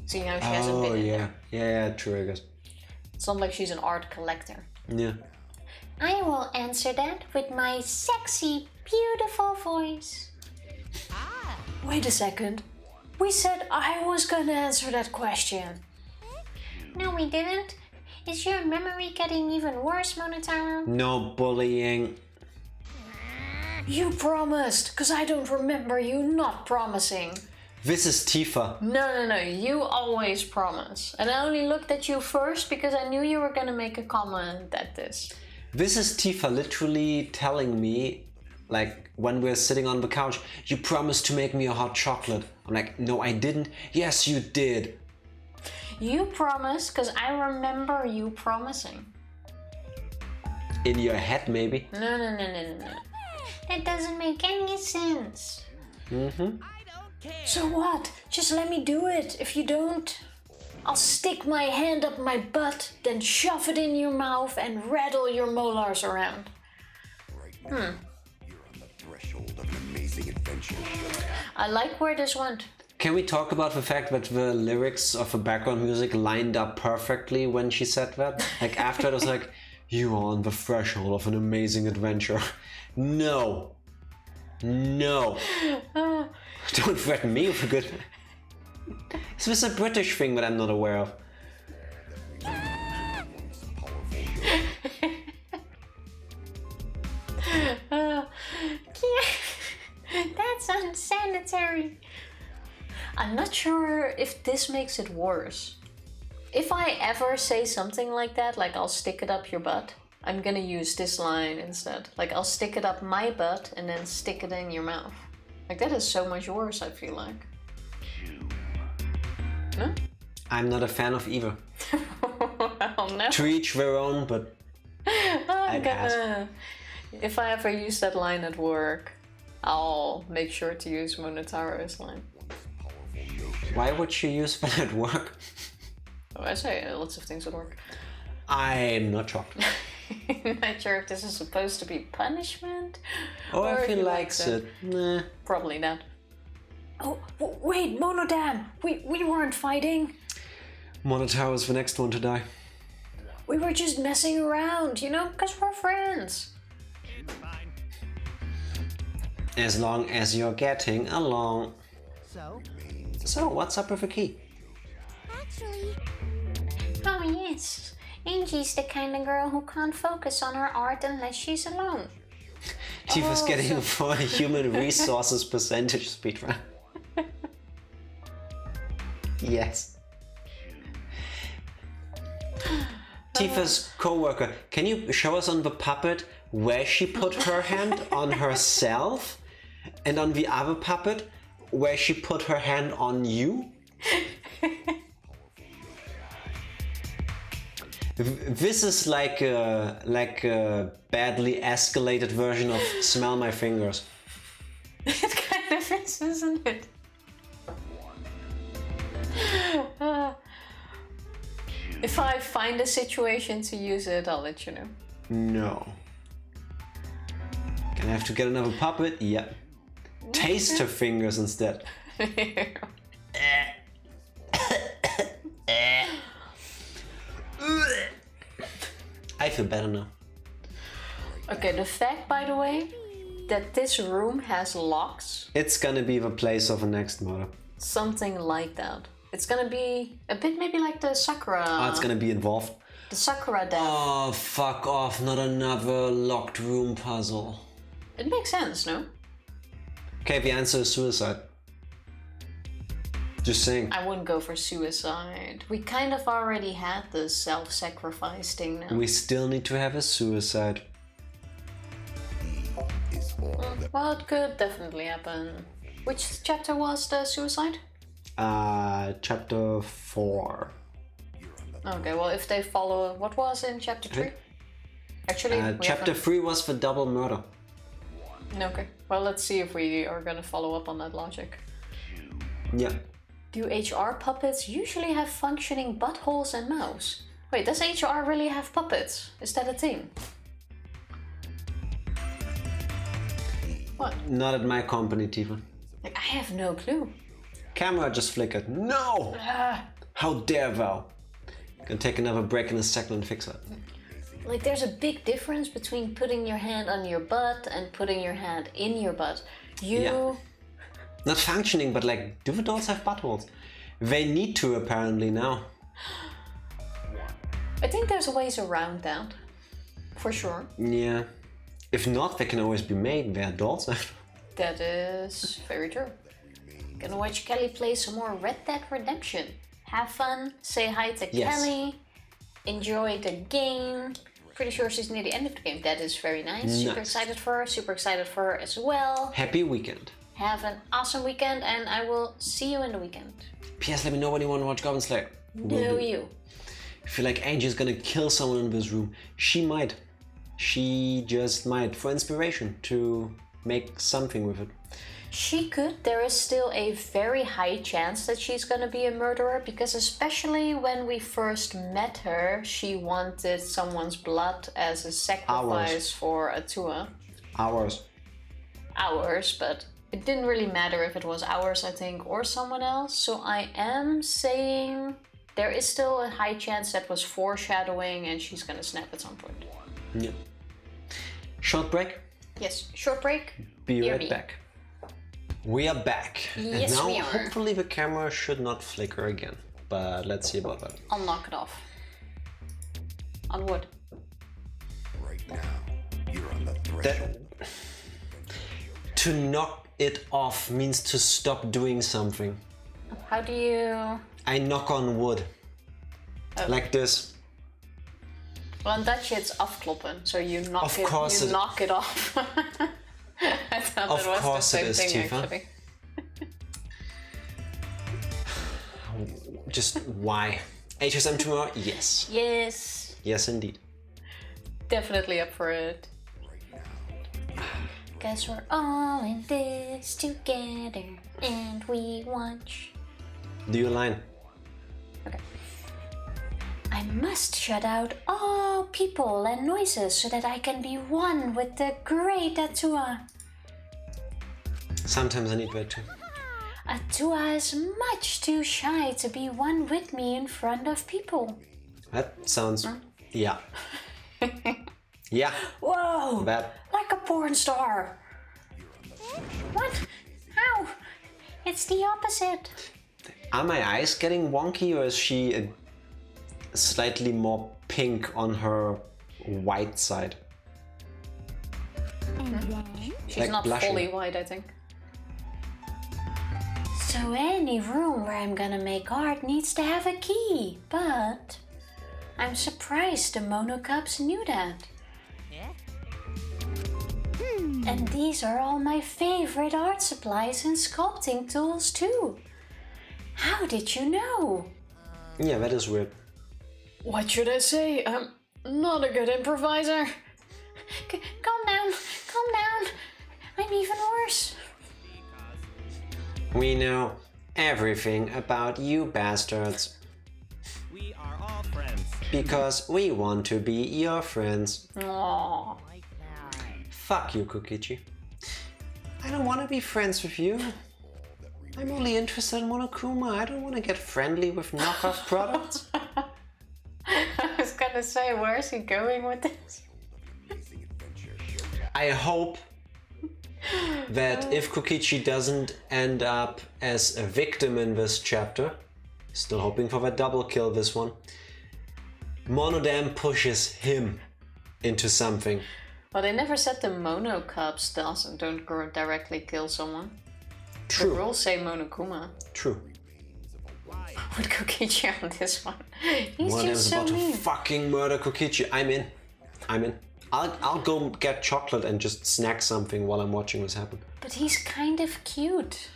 Seeing how she hasn't been in there. Yeah, true, I guess. It's not like she's an art collector. Yeah. I will answer that with my sexy, beautiful voice. Wait a second. We said I was gonna answer that question. No, we didn't. Is your memory getting even worse, Monotaro? No bullying. You promised, because I don't remember you not promising. This is Tifa. No, you always promise. And I only looked at you first because I knew you were gonna make a comment at this. This is Tifa literally telling me, like, when we're sitting on the couch, you promised to make me a hot chocolate. I'm like, no, I didn't. Yes, you did. You promised because I remember you promising. In your head, maybe. No. That doesn't make any sense. So what? Just let me do it. If you don't, I'll stick my hand up my butt, then shove it in your mouth and rattle your molars around. Right now, you're on the threshold of an amazing adventure. I like where this went. Can we talk about the fact that the lyrics of the background music lined up perfectly when she said that? Like after it was like, you are on the threshold of an amazing adventure. No. Don't threaten me with a good... Is this a British thing that I'm not aware of? That's unsanitary. I'm not sure if this makes it worse. If I ever say something like that, like I'll stick it up your butt, I'm gonna use this line instead. Like I'll stick it up my butt and then stick it in your mouth. Like that is so much worse, I feel like. No? I'm not a fan of either. Well, no. To each their own, but I'm pass. gonna... If I ever use that line at work, I'll make sure to use Monotaro's line. why would you use that at work? Oh, I say lots of things at work. I'm not shocked. I'm not sure if this is supposed to be punishment. Oh, or if if he he likes likes it. Nah. Probably not. Oh, wait, Monodam! We weren't fighting. Monotaro is the next one to die. We were just messing around, you know, because we're friends. As long as you're getting along. So, what's up with the key? Actually, Oh yes, Angie's the kind of girl who can't focus on her art unless she's alone. Tifa's getting for human resources percentage speedrun. Yes. Tifa's co-worker, can you show us on the puppet where she put her hand on herself and on the other puppet where she put her hand on you? This is like a badly escalated version of Smell My Fingers. It kind of is, isn't it? If I find a situation to use it, I'll let you know. No. Gonna have to get another puppet? Yep. Taste her fingers instead. I feel better now. Okay, the fact, by the way, that this room has locks, It's gonna be the place of the next murder. something like that. It's gonna be a bit maybe like the Sakura. Oh, it's gonna be involved. The Sakura death. Oh, fuck off, not another locked room puzzle. It makes sense, no? Okay, the answer is suicide. Just saying. I wouldn't go for suicide. We kind of already had the self-sacrifice thing now. We still need to have a suicide. Is all that Well, it could definitely happen. Which chapter was the suicide? Chapter 4. Okay, well, if they follow... What was in chapter 3? Actually, we Chapter 3 was the double murder. Okay, well, let's see if we are gonna follow up on that logic. Yeah. Do HR puppets usually have functioning buttholes and mouths? Wait, does HR really have puppets? Is that a thing? What? Not at my company, Tifa. Like, I have no clue. Camera just flickered. No! How dare thou? Gonna take another break in a second and fix it. Like, there's a big difference between putting your hand on your butt and putting your hand in your butt. Yeah. Not functioning, but like, do the dolls have buttholes? They need to apparently now. I think there's ways around that. For sure. Yeah. If not, they can always be made. They are dolls. That is very true. Gonna watch Kelly play some more Red Dead Redemption. Have fun, say hi to Yes. Kelly, enjoy the game. Pretty sure she's near the end of the game. That is very nice. Super excited for her. Super excited for her as well. Happy weekend. Have an awesome weekend, and I will see you in the weekend. P.S. Let me know when you want to watch Goblin Slayer. No, you. I feel like Angie's gonna kill someone in this room. She might. She just might. For inspiration to make something with it. She could. There is still a very high chance that she's gonna be a murderer, because especially when we first met her, she wanted someone's blood as a sacrifice for Atua. Ours. Ours, but it didn't really matter if it was ours, I think, or someone else. So I am saying there is still a high chance that was foreshadowing and she's gonna snap at some point. Yeah. Short break. Yes, short break. Be right BRB. back. We are back. Yes, and now we are. hopefully the camera should not flicker again. But let's see about that. I'll knock it off. On wood. right now, you're on the threshold. To knock it off means to stop doing something. How do you... I knock on wood. Oh. Like this. Well, in Dutch it's afkloppen, so you knock Of it. course You it- knock it off. I thought Of that was course the it same is, thing, Tifa. actually. Just why? HSM tomorrow? Yes. Yes, Yes, indeed. definitely up for it. Guess we're all in this together, and we watch. Do your line. Okay. I must shut out all people and noises so that I can be one with the great Atua. Sometimes I need that too. Atua is much too shy to be one with me in front of people. That sounds... Yeah. Yeah. Whoa! Bad. Like a porn star. What? How? It's the opposite. Are my eyes getting wonky, or is she slightly more pink on her white side? And then... She's Like not blushing. fully white, I think. So any room where I'm gonna make art needs to have a key, but I'm surprised the Monocups knew that. Yeah? And these are all my favorite art supplies and sculpting tools too. How did you know? Yeah, that is weird. What should I say? I'm not a good improviser. Calm down, calm down. I'm even worse. We know everything about you bastards. We are all friends. Because we want to be your friends. Aww. Like that. Fuck you, Kokichi. I don't want to be friends with you. I'm only interested in Monokuma. I don't want to get friendly with knockoff products. I was gonna say, where is he going with this? I hope that if Kokichi doesn't end up as a victim in this chapter, still hoping for that double kill this one, Monodam pushes him into something. Well, they never said the Monocups don't directly kill someone. The True, rules say Monokuma. true. With Kokichi on this one. He's Monodam's just so about to mean. fucking murder Kokichi. I'm in. I'll go get chocolate and just snack something while I'm watching this happen. But he's kind of cute.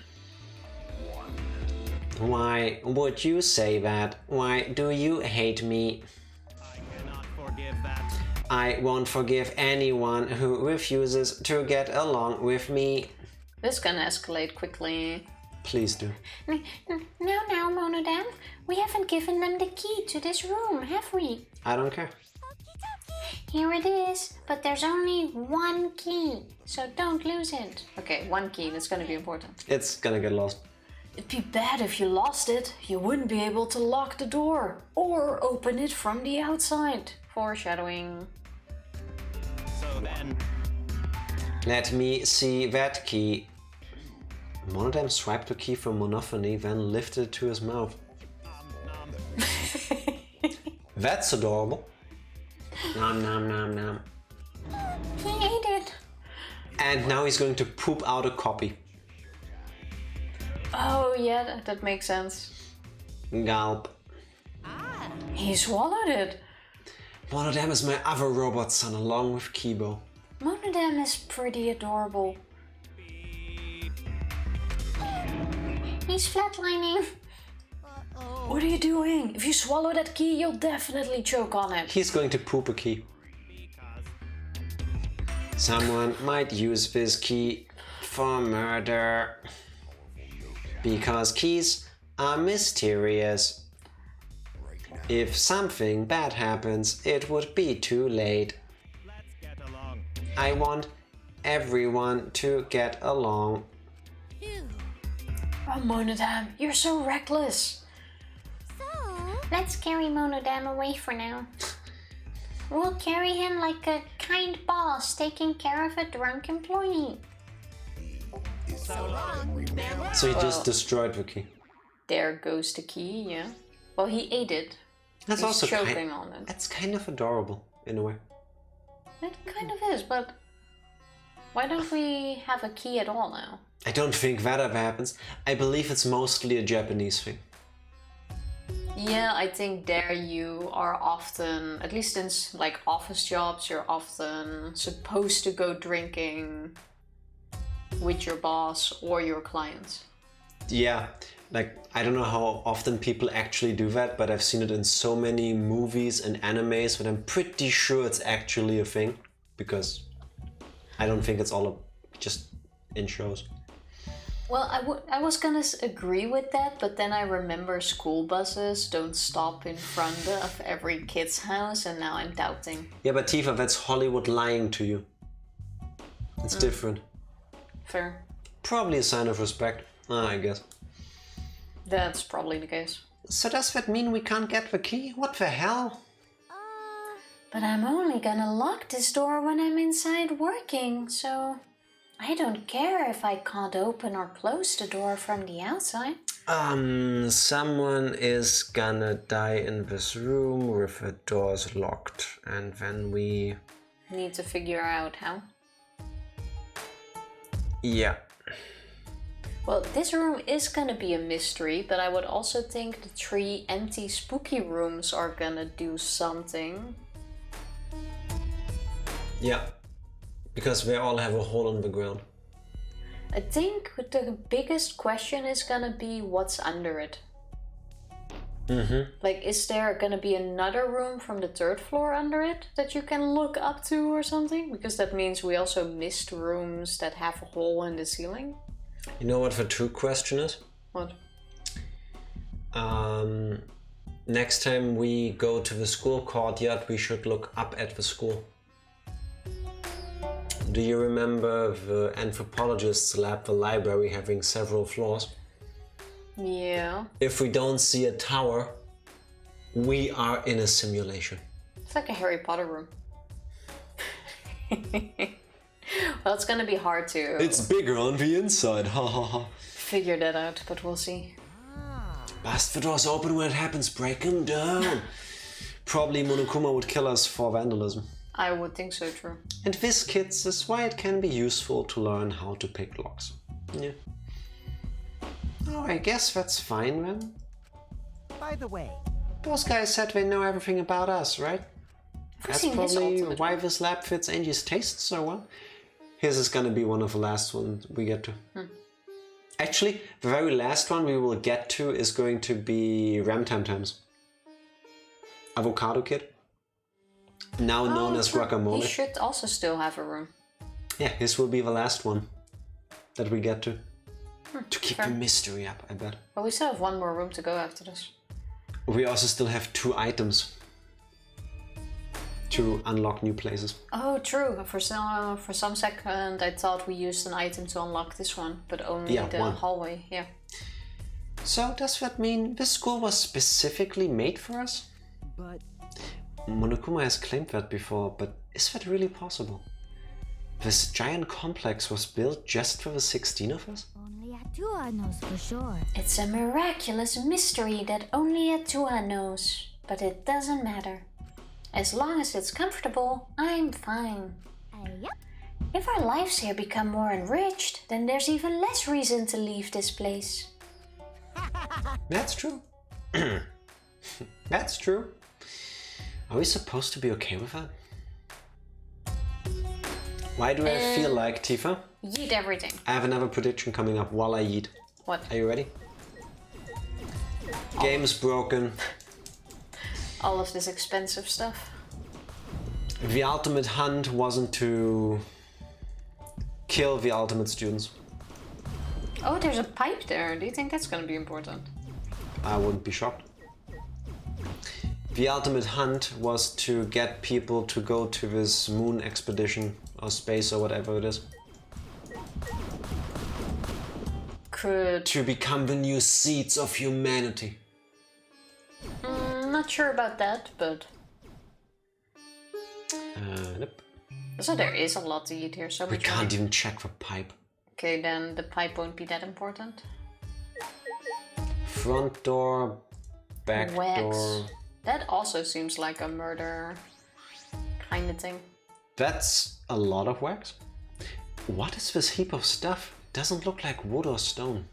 Why would you say that? Why do you hate me? I cannot forgive that. I won't forgive anyone who refuses to get along with me. This is gonna escalate quickly. Please do. Now, Monodam, we haven't given them the key to this room, have we? I don't care. Here it is, but there's only one key, so don't lose it. Okay, one key, that's gonna be important. It's gonna get lost. It'd be bad if you lost it. You wouldn't be able to lock the door or open it from the outside. Foreshadowing. So then, Let me see that key. Monodam swiped the key from Monophony, then lifted it to his mouth. That's adorable. Nom nom nom nom. He ate it. And now he's going to poop out a copy. Oh yeah, that makes sense. Gulp. He swallowed it. Monodam is my other robot son along with Kibo. Monodam is pretty adorable. He's flatlining. What are you doing? If you swallow that key, you'll definitely choke on it. He's going to poop a key. Someone might use this key for murder. Because keys are mysterious. If something bad happens, it would be too late. let's get along. I want everyone to get along. Oh, Monodam, you're so reckless. Let's carry Monodam away for now. We'll carry him like a kind boss taking care of a drunk employee. So he just destroyed the key. There goes the key, yeah. Well, he ate it. That's He's also choking on it. That's kind of adorable in a way. It kind of is, but why don't we have a key at all now? I don't think that ever happens. I believe it's mostly a Japanese thing. Yeah, I think there you are often, at least in like office jobs, you're often supposed to go drinking with your boss or your clients. Yeah, like I don't know how often people actually do that, but I've seen it in so many movies and animes that I'm pretty sure it's actually a thing, because I don't think it's all just in shows. Well, I was gonna agree with that, but then I remember school buses don't stop in front of every kid's house, and now I'm doubting. Yeah, but Tifa, that's Hollywood lying to you. It's different. Fair. Probably a sign of respect, I guess. That's probably the case. So does that mean we can't get the key? What the hell? But I'm only gonna lock this door when I'm inside working, so I don't care if I can't open or close the door from the outside. Someone is gonna die in this room with the doors locked, and then we... Need to figure out how. Yeah. Well, this room is gonna be a mystery, but I would also think the 3 empty spooky rooms are gonna do something. Yeah. Because they all have a hole in the ground. I think the biggest question is gonna be what's under it. Like, is there gonna be another room from the 3rd floor under it that you can look up to or something? Because that means we also missed rooms that have a hole in the ceiling. You know what the true question is? What? Next time we go to the school courtyard, we should look up at the school. Do you remember the anthropologist's lab, the library, having several floors? Yeah. If we don't see a tower, we are in a simulation. It's like a Harry Potter room. Well, it's gonna be hard to It's bigger on the inside, ha ha ha. figure that out, but we'll see. Bust the doors open when it happens, break them down. Probably Monokuma would kill us for vandalism. I would think so, true. And this, kids, is why it can be useful to learn how to pick locks. Yeah. Oh, I guess that's fine then. By the way, Those guys said they know everything about us, right? That's seen this probably ultimate why one. this lab fits Angie's tastes so well. His is gonna be one of the last ones we get to. Actually, the very last one we will get to is going to be Ram Tam Tams. Avocado Kid. Now known as He Guacamole. should also still have a room. Yeah, his will be the last one that we get to. To keep fair. the mystery up, I bet. But we still have one more room to go after this. We also still have 2 items to unlock new places. Oh, true. For some second, I thought we used an item to unlock this one, but only the one. hallway. Yeah. So does that mean this school was specifically made for us? but Monokuma has claimed that before, but is that really possible? This giant complex was built just for the 16 of us? Only Atua knows for sure. It's a miraculous mystery that only Atua knows. But it doesn't matter. As long as it's comfortable, I'm fine. Yep. If our lives here become more enriched, then there's even less reason to leave this place. That's true. That's true. Are we supposed to be okay with that? Why do I feel like, Tifa? Yeet everything. I have another prediction coming up while I eat. What? Are you ready? Game's broken. All of this expensive stuff. The ultimate hunt wasn't to kill the ultimate students. Oh, there's a pipe there. Do you think that's going to be important? I wouldn't be shocked. The ultimate hunt was to get people to go to this moon expedition or space or whatever it is. Could... To become the new seeds of humanity. not sure about that, but... Nope. So there is a lot to eat here. So We much can't money. even check the pipe. Okay, then the pipe won't be that important. Front door, back Wax. door. That also seems like a murder kind of thing. That's a lot of wax. What is this heap of stuff? Doesn't look like wood or stone.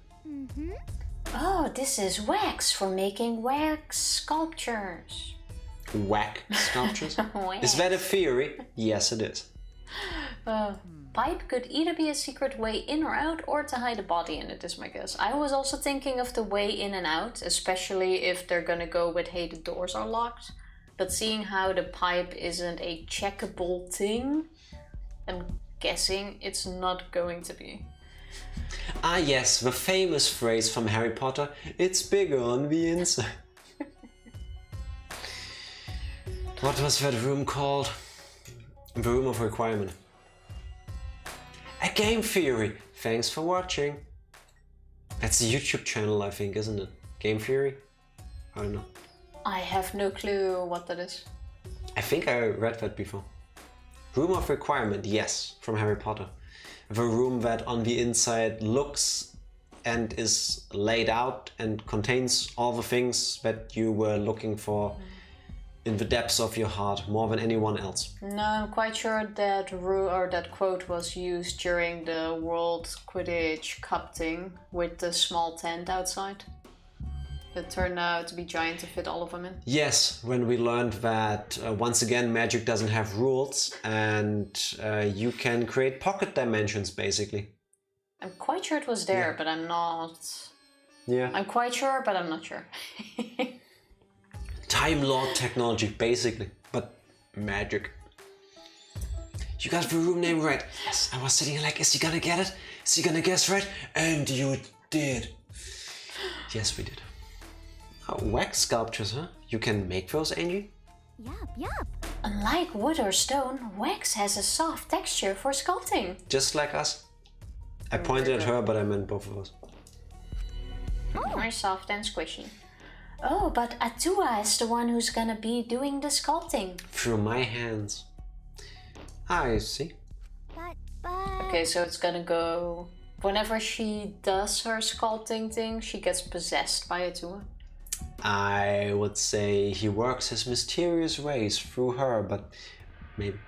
Oh, this is wax for making wax sculptures. Whack sculptures? Wax. Is that a theory? Yes, it is. Pipe could either be a secret way in or out, or to hide a body in it, is my guess. I was also thinking of the way in and out, especially if they're gonna go with, hey, the doors are locked. But seeing how the pipe isn't a checkable thing, I'm guessing it's not going to be. Ah yes, the famous phrase from Harry Potter, it's bigger on the inside. What was that room called? The room of requirement. A game theory! Thanks for watching. That's a YouTube channel, I think, isn't it? Game theory? I don't know. I have no clue what that is. I think I read that before. Room of requirement, yes, from Harry Potter. the room that on the inside looks and is laid out and contains all the things that you were looking for in the depths of your heart more than anyone else. No, I'm quite sure that that quote was used during the World Quidditch Cup thing with the small tent outside. That turned out to be giant to fit all of them in. Yes, when we learned that once again magic doesn't have rules and you can create pocket dimensions basically. I'm quite sure it was there, but I'm not... Yeah. I'm quite sure, but I'm not sure. Time Lord technology basically, but magic. You got the room name right. Yes, I was sitting here like, is he gonna get it? Is he gonna guess right? And you did. Yes, we did. Wax sculptures, huh? You can make those, Angie? Yup. Unlike wood or stone, wax has a soft texture for sculpting. Just like us. I pointed at her, but I meant both of us. More soft and squishy. Oh, but Atua is the one who's gonna be doing the sculpting. Through my hands. I see. But... Okay, so it's gonna go... Whenever she does her sculpting thing, she gets possessed by Atua. I would say he works his mysterious ways through her, but maybe.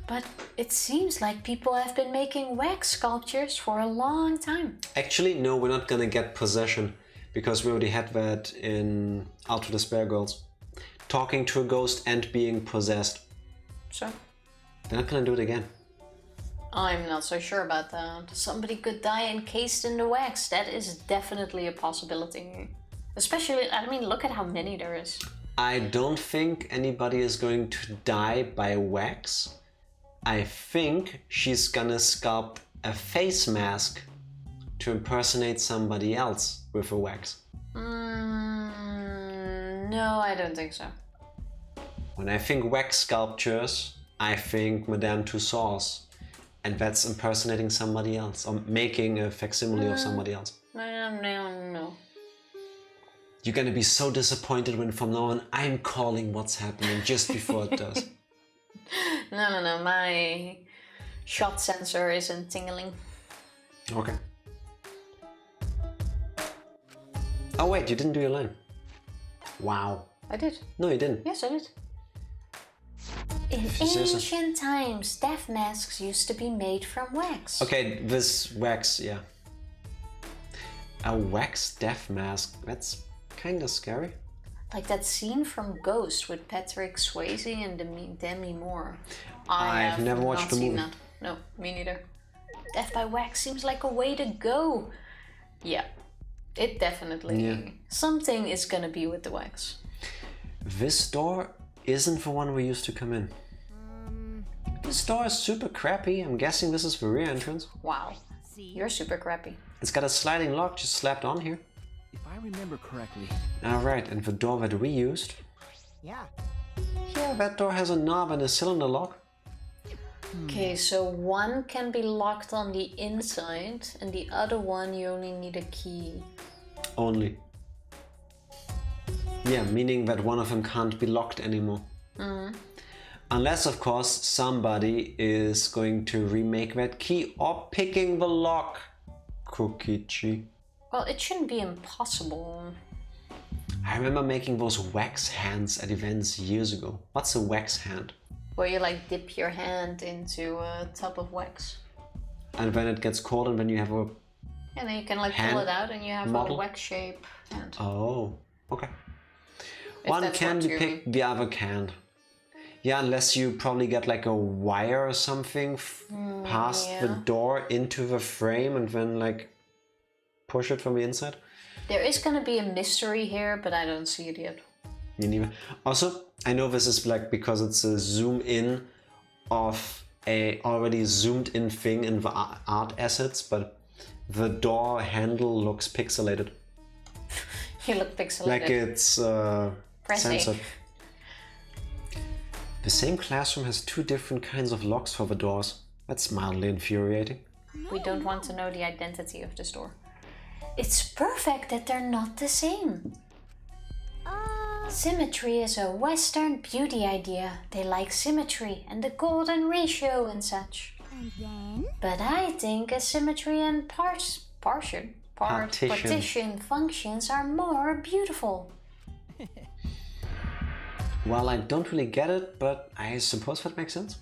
But it seems like people have been making wax sculptures for a long time. Actually, no, we're not gonna get possession, because we already had that in Out to Despair Girls. Talking to a ghost and being possessed. So? They're not gonna do it again. I'm not so sure about that. Somebody could die encased in the wax. That is definitely a possibility. Especially, I mean, look at how many there is. I don't think anybody is going to die by wax. I think she's gonna sculpt a face mask to impersonate somebody else with a wax. No, I don't think so. When I think wax sculptures, I think Madame Tussauds. And that's impersonating somebody else, or making a facsimile of somebody else. No. You're gonna be so disappointed when from now on I'm calling what's happening just before it does. No, my shot sensor isn't tingling. Okay. Oh wait, you didn't do your line. Wow. I did. No, you didn't. Yes, I did. In If you say so. ancient times, death masks used to be made from wax. Okay, this wax, yeah. A wax death mask, that's kinda scary. Like that scene from Ghost with Patrick Swayze and Demi Moore. I've never watched not the seen movie. that. No, me neither. Death by wax seems like a way to go. Yeah, it definitely... Yeah. Something is gonna be with the wax. This door isn't the one we used to come in. This door is super crappy. I'm guessing this is the rear entrance. Wow, you're super crappy. It's got a sliding lock just slapped on here. If I remember correctly. Alright, and the door that we used. Yeah. Yeah, that door has a knob and a cylinder lock. Okay, so one can be locked on the inside and the other one you only need a key. Only. Yeah, meaning that one of them can't be locked anymore. Unless, of course, somebody is going to remake that key or picking the lock. Kokichi. Well, it shouldn't be impossible. I remember making those wax hands at events years ago. What's a wax hand? Where you like dip your hand into a tub of wax. And when it gets cold and when you have a... And then you can like Hand pull it out and you have model? a wax shape hand. Oh, okay. If One that's can what be you picked, the other can't. Yeah, unless you probably get like a wire or something past the yeah. door into the frame and then like push it from the inside. There is gonna be a mystery here, but I don't see it yet. Me neither. Also, I know this is like because it's a zoom in of a already zoomed in thing in the art assets, but the door handle looks pixelated. You look pixelated. Like it's Press A. censored. The same classroom has two different kinds of locks for the doors. That's mildly infuriating. We don't want to know the identity of the store. It's perfect that they're not the same. Symmetry is a Western beauty idea. They like symmetry and the golden ratio and such. And then... But I think asymmetry and partition functions are more beautiful. Well, I don't really get it, but I suppose that makes sense.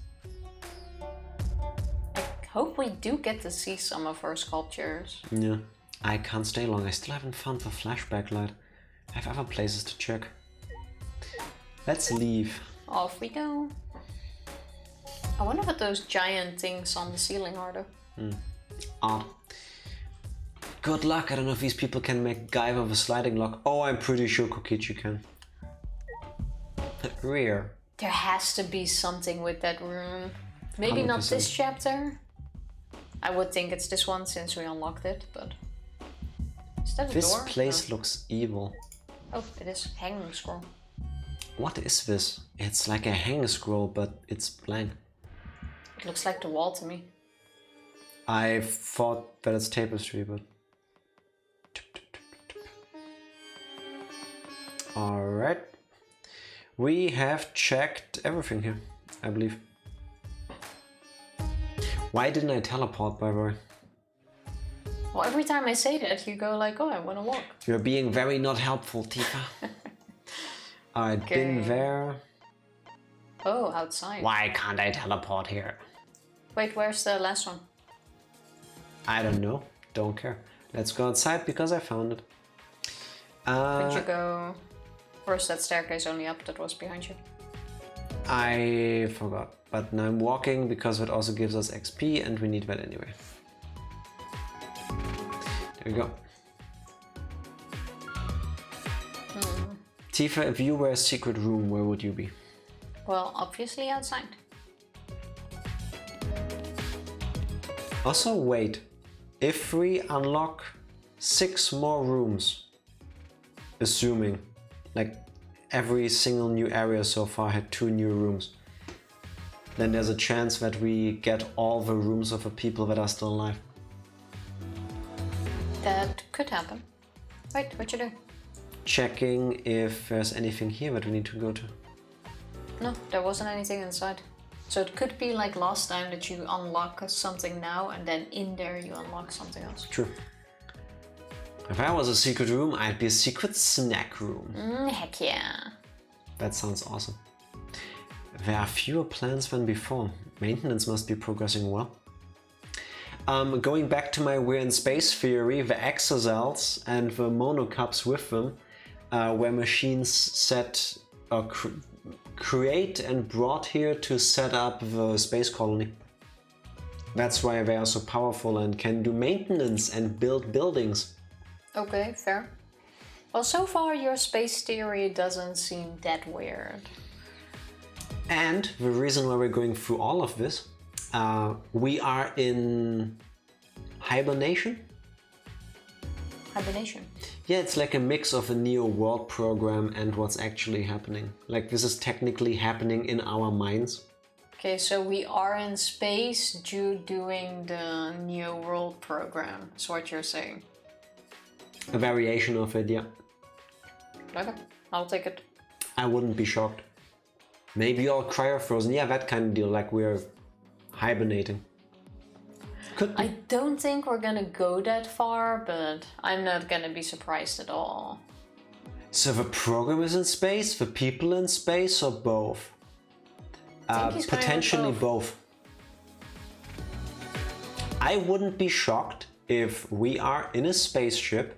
I hope we do get to see some of her sculptures. Yeah, I can't stay long. I still haven't found the flashback light. I have other places to check. Let's leave. Off we go. I wonder what those giant things on the ceiling are though. Odd. Good luck. I don't know if these people can make Gaiva with a sliding lock. Oh, I'm pretty sure Kokichi can. Rear. There has to be something with that room. Maybe 100%. Not this chapter. I would think it's this one since we unlocked it, but... Is that a this door? Place looks evil. Oh, it is. Hanging scroll. What is this? It's like a hanging scroll, but it's blank. It looks like the wall to me. I thought that it's tapestry, but... Alright. We have checked everything here, I believe. Why didn't I teleport, by the way? Well, every time I say that, you go like, oh, I want to walk. You're being very not helpful, Tifa. I've been there. Oh, outside. Why can't I teleport here? Wait, where's the last one? I don't know. Don't care. Let's go outside because I found it. Could you go... First that staircase only up that was behind you? I forgot. But now I'm walking because it also gives us XP and we need that anyway. There we go. Tifa, if you were a secret room, where would you be? Well, obviously outside. Also, wait. If we unlock 6 more rooms, assuming like every single new area so far had 2 new rooms, then there's a chance that we get all the rooms of the people that are still alive. That could happen. Wait, what you do? Checking if there's anything here that we need to go to. No, there wasn't anything inside. So it could be like last time that you unlock something now and then in there you unlock something else. True. If I was a secret room, I'd be a secret snack room. Heck yeah. That sounds awesome. There are fewer plans than before. Maintenance must be progressing well. Going back to my we're in space theory, the exocells and the monocups with them were machines set or create and brought here to set up the space colony. That's why they are so powerful and can do maintenance and build buildings. Okay, fair. Well, so far your space theory doesn't seem that weird. And the reason why we're going through all of this, we are in hibernation. Hibernation? Yeah, it's like a mix of a Neo World program and what's actually happening. Like this is technically happening in our minds. Okay, so we are in space doing the Neo World program, is what you're saying. A variation of it, yeah. Okay, I'll take it. I wouldn't be shocked. Maybe all cryo-frozen, yeah, that kind of deal, like we're hibernating. Could be. I don't think we're gonna go that far, but I'm not gonna be surprised at all. So the program is in space, the people in space, or both? Potentially both. I wouldn't be shocked if we are in a spaceship,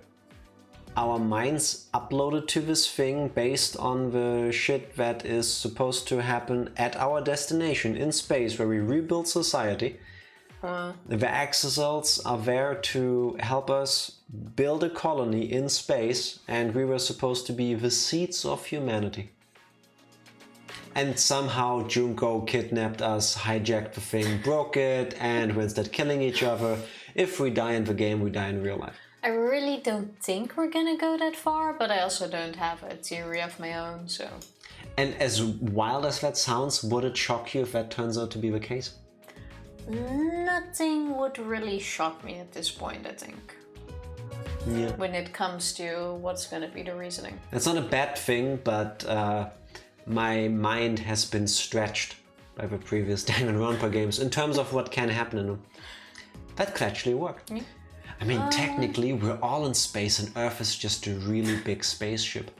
our minds uploaded to this thing based on the shit that is supposed to happen at our destination in space where we rebuild society. The exocells are there to help us build a colony in space and we were supposed to be the seeds of humanity. And somehow Junko kidnapped us, hijacked the thing, broke it, and we're instead killing each other. If we die in the game, we die in real life. I really don't think we're gonna go that far, but I also don't have a theory of my own, so... And as wild as that sounds, would it shock you if that turns out to be the case? Nothing would really shock me at this point, I think. Yeah. When it comes to what's gonna be the reasoning. That's not a bad thing, but my mind has been stretched by the previous Danganronpa games in terms of what can happen in them. That could actually work. Yeah. I mean, technically, we're all in space and Earth is just a really big spaceship.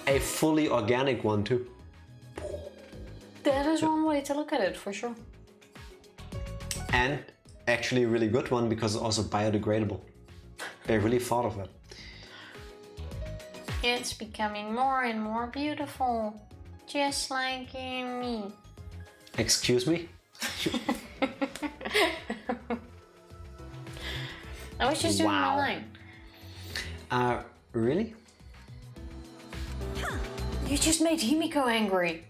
A fully organic one, too. That is one way to look at it, for sure. And actually a really good one because it's also biodegradable. They really thought of that. It's becoming more and more beautiful. Just like me. Excuse me? I was just doing my line. Really? You just made Himiko angry.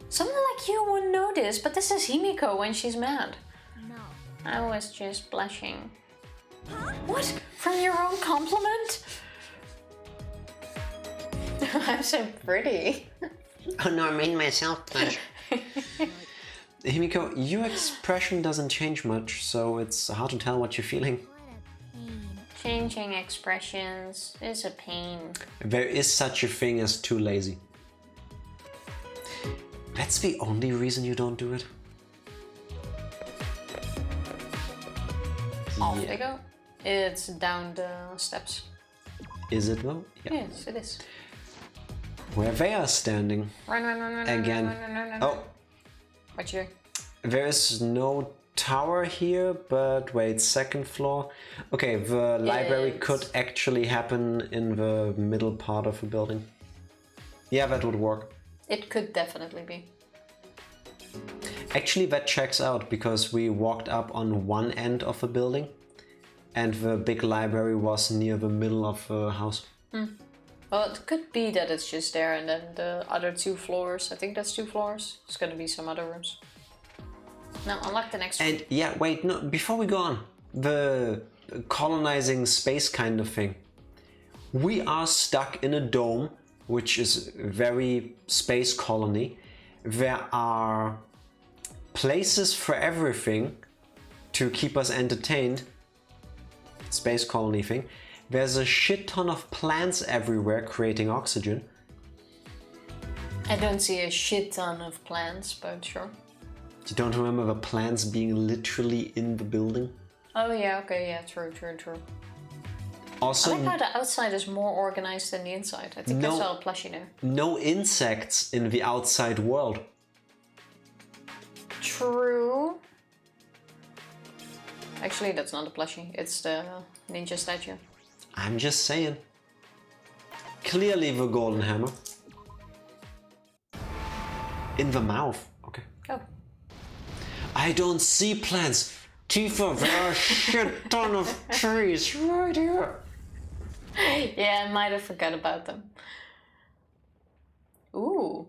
Someone like you wouldn't know this, but this is Himiko when she's mad. No. I was just blushing. What? From your own compliment? I'm so pretty. Oh no, I made myself blush. Himiko, your expression doesn't change much, so it's hard to tell what you're feeling. What a pain. Changing expressions is a pain. There is such a thing as too lazy. That's the only reason you don't do it? Off they go. It's down the steps. Is it though? Yeah. Yes, it is. Where they are standing. Run, run, run, run, Again. Run, run, run, run, run. Oh, What you doing? there is no tower here, but wait, second floor. Okay, the library could actually happen in the middle part of the building. Yeah, that would work. It could definitely be. Actually, that checks out because we walked up on one end of the building and the big library was near the middle of the house. Well, it could be that it's just there and then the other 2 floors. I think that's 2 floors. There's gonna be some other rooms. Now, unlock the next one. And yeah, wait, no, before we go on, the colonizing space kind of thing. We are stuck in a dome, which is very space colony. There are places for everything to keep us entertained. Space colony thing. There's a shit ton of plants everywhere creating oxygen. I don't see a shit ton of plants, but sure. You don't remember the plants being literally in the building? Oh yeah, okay, yeah, true. Also, I like how the outside is more organized than the inside. I think I saw a plushie there. no insects in the outside world. True. Actually, that's not a plushie. It's the ninja statue. I'm just saying. Clearly the golden hammer. In the mouth. Okay. Oh. I don't see plants. Tifa, there are a shit ton of trees right here. Yeah, I might have forgot about them. Ooh.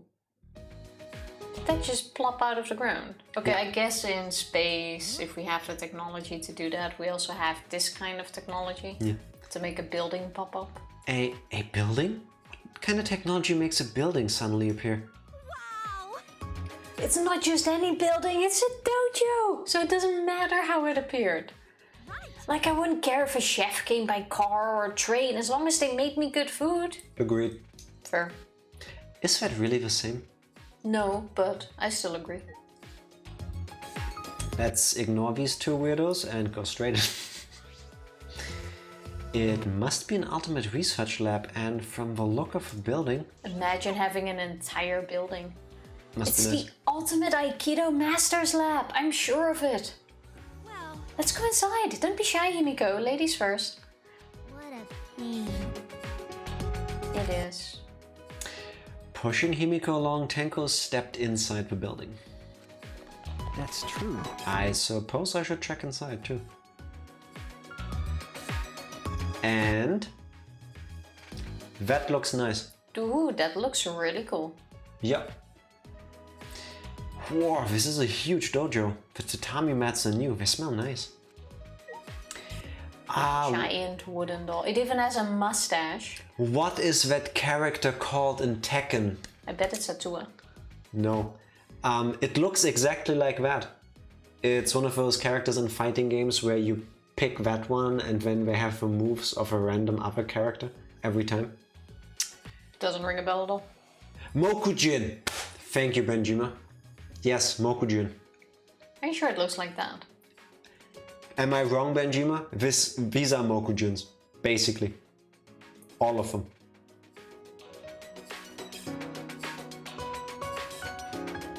Did that just plop out of the ground? Okay, I guess in space, if we have the technology to do that, we also have this kind of technology to make a building pop up. A building? What kind of technology makes a building suddenly appear? Wow! It's not just any building, it's a dojo! So it doesn't matter how it appeared. Like, I wouldn't care if a chef came by car or train, as long as they made me good food. Agreed. Fair. Is that really the same? No, but I still agree. Let's ignore these 2 weirdos and go straight in. It must be an ultimate research lab, and from the look of the building... Imagine having an entire building. Must It's be the ultimate Aikido Masters Lab, I'm sure of it. Well, Let's go inside. Don't be shy, Himiko. Ladies first. what a pain. It is. Pushing Himiko along, Tenko stepped inside the building. That's true. I suppose I should check inside too. And... that looks nice. Ooh, that looks really cool. Yep. Whoa, this is a huge dojo. The tatami mats are new. They smell nice. Giant wooden doll. It even has a mustache. What is that character called in Tekken? I bet it's a Tua. No. It looks exactly like that. It's one of those characters in fighting games where you pick that one and then they have the moves of a random other character every time. Doesn't ring a bell at all. Mokujin! Thank you, Benjima. Yes, Mokujin. Are you sure it looks like that? Am I wrong, Benjima? These are Mokujins, basically. All of them.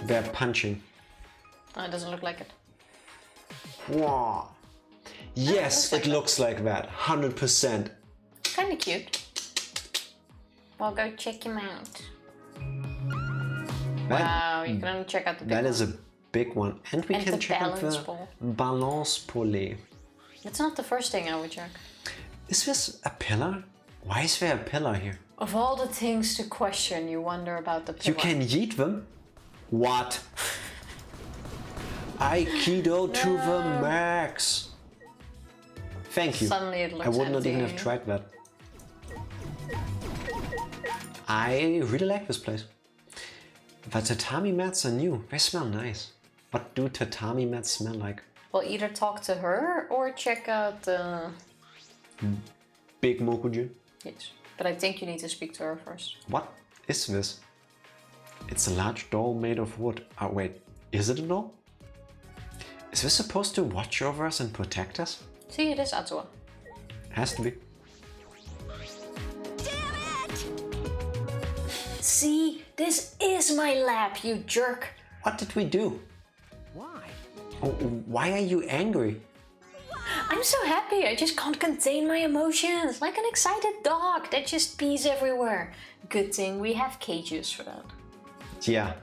They're punching. Oh, it doesn't look like it. Wow. Yes, it looks like that. 100%. Kinda cute. We'll go check him out. Wow, you can only check out the big That one. is a big one. And we And can the check out balance the ball. balance pole. It's not the first thing I would check. Is this a pillar? Why is there a pillar here? Of all the things to question, you wonder about the pillar. You can yeet them? What? Aikido to the max. Thank you. Suddenly it looks I would not even empty. have tried that. I really like this place. The tatami mats are new. They smell nice. What do tatami mats smell like? Well, either talk to her or check out the... Big Mokujin. Yes. But I think you need to speak to her first. What is this? It's a large doll made of wood. Oh wait, is it a doll? Is this supposed to watch over us and protect us? See, it is Atua. Has to be. See, this is my lab, you jerk. What did we do? Why? Oh, why are you angry? I'm so happy, I just can't contain my emotions. Like an excited dog that just pees everywhere. Good thing we have cages for that. Yeah.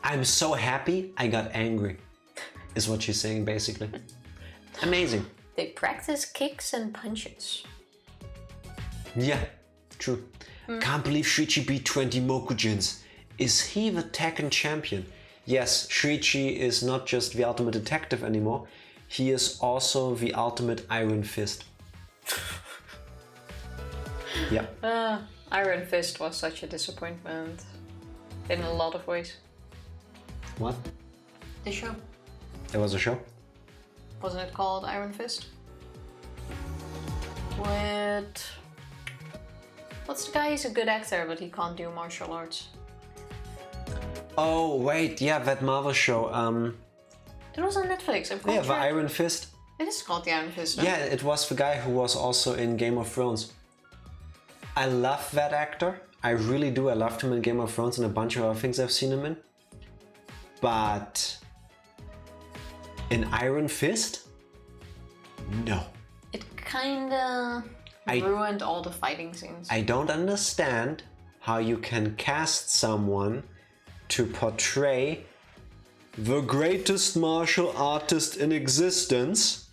I'm so happy I got angry. Is what she's saying basically. Amazing. They practice kicks and punches. Yeah, true. Can't believe Shuichi beat 20 Mokujins. Is he the Tekken champion? Yes, Shuichi is not just the ultimate detective anymore. He is also the ultimate Iron Fist. Yeah. Iron Fist was such a disappointment. In a lot of ways. What? The show. There was a show? Wasn't it called Iron Fist? With... What's the guy? He's a good actor, but he can't do martial arts. Oh, wait, yeah, that Marvel show. It was on Netflix. I'm Yeah, the Iron Fist. It is called the Iron Fist. No? Yeah, it was the guy who was also in Game of Thrones. I love that actor. I really do. I loved him in Game of Thrones and a bunch of other things I've seen him in. But in Iron Fist? No. It kinda ruined all the fighting scenes. I don't understand how you can cast someone to portray the greatest martial artist in existence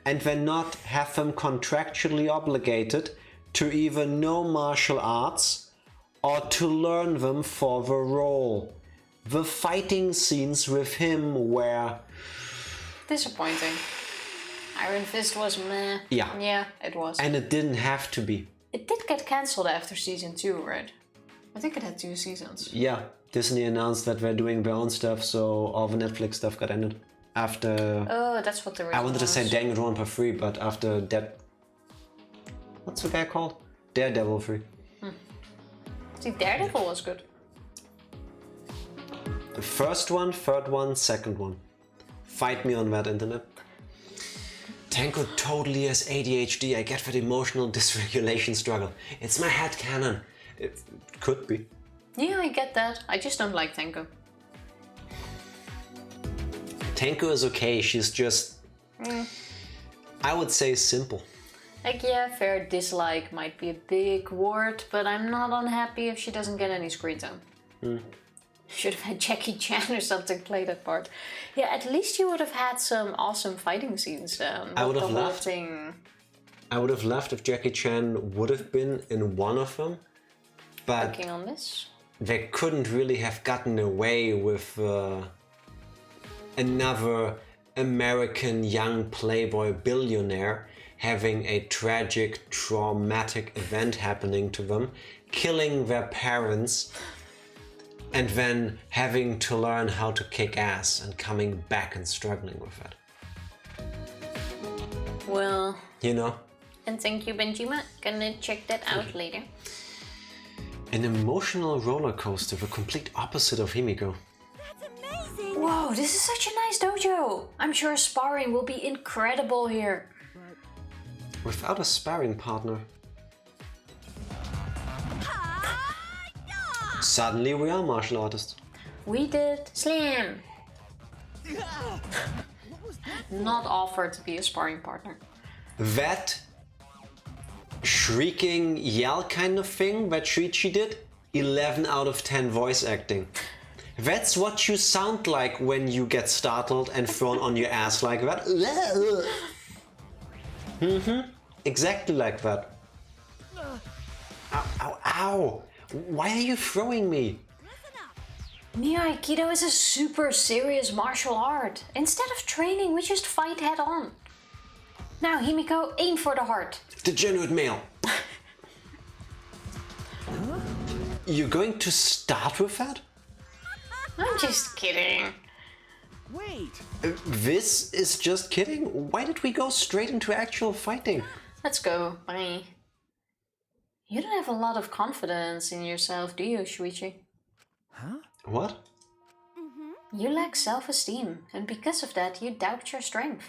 and then not have them contractually obligated to either know martial arts or to learn them for the role. The fighting scenes with him were... Disappointing. Iron Fist was meh. Yeah. Yeah, it was. And it didn't have to be. It did get cancelled after season 2, right? I think it had 2 seasons. Yeah, Disney announced that they're doing their own stuff, so all the Netflix stuff got ended. After... Oh, that's what the reason I wanted to say was. Danganronpa 3, but after that... What's the guy called? Daredevil 3. See, Daredevil was good. The first one, third one, second one. Fight me on that internet. Tenko totally has ADHD. I get that emotional dysregulation struggle. It's my headcanon. It could be. Yeah, I get that. I just don't like Tenko. Tenko is okay. She's just... I would say simple. Like, yeah, fair dislike might be a big word, but I'm not unhappy if she doesn't get any screen time. Should have had Jackie Chan or something play that part. Yeah, at least you would have had some awesome fighting scenes. I would have the whole loved. thing. I would have loved if Jackie Chan would have been in one of them, but Working on this. they couldn't really have gotten away with another American young playboy billionaire having a tragic, traumatic event happening to them, killing their parents, and then having to learn how to kick ass and coming back and struggling with it. Well, You know? and thank you, Benjima. Gonna check that out later. An emotional roller coaster, the complete opposite of Himiko. That's amazing! Whoa, this is such a nice dojo. I'm sure sparring will be incredible here. Without a sparring partner. Suddenly we are martial artists. We did Slam. not offer to be a sparring partner. That shrieking yell kind of thing that she did, 11 out of 10 voice acting. That's what you sound like when you get startled and thrown on your ass like that. Exactly like that. Ow, ow, ow! Why are you throwing me? Neo Aikido is a super serious martial art. Instead of training, we just fight head on. Now, Himiko, aim for the heart. Degenerate male. You're going to start with that? I'm just kidding. Wait! This is just kidding? Why did we go straight into actual fighting? Let's go. Bye. You don't have a lot of confidence in yourself, do you, Shuichi? What? You lack self-esteem, and because of that, you doubt your strength.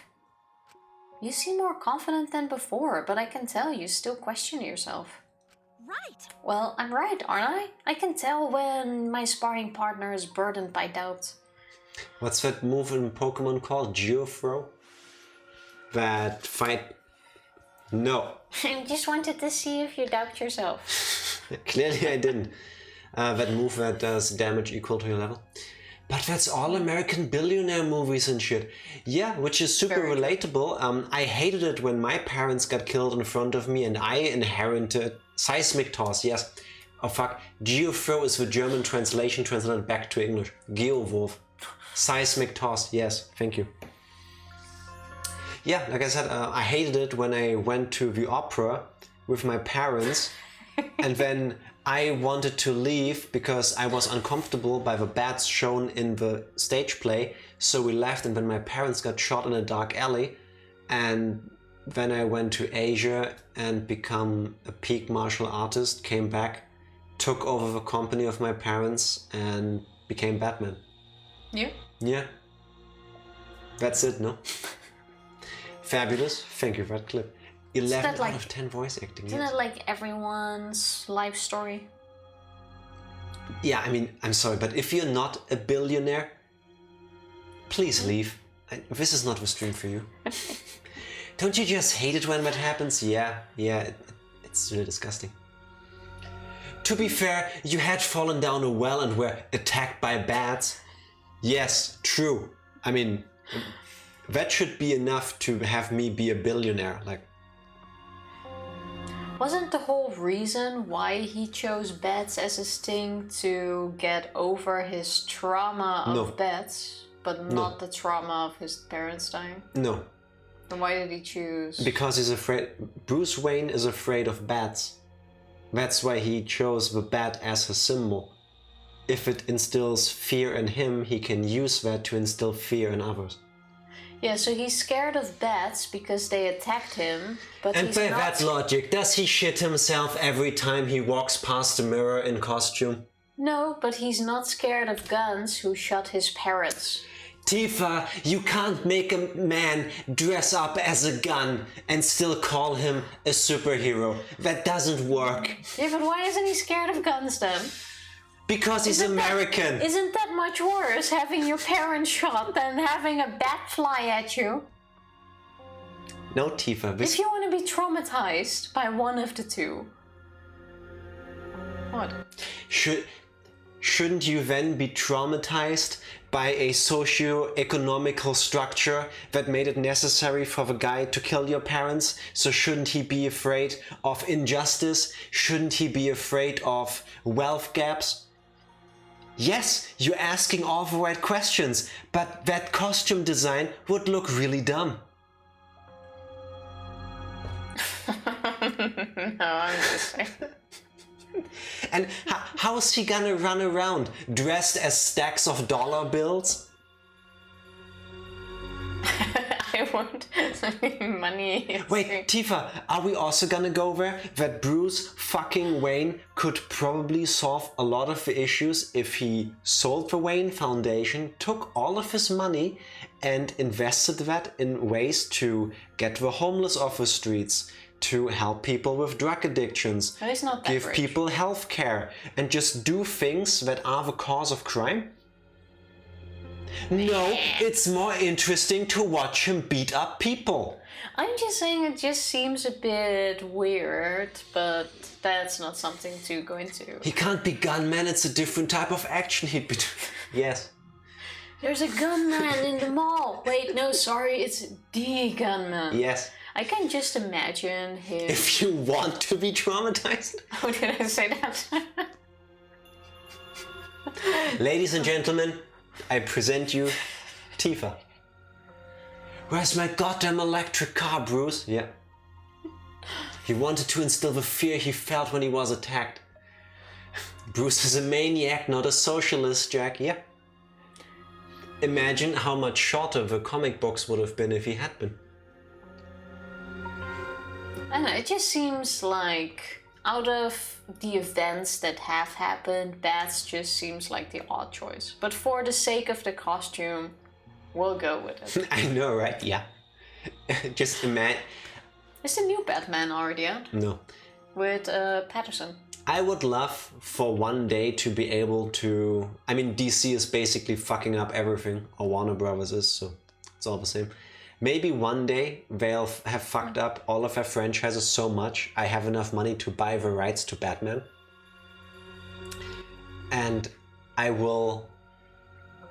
You seem more confident than before, but I can tell you still question yourself. Right. Well, I'm right, aren't I? I can tell when my sparring partner is burdened by doubt. What's that move in Pokemon called? Geothrow? That fight... No. I just wanted to see if you doubt yourself. Clearly I didn't. That move that does damage equal to your level. But that's all American billionaire movies and shit. Yeah, which is super Very true. relatable. I hated it when my parents got killed in front of me and I inherited seismic toss, yes. Oh fuck, Geothrow is the German translation translated back to English. Geowurf. Seismic toss, yes, thank you. Yeah, like I said, I hated it when I went to the opera with my parents and then I wanted to leave because I was uncomfortable by the bats shown in the stage play. So we left, and then my parents got shot in a dark alley. And then I went to Asia and become a peak martial artist, came back, took over the company of my parents and became Batman. You? Yeah. That's it, no? Fabulous. Thank you for that clip. 11 that like- out of 10 voice acting. Isn't yes. it like everyone's life story? Yeah, I mean, I'm sorry, but if you're not a billionaire, please leave. This is not the stream for you. Don't you just hate it when that happens? Yeah, it's really disgusting. To be fair, you had fallen down a well and were attacked by bats. Yes, true. I mean, that should be enough to have me be a billionaire. Like, Wasn't the whole reason why he chose bats as his thing to get over his trauma of No. bats, but not the trauma of his parents dying? no. Then why did he choose? Because he's afraid. Bruce Wayne is afraid of bats. That's why he chose the bat as a symbol. If it instills fear in him, he can use that to instill fear in others. Yeah, so he's scared of bats because they attacked him, but And he's by not... that logic, does he shit himself every time he walks past the mirror in costume? No, but he's not scared of guns who shot his parents. Tifa, you can't make a man dress up as a gun and still call him a superhero. That doesn't work. Yeah, but why isn't he scared of guns then? Because he's American. Isn't that much worse, having your parents shot than having a bat fly at you? No, Tifa, this... If you want to be traumatized by one of the two... What? Shouldn't you then be traumatized by a socio-economical structure that made it necessary for the guy to kill your parents? So shouldn't he be afraid of injustice? Shouldn't he be afraid of wealth gaps? Yes, you're asking all the right questions, but that costume design would look really dumb. No, I'm just saying. And how is he gonna run around dressed as stacks of dollar bills? I don't. Money. Wait, Tifa, are we also gonna go there? That Bruce fucking Wayne could probably solve a lot of the issues if he sold the Wayne Foundation, took all of his money and invested that in ways to get the homeless off the streets, to help people with drug addictions, No, he's not that give rich. people health care, and just do things that are the cause of crime? No, it's more interesting to watch him beat up people. I'm just saying it just seems a bit weird, but that's not something to go into. He can't be gunman, it's a different type of action he'd be doing. Yes. There's a gunman in the mall. Wait, no, sorry, it's the gunman. Yes. I can just imagine him. If you want to be traumatized. How did I say that? Ladies and gentlemen, I present you Tifa. Where's my goddamn electric car, Bruce? Yeah. He wanted to instill the fear he felt when he was attacked. Bruce is a maniac, not a socialist, Jack. Yeah. Imagine how much shorter the comic books would have been if he had been. I don't know, it just seems like out of the events that have happened, that just seems like the odd choice. But for the sake of the costume, we'll go with it. I know, right? Yeah. Just imagine. Is the new Batman already out? No. With Patterson. I would love for one day to be able to... I mean, DC is basically fucking up everything, or Warner Brothers is, so it's all the same. Maybe one day they'll have fucked up all of their franchises so much I have enough money to buy the rights to Batman. And I will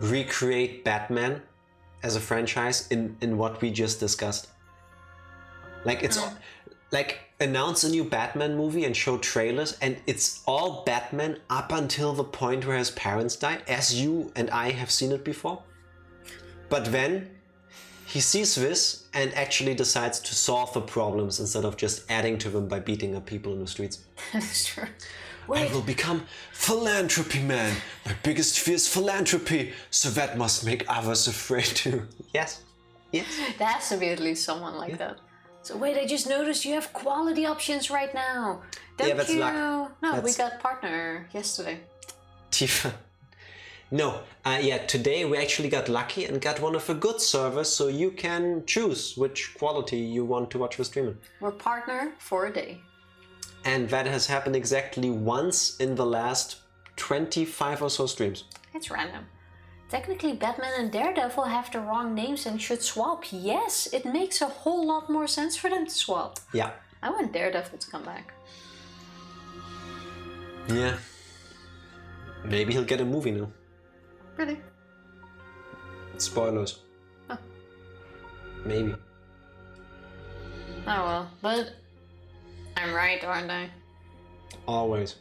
recreate Batman as a franchise in what we just discussed. Like, it's... Like, announce a new Batman movie and show trailers, and it's all Batman up until the point where his parents died, as you and I have seen it before. But then he sees this and actually decides to solve the problems instead of just adding to them by beating up people in the streets. That's true. I will become philanthropy man. My biggest fear is philanthropy, so that must make others afraid too. Yes. Yes. There has to be at least someone like that. So wait, I just noticed you have quality options right now. Don't Yeah, that's you? luck. No, we That's- got partner yesterday. Tifa. No, yeah, today we actually got lucky and got one of a good servers, so you can choose which quality you want to watch the streaming. We're partner for a day. And that has happened exactly once in the last 25 or so streams. It's random. Technically, Batman and Daredevil have the wrong names and should swap. Yes, it makes a whole lot more sense for them to swap. Yeah. I want Daredevil to come back. Yeah. Maybe he'll get a movie now. Really? Spoilers. Oh. Maybe. Oh well, but I'm right, aren't I? Always.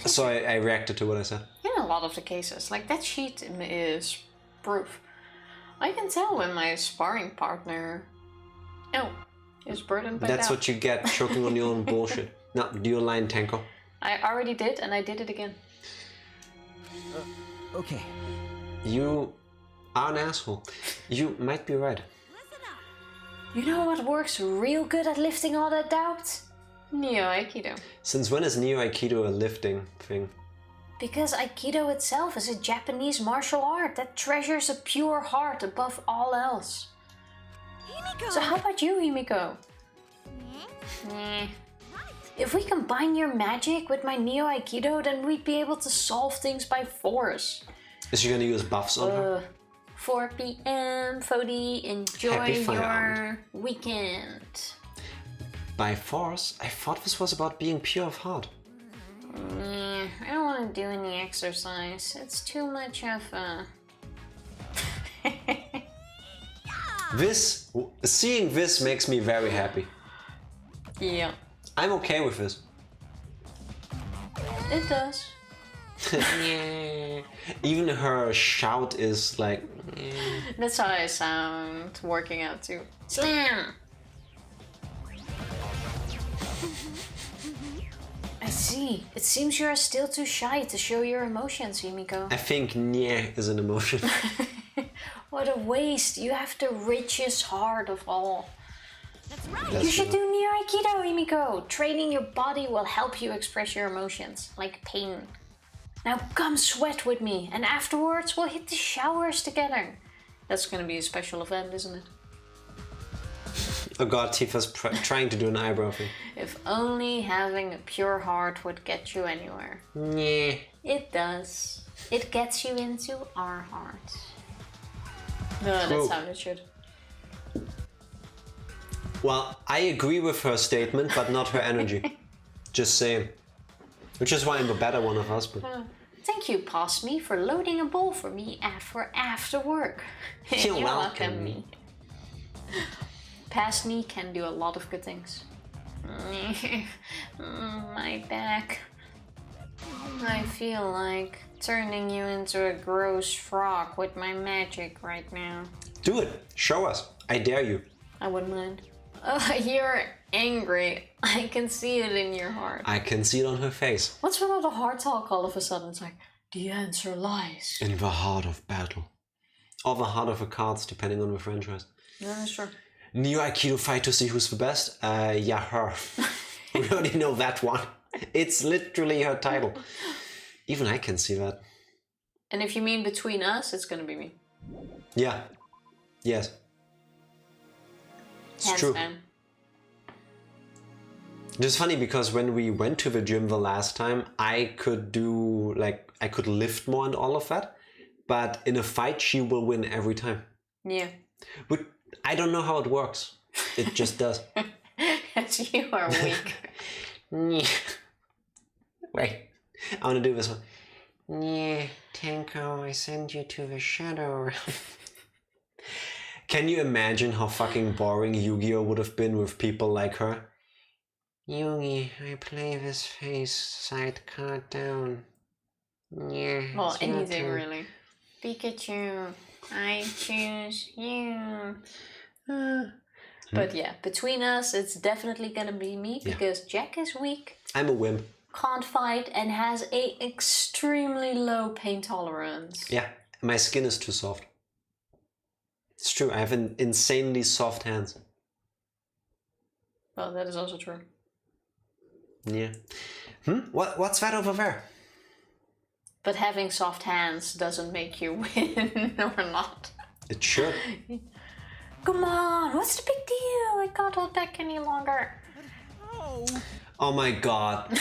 So I reacted to what I said. In a lot of the cases, like that sheet is proof. I can tell when my sparring partner, is burdened by That's doubt. what you get, choking on your own bullshit. Now, do your line, Tanko. I already did, and I did it again. Okay. You are an asshole. You might be right. You know what works real good at lifting all that doubt? Neo Aikido. Since when is Neo Aikido a lifting thing? Because Aikido itself is a Japanese martial art that treasures a pure heart above all else. Himiko! So how about you, Himiko? Nah. If we combine your magic with my Neo Aikido, then we'd be able to solve things by force. Is she gonna use buffs on her? 4 p.m. Fody, enjoy Happy your firearm. weekend. By force? I thought this was about being pure of heart. I don't want to do any exercise. It's too much of a... Seeing this makes me very happy. Yeah, I'm okay with this. it does. Even her shout is like... That's how I sound working out too. Slam! I see. It seems you're still too shy to show your emotions, Himiko. I think "nye" is an emotion. What a waste. You have the richest heart of all. That's right. That's You should true. do near Aikido, Himiko. Training your body will help you express your emotions, like pain. Now come sweat with me, and afterwards we'll hit the showers together. That's gonna be a special event, isn't it? Oh god, Tifa's trying to do an eyebrow thing. If only having a pure heart would get you anywhere. Yeah. It does. It gets you into our hearts. No, True. that's how it should. Well, I agree with her statement, but not her energy. Just saying. Which is why I'm the better one of us. But... Thank you, Past Me, for loading a bowl for me for after work. You're welcome. Me. Past Me can do a lot of good things. My back. I feel like turning you into a gross frog with my magic right now. Do it. Show us. I dare you. I wouldn't mind. Oh, you're angry. I can see it in your heart. I can see it on her face. What's with all the heart talk all of a sudden? It's like, the answer lies. In the heart of battle. Or the heart of the cards, depending on the franchise. Yeah, that's true. New Aikido fight to see who's the best? Yeah, her. We already know that one. It's literally her title. Even I can see that. And if you mean between us, it's gonna be me. Yeah. Yes. It's Hands true. down. It's funny because when we went to the gym the last time, I could lift more and all of that. But in a fight, she will win every time. Yeah. But I don't know how it works. It just does. As you are weak. Wait, I want to do this one. Yeah, Tenko, I send you to the shadow realm. Can you imagine how fucking boring Yu-Gi-Oh would have been with people like her? Yugi, I play this face side card down. Yeah. Well, it's your anything turn. really. Pikachu, I choose you. But yeah, between us, it's definitely gonna be me because Jack is weak, I'm a wimp. can't fight, and has a extremely low pain tolerance. Yeah, my skin is too soft. It's true, I have insanely soft hands. Well, that is also true. Yeah. What's that over there? But having soft hands doesn't make you win or not. It should. Come on, what's the big deal? I can't hold back any longer. Oh my god.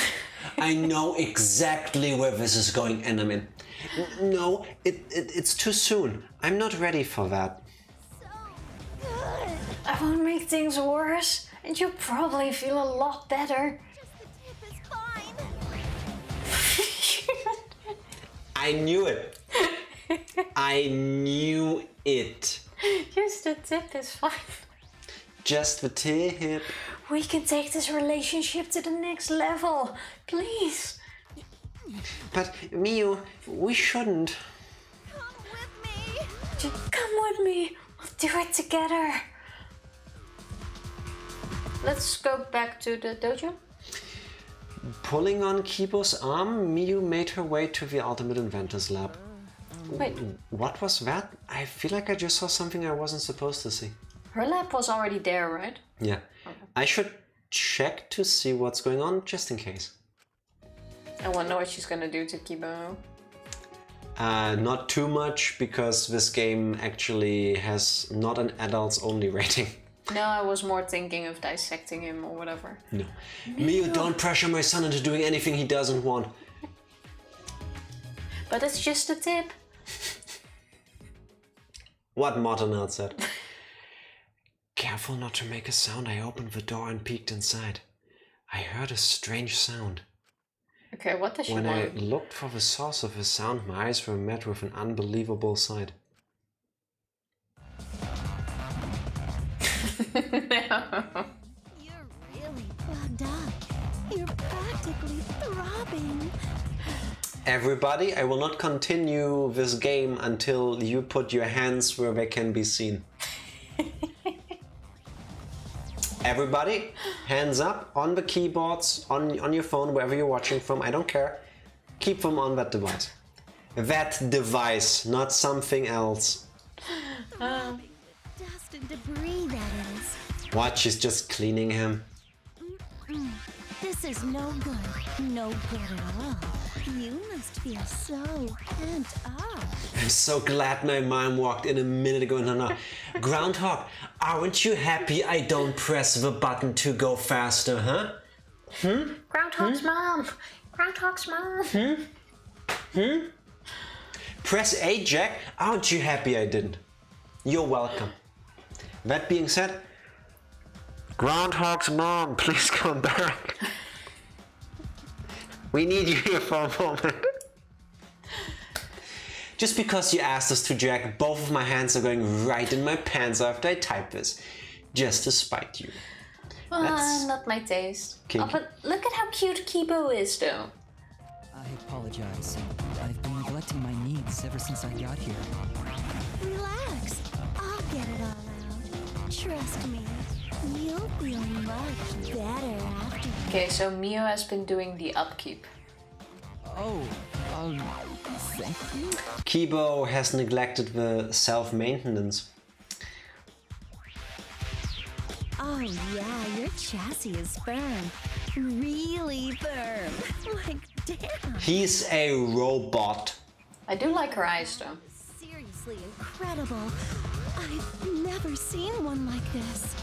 I know exactly where this is going, and I mean, no, it's too soon. I'm not ready for that. I won't make things worse, and you'll probably feel a lot better. I knew it. I knew it. Just the tip is fine. Just the tip. We can take this relationship to the next level, please. But Miyu, we shouldn't. Just come with me. We'll do it together. Let's go back to the dojo. Pulling on Kibo's arm, Miyu made her way to the Ultimate Inventor's lab. Wait, What was that? I feel like I just saw something I wasn't supposed to see. her lab was already there, right? Yeah. I should check to see what's going on, just in case. I wonder what she's gonna do to Kibo. Not too much, because this game actually has not an adults only rating. No, I was more thinking of dissecting him or whatever. No. Miyu, don't pressure my son into doing anything he doesn't want. But it's just a tip. What Martin said. Careful not to make a sound, I opened the door and peeked inside. I heard a strange sound. Okay, what does she When I want? looked for the source of the sound, my eyes were met with an unbelievable sight. No. You're really plugged up. You're practically throbbing. Everybody, I will not continue this game until you put your hands where they can be seen. Everybody, hands up on the keyboards, on your phone, wherever you're watching from, I don't care. Keep them on that device. That device, not something else. Dust and debris, that is. What, she's just cleaning him? This is no good. No good at all. You must feel so pent up. I'm so glad my mom walked in a minute ago. No. Groundhog, aren't you happy I don't press the button to go faster, huh? Groundhog's mom. Groundhog's mom. Press A, Jack. Aren't you happy I didn't? You're welcome. That being said, Groundhog's mom, please come back. We need you here for a moment. Just because you asked us to, Jack, both of my hands are going right in my pants after I type this. Just to spite you. That's Not my taste. kinky. Oh, but look at how cute Kibo is, though. I apologize. I've been neglecting my needs ever since I got here. Relax. I'll get it all out. Trust me. You'll feel much better after. Okay, so Mio has been doing the upkeep. Oh, thank you. Kibo has neglected the self-maintenance. Oh yeah, your chassis is firm. Really firm. Like, damn. He's a robot. I do like her eyes, though. Seriously incredible. I've never seen one like this.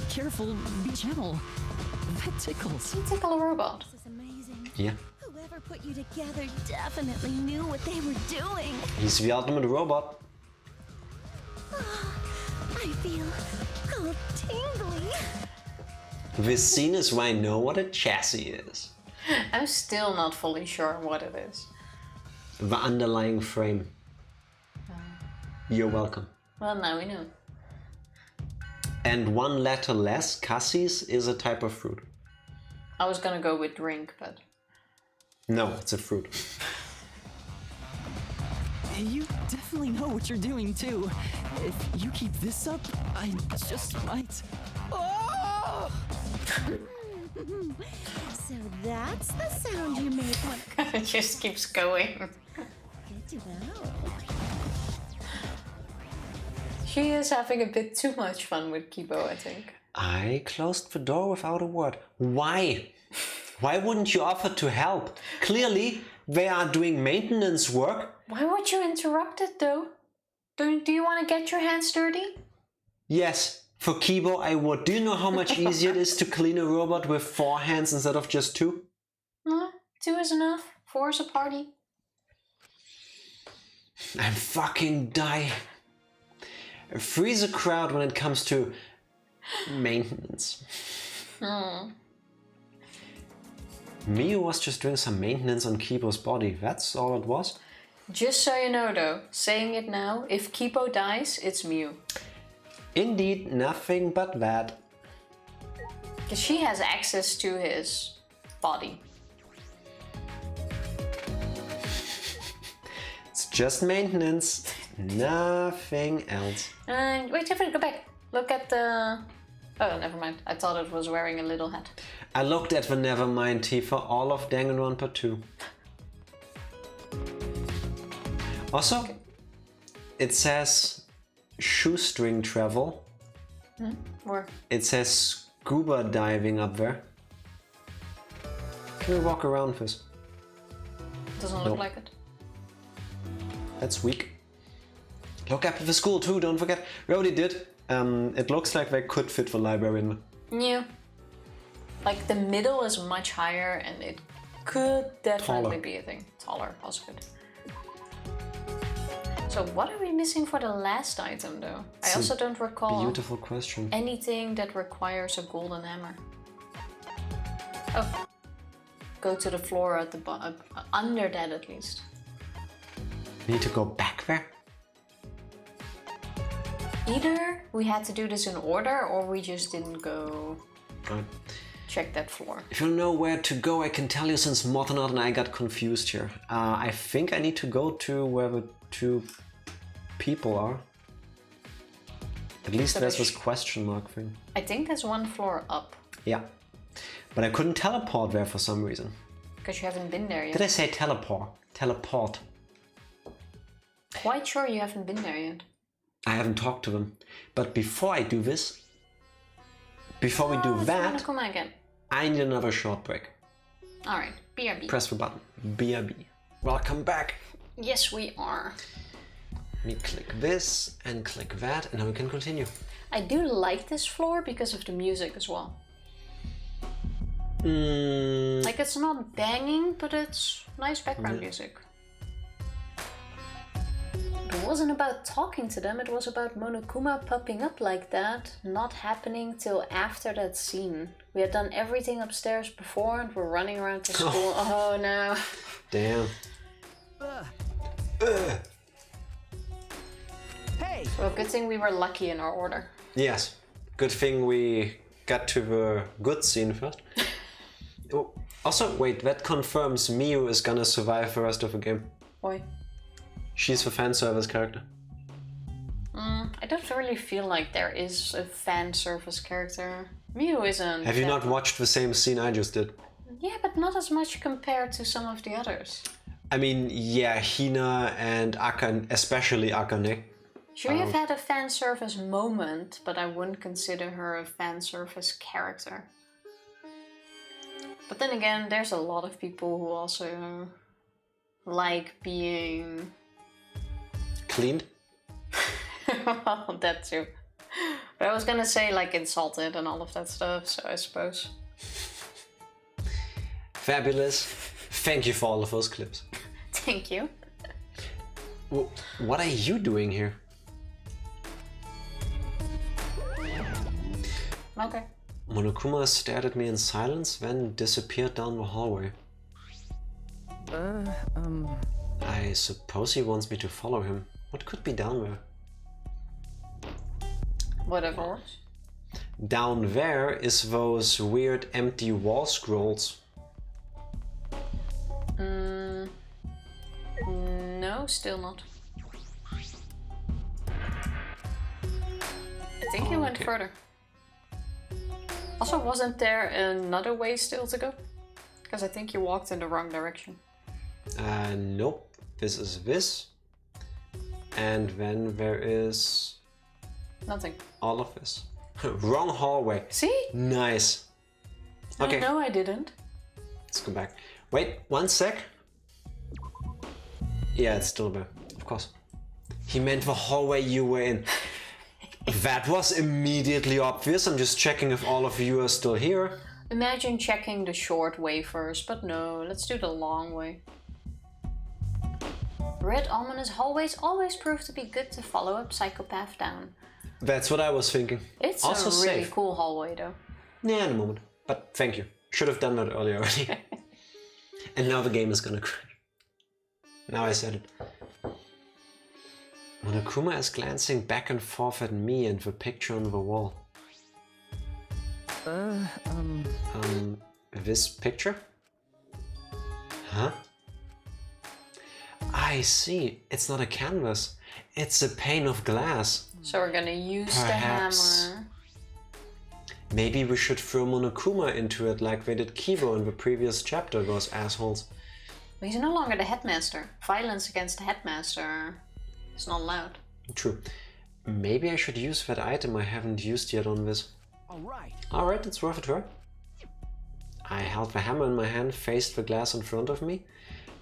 Careful, be gentle. That tickles. You tickle a robot. This is amazing. Yeah. Whoever put you together definitely knew what they were doing. He's the ultimate robot. I feel all tingly. This scene is why I know what a chassis is. I'm still not fully sure what it is. The underlying frame. You're welcome. Well, now we know. And one letter less, cassis, is a type of fruit. I was gonna go with drink, but... No, it's a fruit. You definitely know what you're doing, too. If you keep this up, I just might... Oh! So that's the sound you make when it just keeps going. good to know. She is having a bit too much fun with Kibo, I think. I closed the door without a word. Why? Why wouldn't you offer to help? Clearly, they are doing maintenance work. Why would you interrupt it, though? Do you want to get your hands dirty? Yes, for Kibo I would. Do you know how much easier it is to clean a robot with 4 hands instead of just 2? No, 2 is enough. 4 is a party. I'm fucking dying. Freeze a crowd when it comes to maintenance. Mio was just doing some maintenance on Kibo's body. That's all it was. Just so you know, though, saying it now, if Kibo dies, it's Mew. Indeed, nothing but that. Because she has access to his body. It's just maintenance, nothing else. And wait, Tiffany, go back. Look at the... Oh, never mind. I thought it was wearing a little hat. I looked at the Nevermind T for all of Danganronpa 2. Also, it says shoestring travel. Or It says scuba diving up there. Can we walk around this? doesn't look Nope. like it. That's weak. Look up at the school too, don't forget. We already did. It looks like they could fit the library in. Yeah. Like the middle is much higher and it could definitely Taller. be a thing. Taller, also good. So what are we missing for the last item though? I It's a also don't recall Beautiful question. anything that requires a golden hammer. Oh. Go to the floor at the under that at least. Need to go back there? Either we had to do this in order or we just didn't go Right. check that floor. If you know where to go, I can tell you since Mortonot and I got confused here. I think I need to go to where the 2 people are. At least So there's there's- this question mark thing. I think there's one floor up, Yeah. But I couldn't teleport there for some reason. because you haven't been there yet. Did I say teleport? Teleport. Quite sure you haven't been there yet. I haven't talked to them. But before I do this, before we do Oh, it's that, Monokuma again. I need another short break. Alright, BRB. Press the button. BRB. Welcome back. Yes, we are. Let me click this and click that, and now we can continue. I do like this floor because of the music as well. Like, it's not banging, but it's nice background music. It wasn't about talking to them, it was about Monokuma popping up like that, not happening till after that scene. We had done everything upstairs before and we're running around the school. Oh no. Damn. Hey! Well, good thing we were lucky in our order. Yes. Good thing we got to the good scene first. Oh, also, wait, that confirms Miu is gonna survive the rest of the game. Boy. She's the fan service character. I don't really feel like there is a fan service character. Miu isn't. Have you not watched the same scene I just did? Yeah, but not as much compared to some of the others. I mean, yeah, Hina and Akane, especially Akane. She may have had a fan service moment, but I wouldn't consider her a fan service character. But then again, there's a lot of people who also like being... Cleaned? Well, that too. But I was gonna say like insulted and all of that stuff, so I suppose. Fabulous. Thank you for all of those clips. Thank you. What are you doing here? Okay. Monokuma stared at me in silence, then disappeared down the hallway. I suppose he wants me to follow him. What could be down there? Whatever. Down there is those weird empty wall scrolls. No, still not. I think he went Okay. further. Also, wasn't there another way still to go? Because I think you walked in the wrong direction. Nope. This is this. And then there is Nothing. all of this. Wrong hallway. See? Nice. Okay, No, I didn't. let's go back. Wait, 1 sec. Yeah, it's still there. Of course. He meant the hallway you were in. That was immediately obvious. I'm just checking if all of you are still here. Imagine checking the short way first, but no, let's do the long way. Red ominous hallways always prove to be good to follow a psychopath down. That's what I was thinking. It's also a really safe. cool hallway though. Yeah, in a moment. But thank you. Should have done that earlier already. And now the game is gonna crash. Now I said it. Monokuma is glancing back and forth at me and the picture on the wall. This picture? Huh? I see. It's not a canvas. It's a pane of glass. So we're gonna use Perhaps. the hammer. Maybe we should throw Monokuma into it like they did Kibo in the previous chapter, those assholes. But he's no longer the headmaster. Violence against the headmaster is not allowed. True. Maybe I should use that item I haven't used yet on this. Alright. Alright, it's worth a try. I held the hammer in my hand, faced the glass in front of me,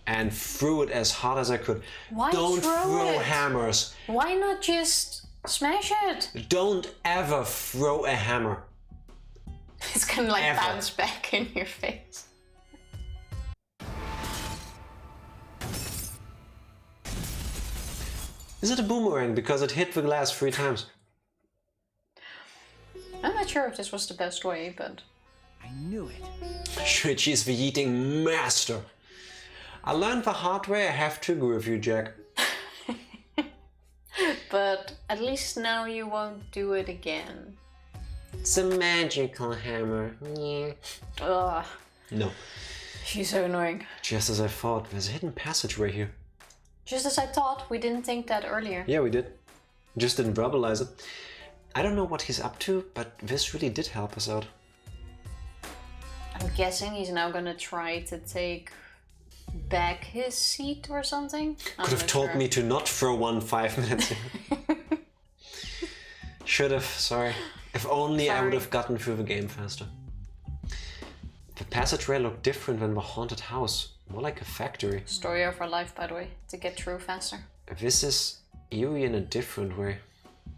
and threw it as hard as I could. Why Don't throw it? hammers! Why not just smash it? Don't ever throw a hammer. It's gonna like Ever. bounce back in your face. Is it a boomerang because it hit the glass 3 times? I'm not sure if this was the best way, but... I knew it. Shuichi's the yeeting master. I learned the hard way. I have to agree with you, Jack. But at least now you won't do it again. It's a magical hammer. Yeah. Ugh, No. she's so annoying. Just as I thought, there's a hidden passageway here. Just as I thought, we didn't think that earlier. Yeah, we did. Just didn't verbalize it. I don't know what he's up to, but this really did help us out. I'm guessing he's now gonna try to take back his seat or something. Could have told me to not throw one 5 minutes ago. Should have, sorry. If only I would have gotten through the game faster. The passageway looked different than the haunted house. More like a factory. Story of our life, by the way, to get through faster. This is eerie in a different way.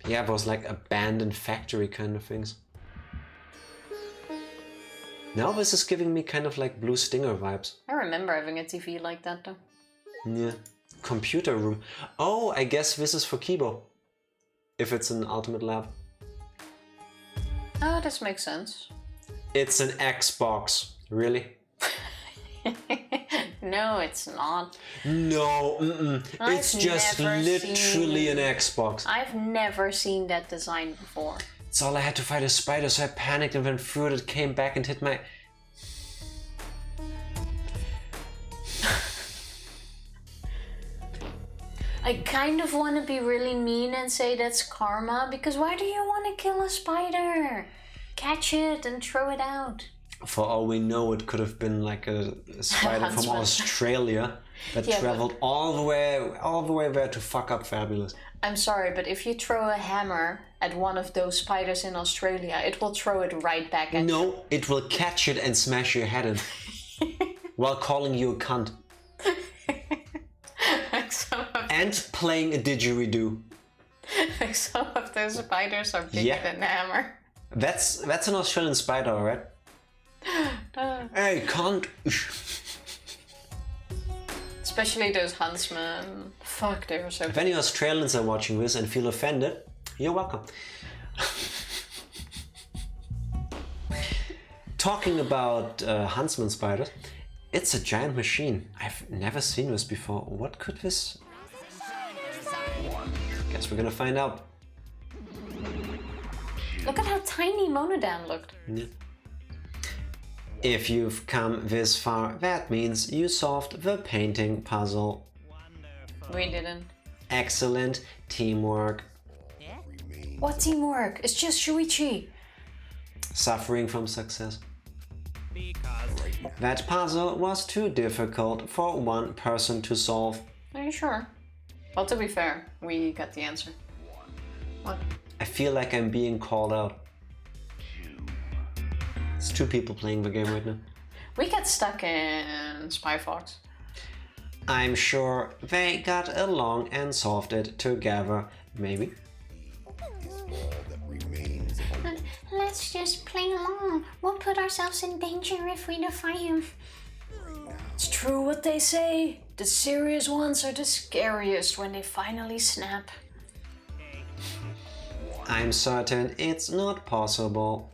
Yeah, those like abandoned factory kind of things. Now this is giving me kind of like Blue Stinger vibes. I remember having a TV like that though. Yeah. Computer room. Oh, I guess this is for Kibo. If it's an ultimate lab. Oh, this makes sense. It's an Xbox. Really? No, it's not. No, it's just literally an Xbox. I've never seen that design before. It's all I had to fight a spider, so I panicked and went through it. It came back and hit my... I kind of want to be really mean and say that's karma, because why do you want to kill a spider? Catch it and throw it out. For all we know, it could have been like a spider from Australia that traveled all the way there to fuck up Fabulous. I'm sorry, but if you throw a hammer at one of those spiders in Australia, it will throw it right back at you. No, it will catch it and smash your head in. While calling you a cunt. And playing a didgeridoo. Some of those spiders are bigger than a hammer. That's an Australian spider, alright? Hey, cunt! Especially those huntsmen. Fuck, they were so... If any Australians are watching this and feel offended, you're welcome. Talking about huntsman spiders, it's a giant machine. I've never seen this before. What could this... Guess we're gonna find out. Look at how tiny Monodam looked. Yeah. If you've come this far, that means you solved the painting puzzle. We didn't. Excellent teamwork. What teamwork? It's just Shuichi. Suffering from success. That puzzle was too difficult for one person to solve. Are you sure? Well, to be fair, we got the answer. What? I feel like I'm being called out. It's 2 people playing the game right now. We got stuck in Spy Fox. I'm sure they got along and solved it together. Maybe. Let's just play along. We'll put ourselves in danger if we defy him. It's true what they say. The serious ones are the scariest when they finally snap. I'm certain it's not possible.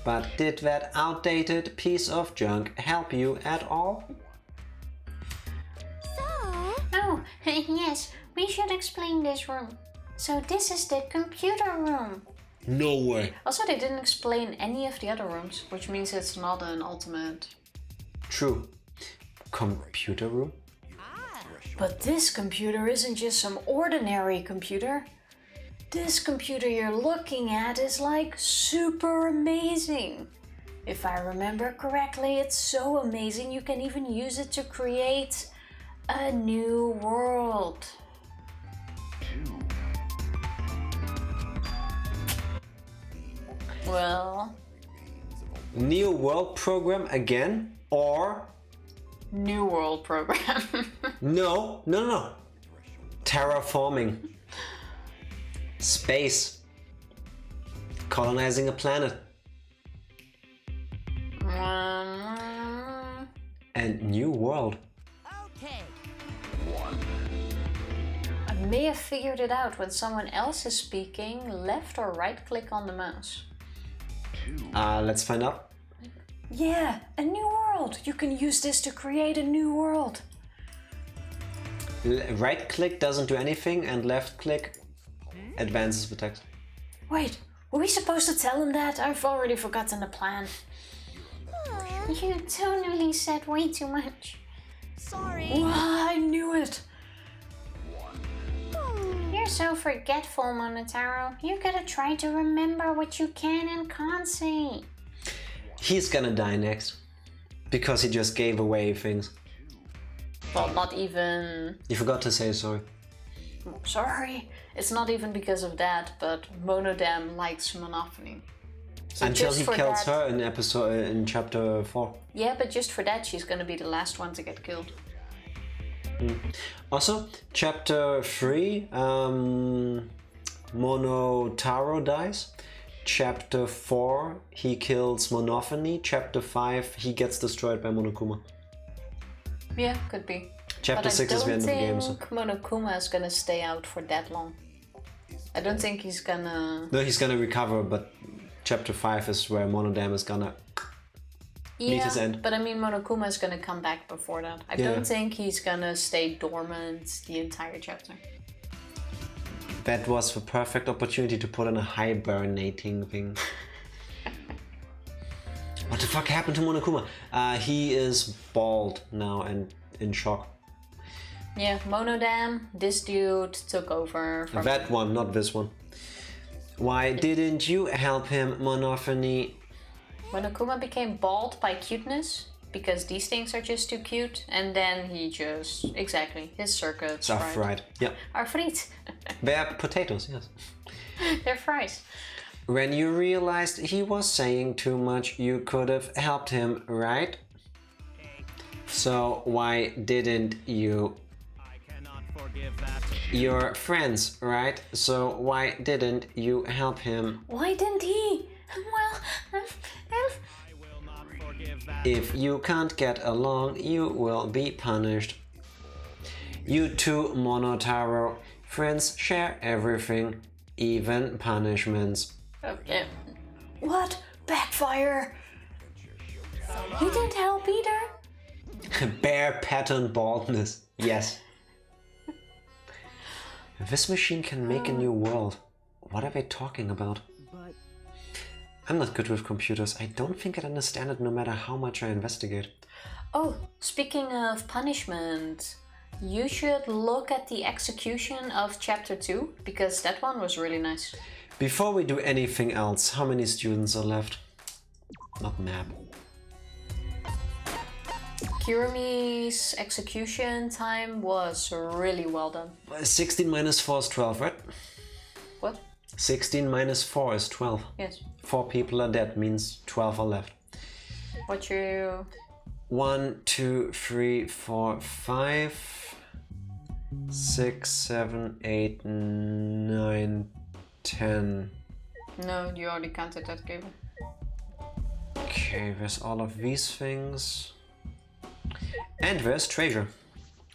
But did that outdated piece of junk help you at all? Oh, yes, we should explain this room. So this is the computer room. No way. Also, they didn't explain any of the other rooms, which means it's not an ultimate. True. Computer room? But this computer isn't just some ordinary computer. This computer you're looking at is like super amazing. If I remember correctly, it's so amazing you can even use it to create a new world. Well... New World Program again? Or... New World Program. No. Terraforming. Space. Colonizing a planet. And new world. Okay. I may have figured it out when someone else is speaking. Left or right click on the mouse. Let's find out. Yeah, a new world. You can use this to create a new world. Right click doesn't do anything and left click advances the text. Wait, were we supposed to tell him that? I've already forgotten the plan. You totally said way too much. Sorry. Wow, I knew it. You're You're so forgetful, Monotaro. You gotta try to remember what you can and can't see. He's gonna die next. Because he just gave away things. Well, not even... You forgot to say sorry. Sorry. It's not even because of that, but Monodam likes monophony. So Until just he for kills that- her in chapter 4. Yeah, but just for that, she's gonna be the last one to get killed. Also, chapter 3, Monotaro dies. Chapter 4, he kills Monophony. Chapter 5, he gets destroyed by Monokuma. Yeah, could be. Chapter But 6 is the end of the game. I So. don't think Monokuma is gonna stay out for that long. I don't think he's gonna... No, he's gonna recover, but chapter 5 is where Monodam is gonna meet his end. But I mean, Monokuma is gonna come back before that. I Yeah. don't think he's gonna stay dormant the entire chapter. That was the perfect opportunity to put in a hibernating thing. What the fuck happened to Monokuma? He is bald now and in shock. Yeah, Monodam, this dude took over from... That one, not this one. Why didn't you help him, Monophony? Monokuma became bald by cuteness, because these things are just too cute, and then he just... Exactly, his circuits Are fried. Yeah. are fried. They're potatoes, yes. They're fries. When you realized he was saying too much, you could have helped him, right? So why didn't you? I cannot forgive that. You're friends, right? So why didn't you help him? Why didn't he? Well, I will not forgive that. If you can't get along, you will be punished. You two, Monotaro, friends share everything, even punishments. Okay. What? Backfire! he didn't help either. Bare pattern baldness, yes. This machine can make a new world. What are they talking about? But I'm not good with computers. I don't think I'd understand it no matter how much I investigate. Oh, speaking of punishment, you should look at the execution of chapter 2, because that one was really nice. Before we do anything else, how many students are left? Not map. Kirumi's execution time was really well done. 16 minus 4 is 12, right? What? 16 minus 4 is 12. Yes. 4 people are dead, means 12 are left. What you... 1, 2, 3, 4, 5, 6, 7, 8, 9, 10. No, you already counted that, Gabriel. Okay, there's all of these things. And there's treasure.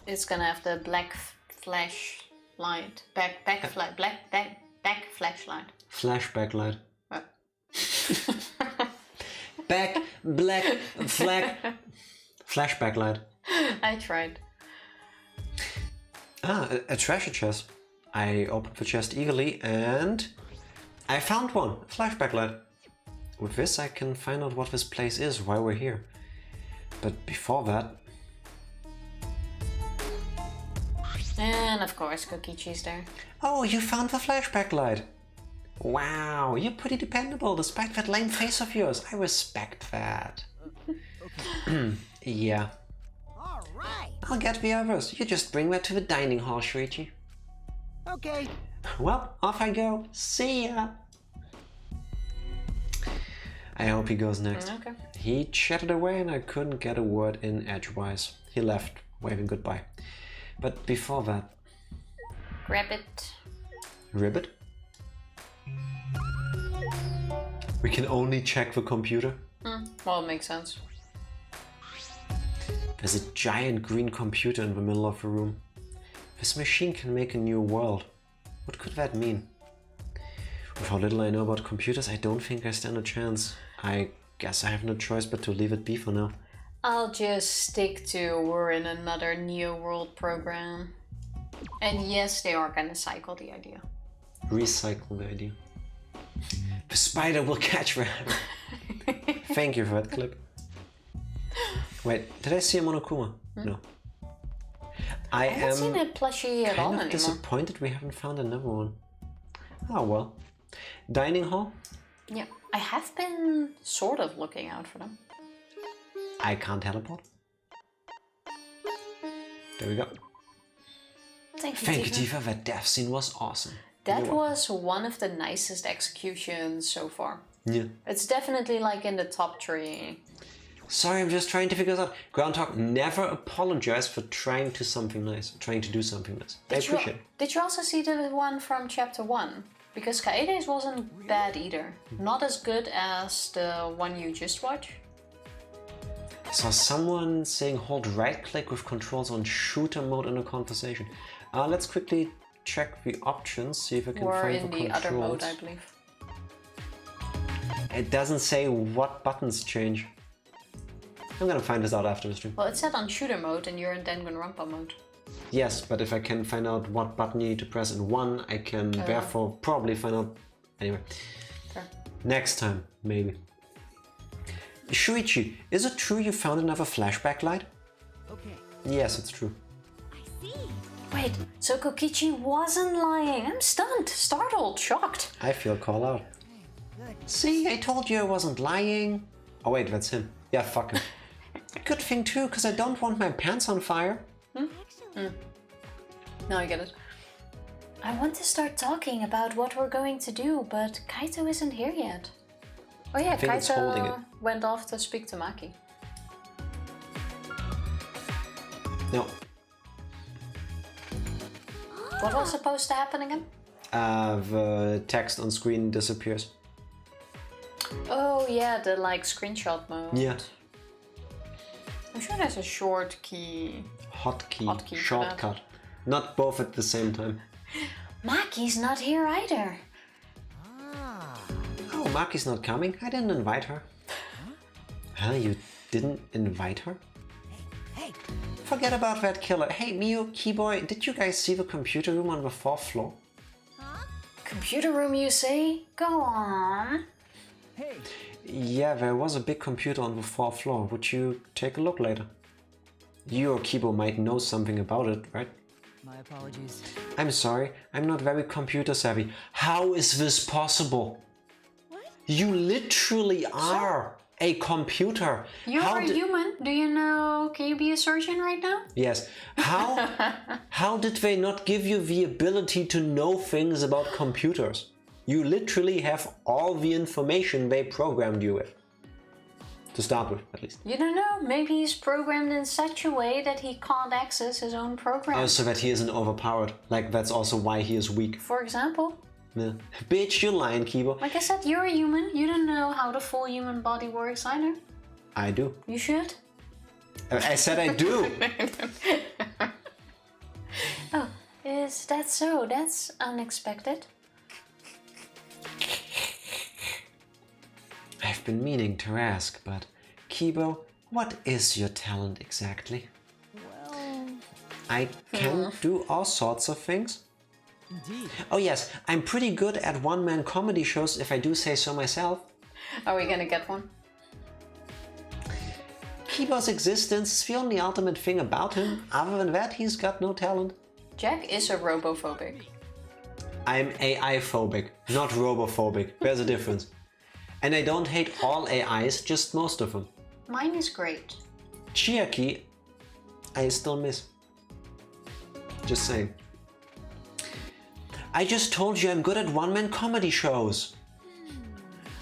It's gonna have the black flashlight. Back flashlight. Flashback light. What? Back, black, flashback light. I tried. Ah, a treasure chest. I opened the chest eagerly and I found one. Flashback light. With this I can find out what this place is, why we're here. But before that... And of course, cookie cheese there. Oh, you found the flashback light. Wow, you're pretty dependable despite that lame face of yours. I respect that. Yeah. All right. I'll get the others. You just bring that to the dining hall, Shuichi. Okay. Well, off I go. See ya. I hope he goes next. Okay. He chatted away and I couldn't get a word in edgewise. He left, waving goodbye. But before that... Grab it. Ribbit? We can only check the computer. Well, it makes sense. There's a giant green computer in the middle of the room. This machine can make a new world. What could that mean? With how little I know about computers, I don't think I stand a chance. I guess I have no choice but to leave it be for now. I'll just stick to we're in another Neo World program. And yes, they are gonna cycle the idea. Recycle the idea. The spider will catch the Thank you for that clip. Wait, did I see a Monokuma? No. I haven't seen a plushie at all kind of anymore. disappointed we haven't found another one. Oh well. Dining hall? Yeah, I have been sort of looking out for them. I can't teleport. There we go. Thank you, Thank you, Tifa. Tifa. That death scene was awesome. That You're welcome. was one of the nicest executions so far. Yeah. It's definitely like in the top 3. Sorry, I'm just trying to figure this out. Groundhog, never apologize for trying to do something nice. I appreciate it. Did you also see the one from chapter 1? Because Kaede's wasn't bad either. Not as good as the one you just watched. I saw someone saying hold right click with controls on shooter mode in a conversation. Let's quickly check the options, see if I can Or find in the the controls. other mode, I believe. It doesn't say what buttons change. I'm gonna find this out after the stream. Well, it said on shooter mode and you're in Danganronpa mode. Yes, but if I can find out what button you need to press in one, I can therefore probably find out. Anyway, Fair. next time, maybe. Shuichi, is it true you found another flashback light? Okay. Yes, it's true. I see. Wait, so Kokichi wasn't lying. I'm stunned, startled, shocked. I feel called out. See, I told you I wasn't lying. Oh wait, that's him. Yeah, fuck him. Good thing too, because I don't want my pants on fire. Now I get it. I want to start talking about what we're going to do, but Kaito isn't here yet. Oh yeah, think it's holding it. Kaito went off to speak to Maki. No. What was supposed to happen again? The text on screen disappears. Oh yeah, the like screenshot mode. Yeah. I'm sure there's a short key. Hotkey, Hotkey for shortcut. Not both at the same time. Maki's not here either. Oh, Maki's not coming? I didn't invite her. Huh? You didn't invite her? Hey, Forget about that killer. Hey, Mio, Keyboy, did you guys see the computer room on the 4th floor? Computer room, you say? Go on. Hey, Yeah, there was a big computer on the 4th floor. Would you take a look later? You or Kibo might know something about it, right? my apologies. I'm sorry, I'm not very computer savvy. How is this possible? You literally are a computer. You're How a human. Do you know? Can you be a surgeon right now? Yes. How did they not give you the ability to know things about computers? You literally have all the information they programmed you with. To start with, at least. You don't know. Maybe he's programmed in such a way that he can't access his own program. Oh, so that he isn't overpowered. Like, that's also why he is weak. For example, Yeah. Bitch, you're lying, Kibo. like I said, you're a human. You don't know how the full human body works either. I do. You should. I said I do. Oh, is that so? That's unexpected. I've been meaning to ask, but Kibo, what is your talent exactly? Well, I can do all sorts of things. indeed. Oh yes, I'm pretty good at one-man comedy shows if I do say so myself. Are we gonna get one? Kibo's existence is the only ultimate thing about him. Other than that, he's got no talent. Jack is a robophobic. I'm AI-phobic, not robophobic. There's a difference. And I don't hate all AIs, just most of them. Mine is great. Chiaki, I still miss. Just saying. I just told you I'm good at one-man comedy shows.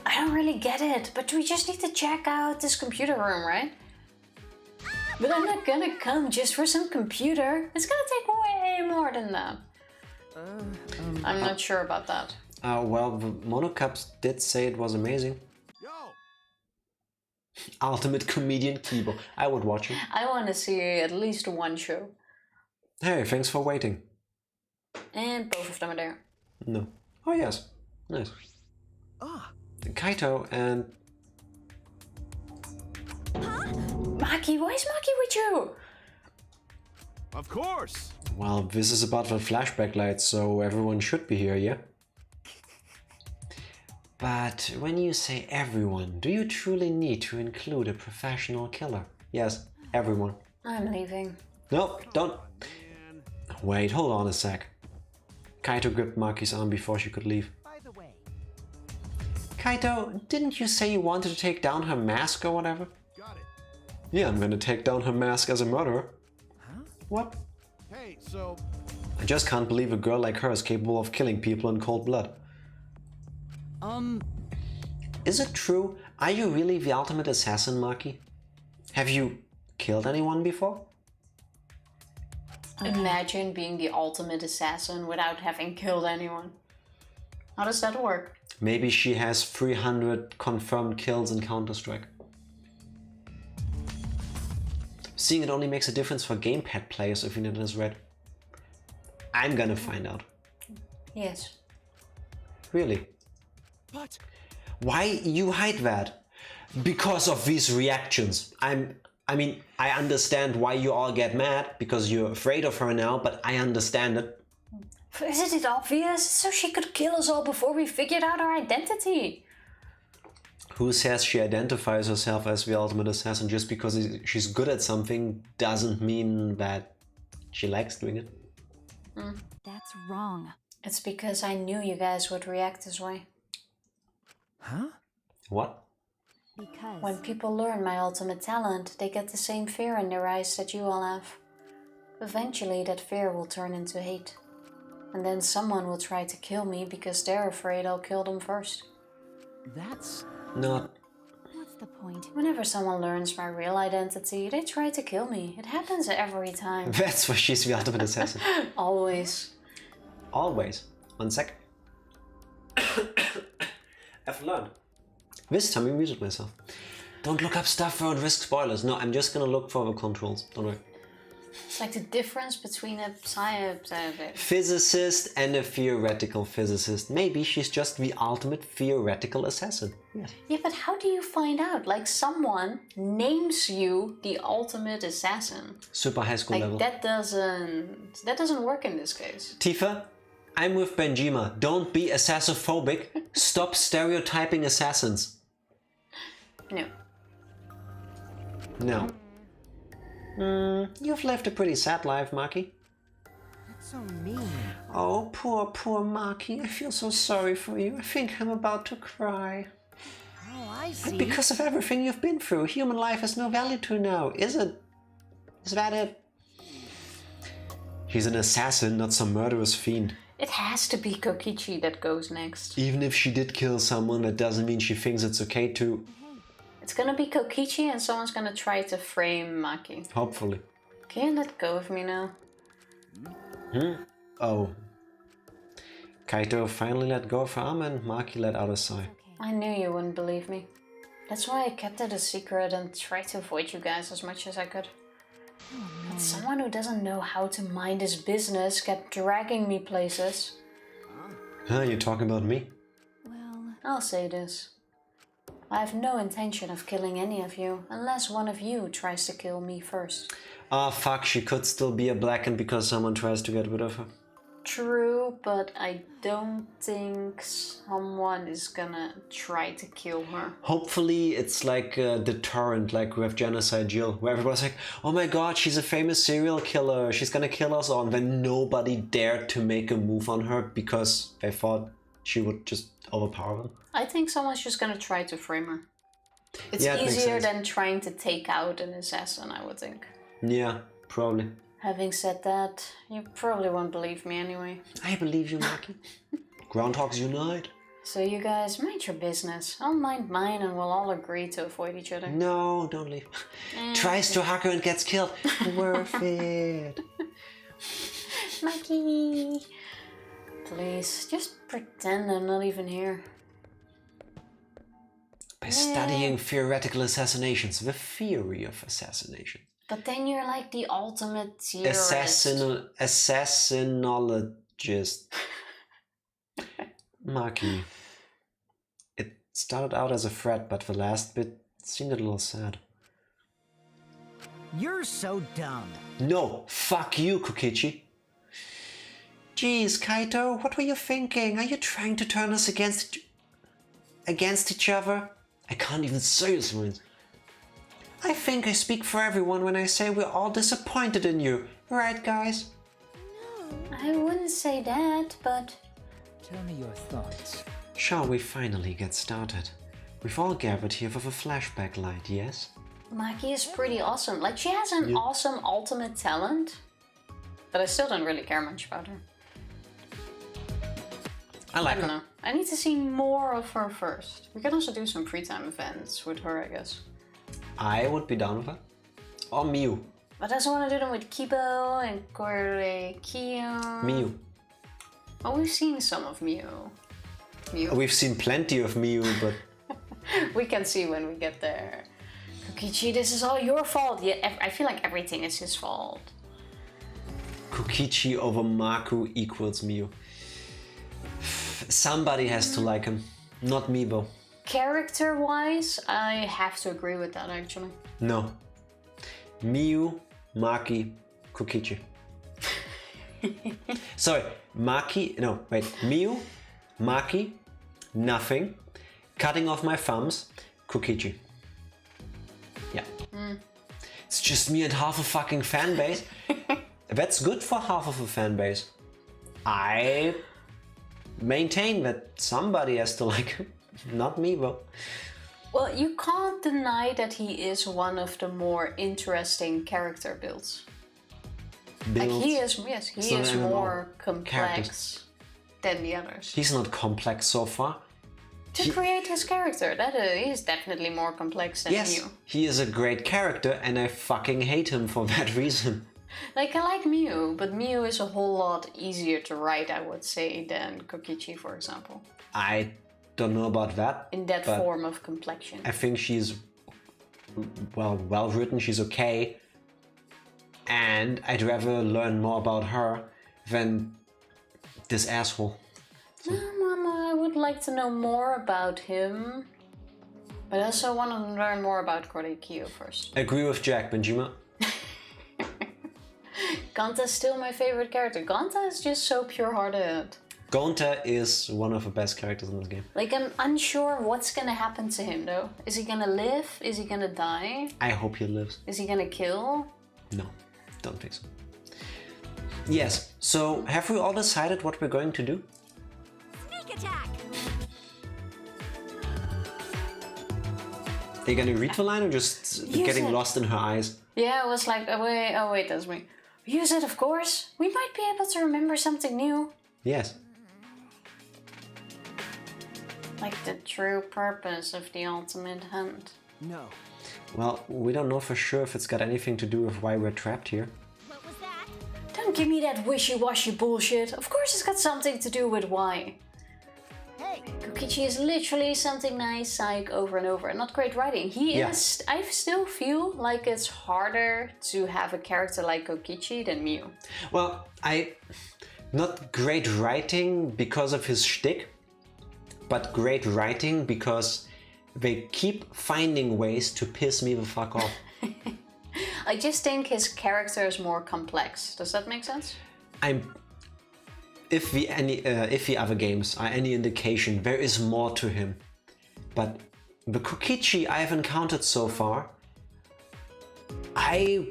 I don't really get it, but we just need to check out this computer room, right? But I'm not gonna come just for some computer. It's gonna take way more than that. I'm not sure about that. Well, the Monocups did say it was amazing. Yo! Ultimate comedian Kibo. I would watch him. I want to see at least one show. Hey, thanks for waiting. And both of them are there. No. Oh yes. Nice. Ah, Kaito and... Maki, why is Maki with you? Of course! Well, this is about the flashback lights, so everyone should be here, yeah? But when you say everyone, do you truly need to include a professional killer? Yes, everyone. I'm leaving. No, don't. Wait, hold on a sec. Kaito gripped Maki's arm before she could leave. By the way, Kaito, didn't you say you wanted to take down her mask or whatever? Got it. Yeah, I'm gonna take down her mask as a murderer. Huh? What? Hey, so I just can't believe a girl like her is capable of killing people in cold blood. Is it true? Are you really the ultimate assassin, Maki? Have you killed anyone before? Imagine being the ultimate assassin without having killed anyone. How does that work? Maybe she has 300 confirmed kills in Counter-Strike. Seeing it only makes a difference for gamepad players if internet is read. I'm gonna find out. Yes. Really? but Why you hide that? Because of these reactions. I mean, I understand why you all get mad, because you're afraid of her now, but I understand it. Isn't it obvious? So she could kill us all before we figured out our identity. Who says she identifies herself as the ultimate assassin? Just because she's good at something doesn't mean that she likes doing it. That's wrong. It's because I knew you guys would react this way. Huh? What? Because When people learn my ultimate talent, they get the same fear in their eyes that you all have. Eventually that fear will turn into hate. And then someone will try to kill me because they're afraid I'll kill them first. That's... Not. what's the point? Whenever someone learns my real identity, they try to kill me. It happens every time. That's why she's the ultimate assassin. Always. Always. 1 sec. I've learned. This time I muted myself. Don't look up stuff or risk spoilers. No, I'm just gonna look for the controls. Don't worry. It's like the difference between a Physicist and a theoretical physicist. Maybe she's just the ultimate theoretical assassin. Yes. Yeah, but how do you find out? Like someone names you the ultimate assassin. Super high school Like level. that doesn't work in this case. Tifa, I'm with Benjima. Don't be assassinophobic. Stop stereotyping assassins. No. No. You've lived a pretty sad life, Maki. that's so mean. Oh, poor Maki. I feel so sorry for you. I think I'm about to cry. Oh, I see. Because of everything you've been through, human life has no value to you now, is it? Is that it? He's an assassin, not some murderous fiend. It has to be Kokichi that goes next. Even if she did kill someone, that doesn't mean she thinks it's okay to... It's gonna be Kokichi and someone's gonna try to frame Maki. Hopefully. Can you let go of me now? Oh. Kaito finally let go of her arm and Maki let out a sigh. I knew you wouldn't believe me. That's why I kept it a secret and tried to avoid you guys as much as I could. But someone who doesn't know how to mind his business kept dragging me places. Huh, you talking about me? Well, I'll say this. I have no intention of killing any of you, unless one of you tries to kill me first. Ah, fuck, she could still be a blackened because someone tries to get rid of her. True, but I don't think someone is gonna try to kill her. Hopefully it's like a deterrent, like with Genocide Jill, where everybody's like, oh my god, she's a famous serial killer, she's gonna kill us all, and then nobody dared to make a move on her because they thought she would just overpower them. I think someone's just gonna try to frame her. It's Yeah, it makes easier sense. than trying to take out an assassin, I would think. Yeah, probably. Having said that, you probably won't believe me anyway. I believe you, Maki. Groundhogs unite. So you guys, mind your business. I'll mind mine and we'll all agree to avoid each other. No, don't leave. Tries to hug her and gets killed. Worth it. Maki! Please, just pretend I'm not even here. By studying theoretical assassinations, the theory of assassination. But then you're like the ultimate theorist. Assassinologist. Maki. It started out as a threat, but the last bit seemed a little sad. You're so dumb. No, fuck you, Kokichi. Jeez, Kaito, what were you thinking? Are you trying to turn us against each other? I can't even say this words. I think I speak for everyone when I say we're all disappointed in you. Right, guys? I wouldn't say that, but... Tell me your thoughts. Shall we finally get started? We've all gathered here with a flashback light, yes? Maki is pretty awesome. Like, she has an awesome ultimate talent, but I still don't really care much about her. I like I don't her. know. I need to see more of her first. We can also do some free time events with her, I guess. I would be down with her. Or Miu. But I also want to do them with Kibo and Korekiyo. Miu. Oh, we've seen some of Miu. We've seen plenty of Miu, but... We can see when we get there. Kokichi, this is all your fault. Yeah, I feel like everything is his fault. Kokichi over Maku equals Miu. Somebody has to like him. Not me though. Character-wise, I have to agree with that actually. No. Miu, Maki, Kokichi. Sorry, Maki, no, wait. Miu, Maki, nothing. Cutting off my thumbs, Kokichi. Yeah. It's just me and half a fucking fan base. That's good for half of a fan base. I maintain that somebody has to like him. Not me though. Well, you can't deny that he is one of the more interesting character builds. Like he is, yes, he is more complex than the others. He's not complex so far. To create his character, that is definitely more complex than Mew. He is a great character and I fucking hate him for that reason. Like, I like Mew, but Mew is a whole lot easier to write, I would say, than Kokichi, for example. I don't know about that. In that form of complexion. I think she's, well written, she's okay. And I'd rather learn more about her than this asshole. So. No, Mama, I would like to know more about him. But I also want to learn more about Korekiyo first. I agree with Jack, Benjima. Gonta's still my favorite character. Gonta is just so pure-hearted. Gonta is one of the best characters in this game. Like, I'm unsure what's gonna happen to him, though. Is he gonna live? Is he gonna die? I hope he lives. Is he gonna kill? No, don't think so. Yes, so have we all decided what we're going to do? Sneak attack! Are you gonna read the line or just getting lost in her eyes? Yeah, I was like, oh wait, that's me. Use it, of course. We might be able to remember something new. Yes. Like the true purpose of the ultimate hunt. No. Well, we don't know for sure if it's got anything to do with why we're trapped here. What was that? Don't give me that wishy-washy bullshit. Of course it's got something to do with why. Hey! Kokichi is literally something nice, psych, over and over. Not great writing. He is... I still feel like it's harder to have a character like Kokichi than Mew. Well, not great writing because of his shtick, but great writing because they keep finding ways to piss me the fuck off. I just think his character is more complex. Does that make sense? If the other games are any indication, there is more to him. But the Kokichi I've encountered so far, I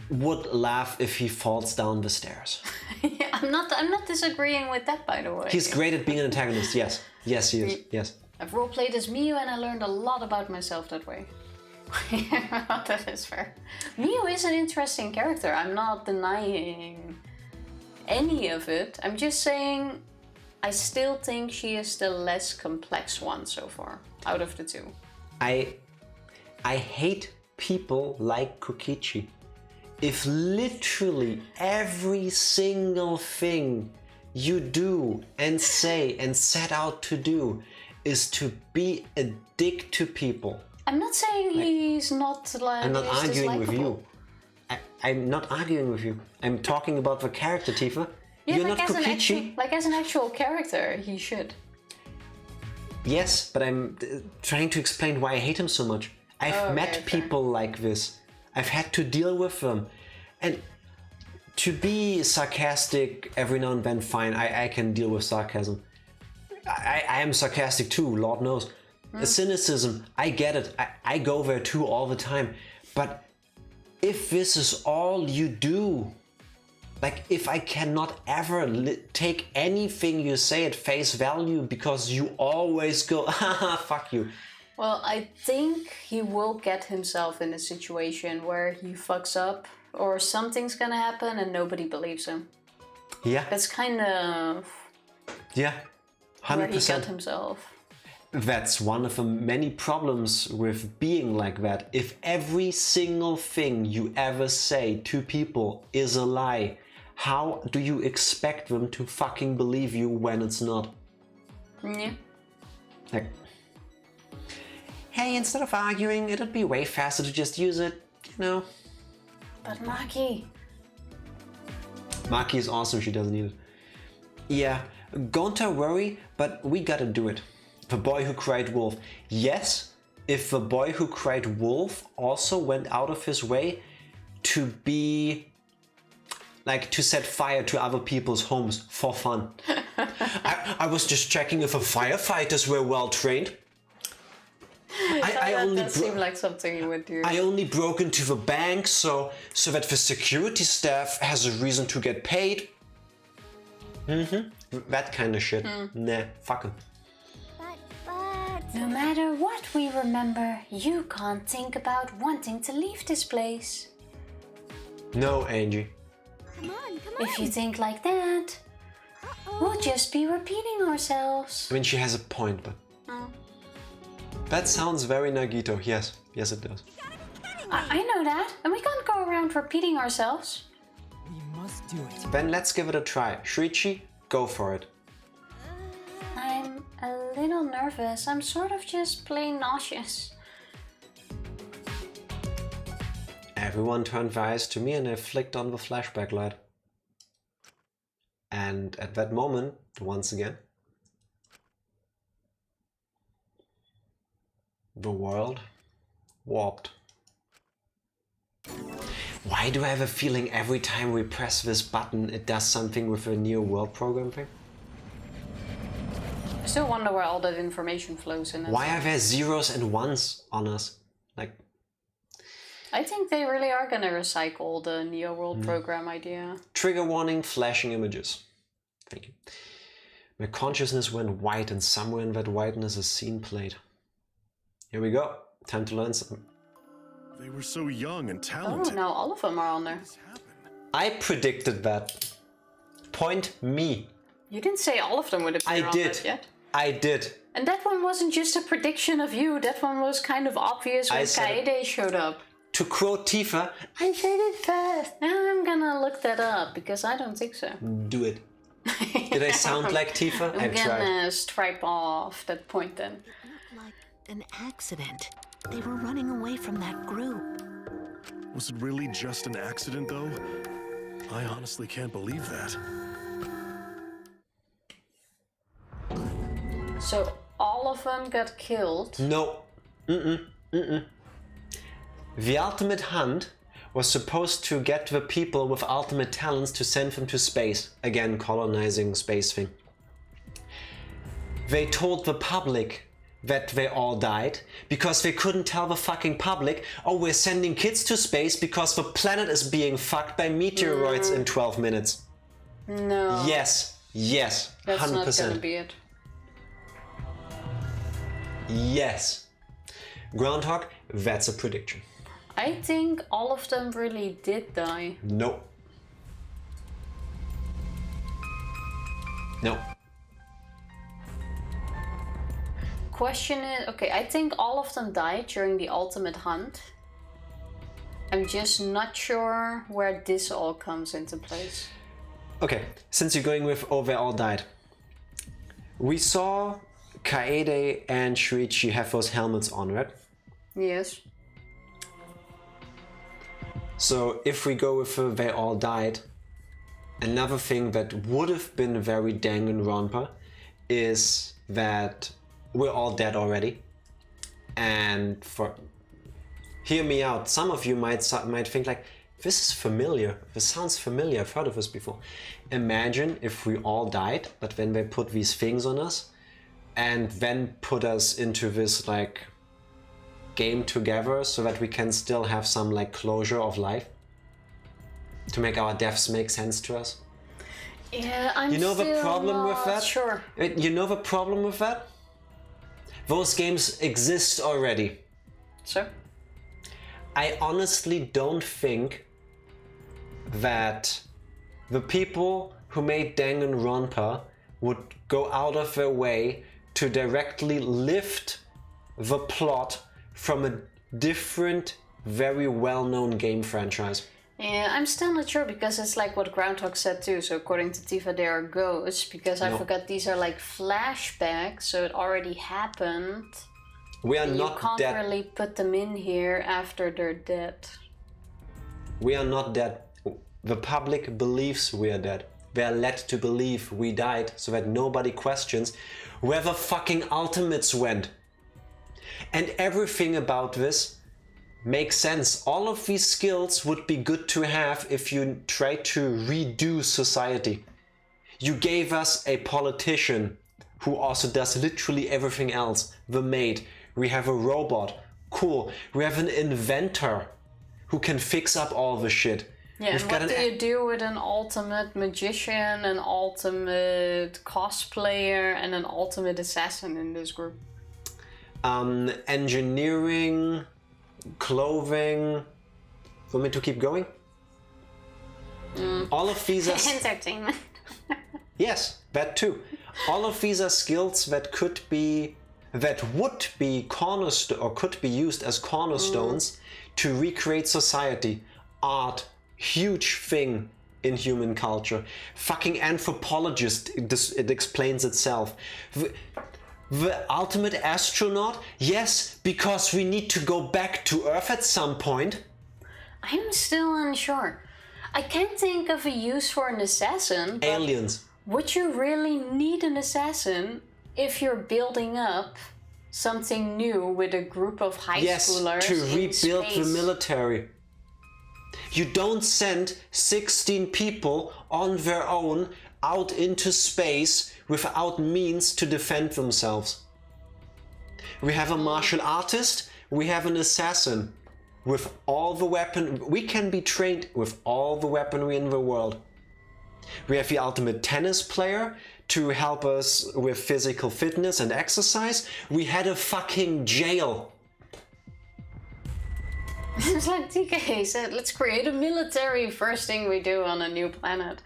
would laugh if he falls down the stairs. Yeah, I'm not disagreeing with that, by the way. He's great at being an antagonist, yes. Yes, he is, yes. I've roleplayed as Mew and I learned a lot about myself that way. That is fair. Mew is an interesting character. I'm not denying any of it. I'm just saying I still think she is the less complex one so far, out of the two. I hate people like Kokichi. If literally every single thing you do and say and set out to do is to be a dick to people. I'm not saying he's not like. I'm not arguing with you. I'm not arguing with you. I'm talking about the character, Tifa. Yeah, You're like not Kokichi. As an actual character, he should. Yes, but I'm trying to explain why I hate him so much. I've met people like this. I've had to deal with them. And to be sarcastic every now and then, fine, I can deal with sarcasm. I am sarcastic too, Lord knows. Cynicism, I get it. I go there too all the time. But if this is all you do, Like, if I cannot ever take anything you say at face value because you always go, haha, fuck you. Well, I think he will get himself in a situation where he fucks up or something's gonna happen and nobody believes him. Yeah. That's kind of Yeah. 100%. where he got himself. That's one of the many problems with being like that. If every single thing you ever say to people is a lie, how do you expect them to fucking believe you when it's not? Yeah. Like, hey, instead of arguing, it'd be way faster to just use it, you know? But Maki. Maki is awesome, she doesn't need it. Yeah, don't worry, but we gotta do it. The Boy Who Cried Wolf. Yes, if the Boy Who Cried Wolf also went out of his way to be... like, to set fire to other people's homes for fun. I was just checking if the firefighters were well trained. That does seem like something you would do. I only broke into the bank so that the security staff has a reason to get paid. That kind of shit. Nah, fuck him. But... No matter what we remember, you can't think about wanting to leave this place. No, Angie. Come on. If you think like that, we'll just be repeating ourselves. I mean, she has a point, but... That sounds very Nagito. Yes, it does. I know that, and we can't go around repeating ourselves. We must do it. Then let's give it a try. Shuichi, go for it. I'm a little nervous. I'm sort of just plain nauseous. Everyone turned their eyes to me and I flicked on the flashback light. And at that moment, once again, the world warped. Why do I have a feeling every time we press this button it does something with the Neo World program thing? I still wonder where all that information flows in. Why are there zeros and ones on us? Like, I think they really are gonna recycle the Neo World program idea. trigger warning, flashing images. Thank you. My consciousness went white and somewhere in that whiteness a scene played. Here we go. Time to learn something. They were so young and Oh, talented. now all of them are on there. What happened? I predicted that. Point me. You didn't say all of them would appear I on did. that yet. I did. And that one wasn't just a prediction of you. That one was kind of obvious I when said Kaede showed up. To quote Tifa, I said it first. Now I'm gonna look that up because I don't think so. Do it. Did I sound like Tifa? I'm I tried. gonna stripe off that point then. Like an accident. They were running away from that group. Was it really just an accident, though? I honestly can't believe that. So all of them got killed. No. The Ultimate Hunt was supposed to get the people with ultimate talents to send them to space. Again, colonizing space thing. They told the public that they all died because they couldn't tell the fucking public, oh, we're sending kids to space because the planet is being fucked by meteoroids in 12 minutes. No. Yes, That's 100%. not gonna be it. Yes. Groundhog, that's a prediction. I think all of them really did die. No. No. Question is, okay, I think all of them died during the Ultimate Hunt. I'm just not sure where this all comes into place. Okay, since you're going with oh, they all died. We saw Kaede and Shuichi have those helmets on, right? Yes. So if we go with they all died, another thing that would have been very Danganronpa is that we're all dead already. And hear me out, some of you might think like, this is familiar, this sounds familiar, I've heard of this before. Imagine if we all died, but then they put these things on us and then put us into this like game together so that we can still have some like closure of life. to make our deaths make sense to us. Yeah, I'm You know the still problem not with that? Sure. You know the problem with that? Those games exist already. So? I honestly don't think that the people who made Danganronpa would go out of their way to directly lift the plot from a different, very well-known game franchise. Yeah, I'm still not sure because it's like what Groundhog said too. So according to Tifa, they are ghosts because I forgot these are like flashbacks, so it already happened. We are You not can't dead. really put them in here after they're dead. We are not dead. The public believes we are dead. They are led to believe we died so that nobody questions where the fucking ultimates went. And everything about this makes sense. All of these skills would be good to have if you try to redo society. You gave us a politician who also does literally everything else. The maid. We have a robot. Cool. We have an inventor who can fix up all the shit. Yeah, We've and got what do you do with an ultimate magician, an ultimate cosplayer, and an ultimate assassin in this group? Engineering, clothing. Want me to keep going? All of these are... Entertainment. Yes, that too. All of these are skills that would be cornerstone or could be used as cornerstones to recreate society. Art, huge thing in human culture. Fucking anthropologist, it explains itself. The ultimate astronaut, yes, because we need to go back to Earth at some point. I'm still unsure. I can't think of a use for an assassin. But Aliens. would you really need an assassin if you're building up something new with a group of high schoolers to in rebuild space? the military. You don't send 16 people on their own out into space without means to defend themselves. We have a martial artist, we have an assassin. With all the we can be trained with all the weaponry in the world. We have the ultimate tennis player to help us with physical fitness and exercise. We had a fucking jail. It's like TK said, let's create a military first thing we do on a new planet.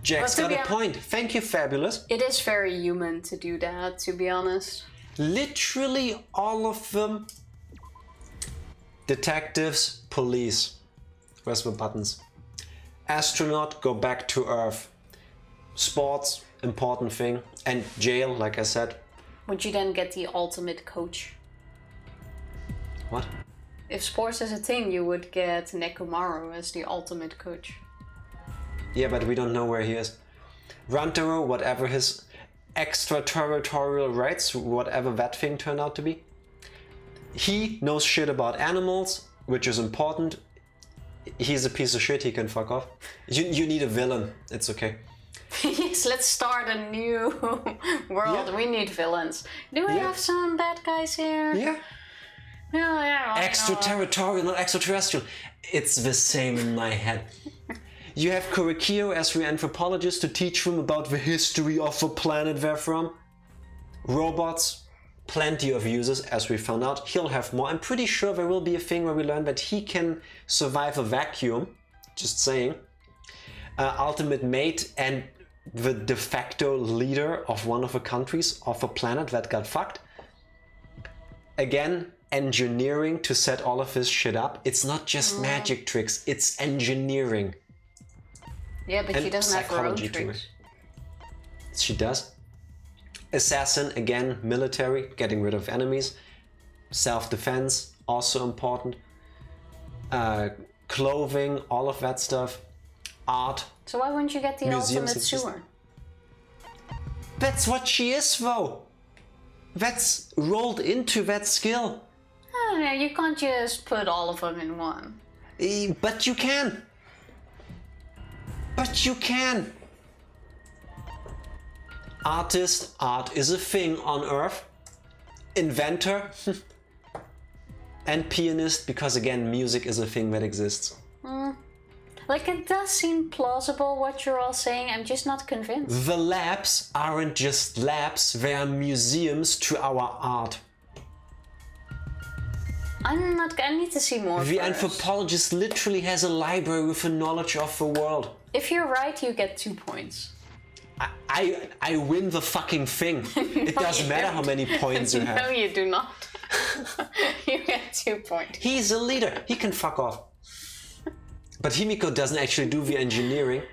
Jack's But to got a be point. Thank you, Fabulous. It is very human to do that, to be honest. Literally all of them. Detectives, police. Where's the buttons? Astronaut, go back to Earth. Sports, important thing. And jail, like I said. Would you then get the ultimate coach? What? If sports is a thing, you would get Nekomaru as the ultimate coach. Yeah, but we don't know where he is. Rantaro, whatever his extraterritorial rights, whatever that thing turned out to be. He knows shit about animals, which is important. He's a piece of shit, he can fuck off. You need a villain, it's okay. Yes, let's start a new world. Yeah. We need villains. Do we have some bad guys here? Yeah. Yeah. Extraterritorial, not extraterrestrial. It's the same in my head. You have Kurikio as the anthropologist to teach them about the history of the planet they're from. Robots, plenty of uses, as we found out. He'll have more. I'm pretty sure there will be a thing where we learn that he can survive a vacuum. Just saying. Ultimate mate and the de facto leader of one of the countries of a planet that got fucked. Again, engineering to set all of this shit up. It's not just magic tricks, it's engineering. Yeah, but And she doesn't have her own psychology to tricks. She does. Assassin, again, military, getting rid of enemies. Self-defense, also important. Clothing, all of that stuff. Art. So why wouldn't you get the Museums, ultimate it's just- sewer? That's what she is, though. That's rolled into that skill. Oh, no, you can't just put all of them in one. But you can. But you can. Artist, art is a thing on Earth. Inventor. And pianist, because again, music is a thing that exists. Like, it does seem plausible what you're all saying, I'm just not convinced. The labs aren't just labs, they are museums to our art. I need to see more The first. anthropologist literally has a library with a knowledge of the world. If you're right, you get 2 points. I win the fucking thing. It doesn't matter how many points you have. No, you do not. You get 2 points. He's a leader. He can fuck off. But Himiko doesn't actually do the engineering.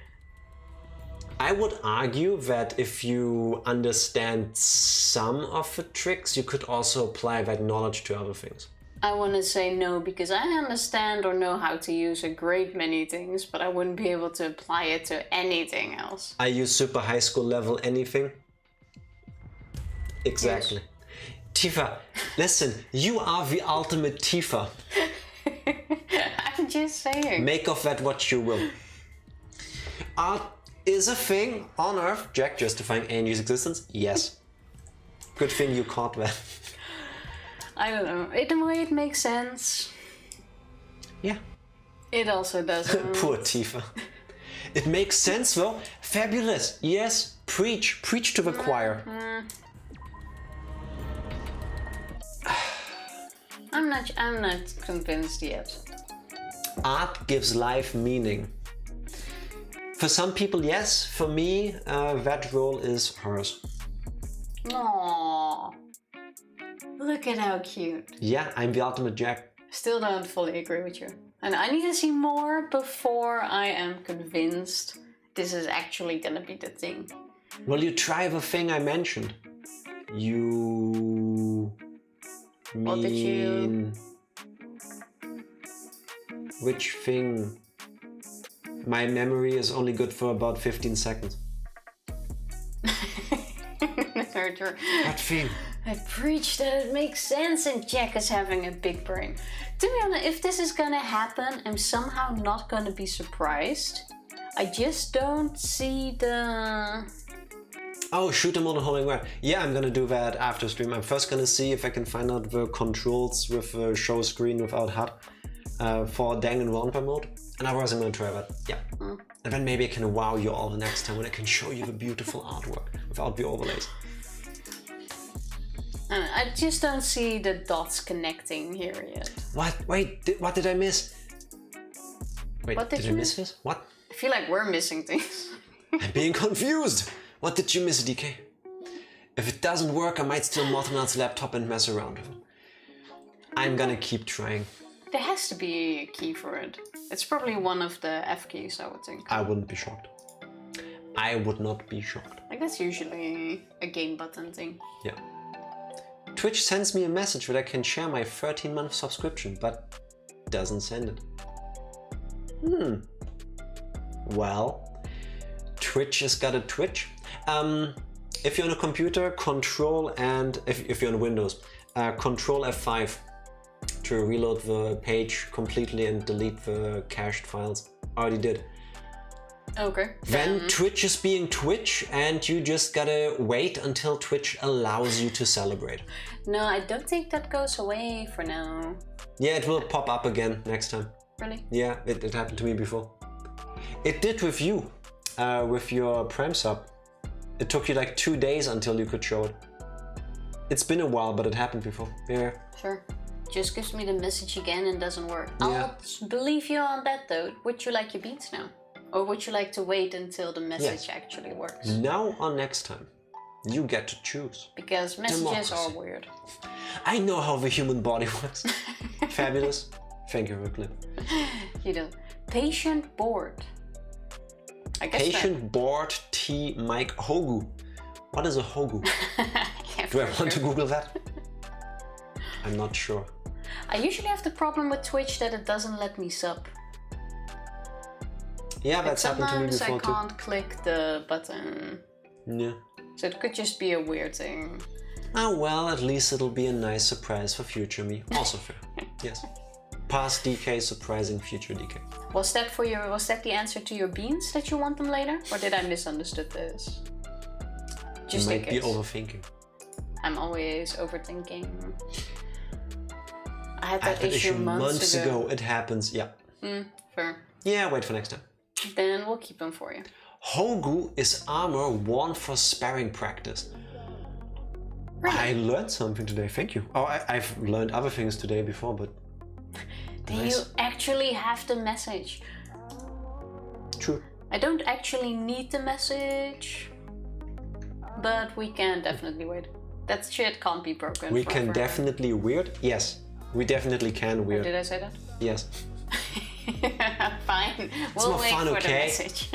I would argue that if you understand some of the tricks, you could also apply that knowledge to other things. I want to say no, because I understand or know how to use a great many things, but I wouldn't be able to apply it to anything else. I use super high school level anything. Exactly. Yes. Tifa, listen, you are the ultimate Tifa. I'm just saying. Make of that what you will. Art is a thing on Earth. Jack justifying Angie's existence? Yes. Good thing you caught that. I don't know. In a way it makes sense. Yeah. It also doesn't. Poor Tifa. It makes sense though. Fabulous. Yes. Preach. Preach to the choir. I'm not convinced yet. Art gives life meaning. For some people, yes. For me, that role is hers. Aww. Look at how cute. Yeah, I'm the ultimate Jack. Still don't fully agree with you. And I need to see more before I am convinced this is actually gonna be the thing. Well, you try the thing I mentioned. You... What did you... Which thing? My memory is only good for about 15 seconds. What thing? I preach that it makes sense and Jack is having a big brain. To be honest, if this is gonna happen, I'm somehow not gonna be surprised. I just don't see the... Oh, shoot him on a holding wire. Yeah, I'm gonna do that after stream. I'm first gonna see if I can find out the controls with the show screen without HUD for Danganronpa mode. And otherwise I'm gonna try that. Yeah. And then maybe I can wow you all the next time when I can show you the beautiful artwork without the overlays. I just don't see the dots connecting here yet. What? Wait, what did I miss? Wait, what did I miss this? What? I feel like we're missing things. I'm being confused. What did you miss, DK? If it doesn't work, I might steal Mortimer's laptop and mess around with it. I'm gonna keep trying. There has to be a key for it. It's probably one of the F keys, I would think. I wouldn't be shocked. I would not be shocked. Like that's usually a game button thing. Yeah. Twitch sends me a message that I can share my 13-month subscription, but doesn't send it. Well, Twitch has got a Twitch. If you're on a computer, Control and if you're on Windows, Control F5 to reload the page completely and delete the cached files. Already did. Okay. Then Twitch is being Twitch and you just gotta wait until Twitch allows you to celebrate. No, I don't think that goes away for now. Yeah, it will pop up again next time. Really? Yeah, it happened to me before. It did with you, with your Prime sub. It took you like 2 days until you could show it. It's been a while, but it happened before. Yeah. Sure. Just gives me the message again and doesn't work. Yeah. I'll believe you on that though. Would you like your beats now? Or would you like to wait until the message actually works? Now or next time. You get to choose. Because messages are weird. I know how the human body works. Fabulous. Thank you for the clip. You don't. Patient bored. I guess Patient bored T Mike Hogu. What is a Hogu? Do I want to Google that? I'm not sure. I usually have the problem with Twitch that it doesn't let me sub. Yeah, that's happened to me before too. Sometimes I can't click the button. Yeah. So it could just be a weird thing. Oh well, at least it'll be a nice surprise for future me. Also fair. Yes. Past DK surprising future DK. Was that the answer to your beans that you want them later? Or did I misunderstood this? Just you might be overthinking. I'm always overthinking. I had that issue months ago. It happens, yeah. Fair. Yeah, wait for next time. Then we'll keep them for you. Hogu is armor worn for sparring practice. Really? I learned something today, thank you. Oh, I've learned other things today before, but... Do nice. you actually have the message? True. I don't actually need the message, but we can definitely wait. That shit can't be broken. We can forever. definitely weird? Yes. We definitely can Oh, weird. did I say that? Yes. Fine. We'll more wait fun, for okay? the message.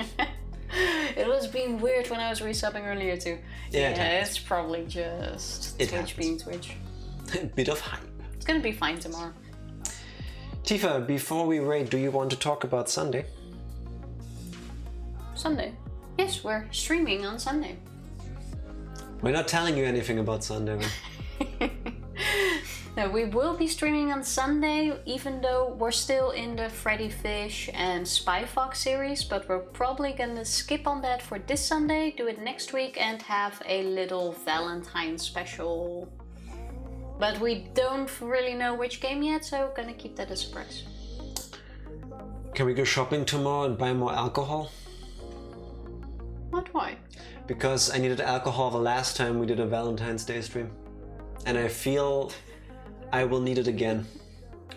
It was being weird when I was resubbing earlier too. Yeah, it happens. It's probably just It Twitch happens. being Twitch. A bit of hype. It's gonna be fine tomorrow. Tifa, before we raid, do you want to talk about Sunday? Sunday. Yes, we're streaming on Sunday. We're not telling you anything about Sunday. Man. No, we will be streaming on Sunday, even though we're still in the Freddy Fish and Spy Fox series, but we're probably gonna skip on that for this Sunday, do it next week, and have a little Valentine special. But we don't really know which game yet, so gonna keep that a surprise. Can we go shopping tomorrow and buy more alcohol? What, why? Because I needed alcohol the last time we did a Valentine's Day stream. And I feel I will need it again.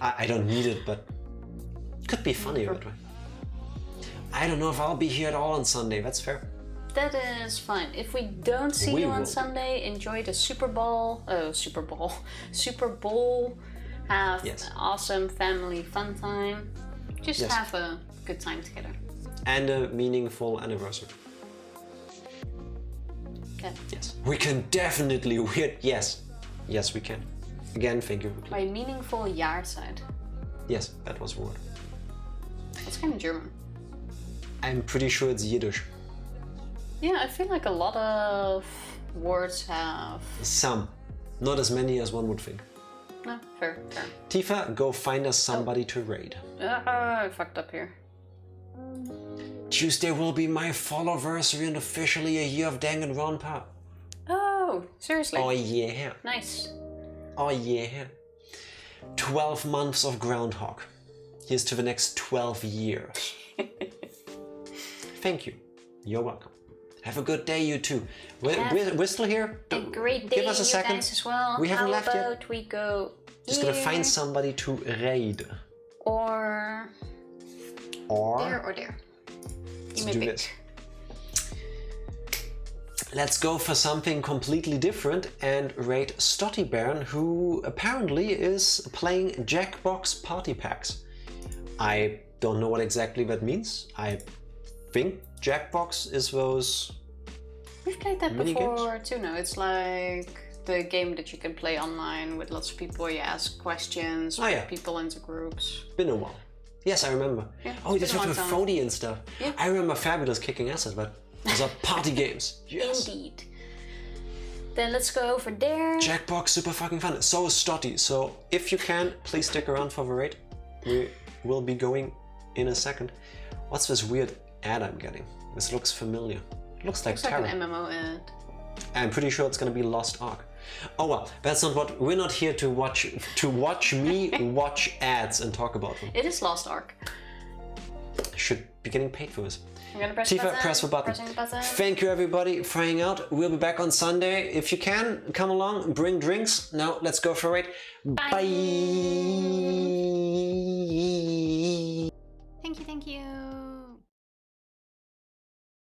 I don't need it, but it could be funny that way. I don't know if I'll be here at all on Sunday, that's fair. That is fine. If we don't see We you on will. Sunday, enjoy the Super Bowl. Super Bowl. Have Yes. an awesome family fun time. Just Yes. have a good time together. And a meaningful anniversary. Okay. Yes. We can definitely weird. Yes. Yes, we can. Again, thank you. By meaningful Jahrzeit. Yes, that was the word. That's kind of German. I'm pretty sure it's Yiddish. Yeah, I feel like a lot of words have... Some. Not as many as one would think. No, fair. Tifa, go find us somebody to raid. I fucked up here. Tuesday will be my followersary and officially a year of Danganronpa. Oh, seriously? Oh yeah. Nice. Oh yeah. 12 months of Groundhog. Here's to the next 12 years. Thank you. You're welcome. Have a good day, you too. We're still here. A great day, Give us a second. you guys as well. We haven't How left yet. about we go Just here, gonna find somebody to raid. or there or there. You Let's may do pick. this. Let's go for something completely different and raid Stotty Baron, who apparently is playing Jackbox Party Packs. I don't know what exactly that means. I think Jackbox is those... We've played that mini before too, no? It's like the game that you can play online with lots of people. You ask questions, Oh, yeah. put people into groups. Been a while. Yes, I remember. Yeah, Oh, it's this been a was with long time. Fody and stuff. Yeah. I remember Fabulous kicking ass at that. Those are party games. Yes. Indeed. Then let's go over there. Jackbox, super fucking fun. So is Stotty. So if you can, please stick around for the raid. We will be going in a second. What's this weird ad I'm getting? This looks familiar. It looks like It's like Terra. an MMO ad. I'm pretty sure it's gonna be Lost Ark. Oh well, that's not what we're not here to watch me watch ads and talk about them. It is Lost Ark. Should be getting paid for this. I'm gonna press the Tifa, button. press the button. Pressing the button. Thank you everybody for hanging out. We'll be back on Sunday. If you can, come along, bring drinks. Now let's go for it. Bye.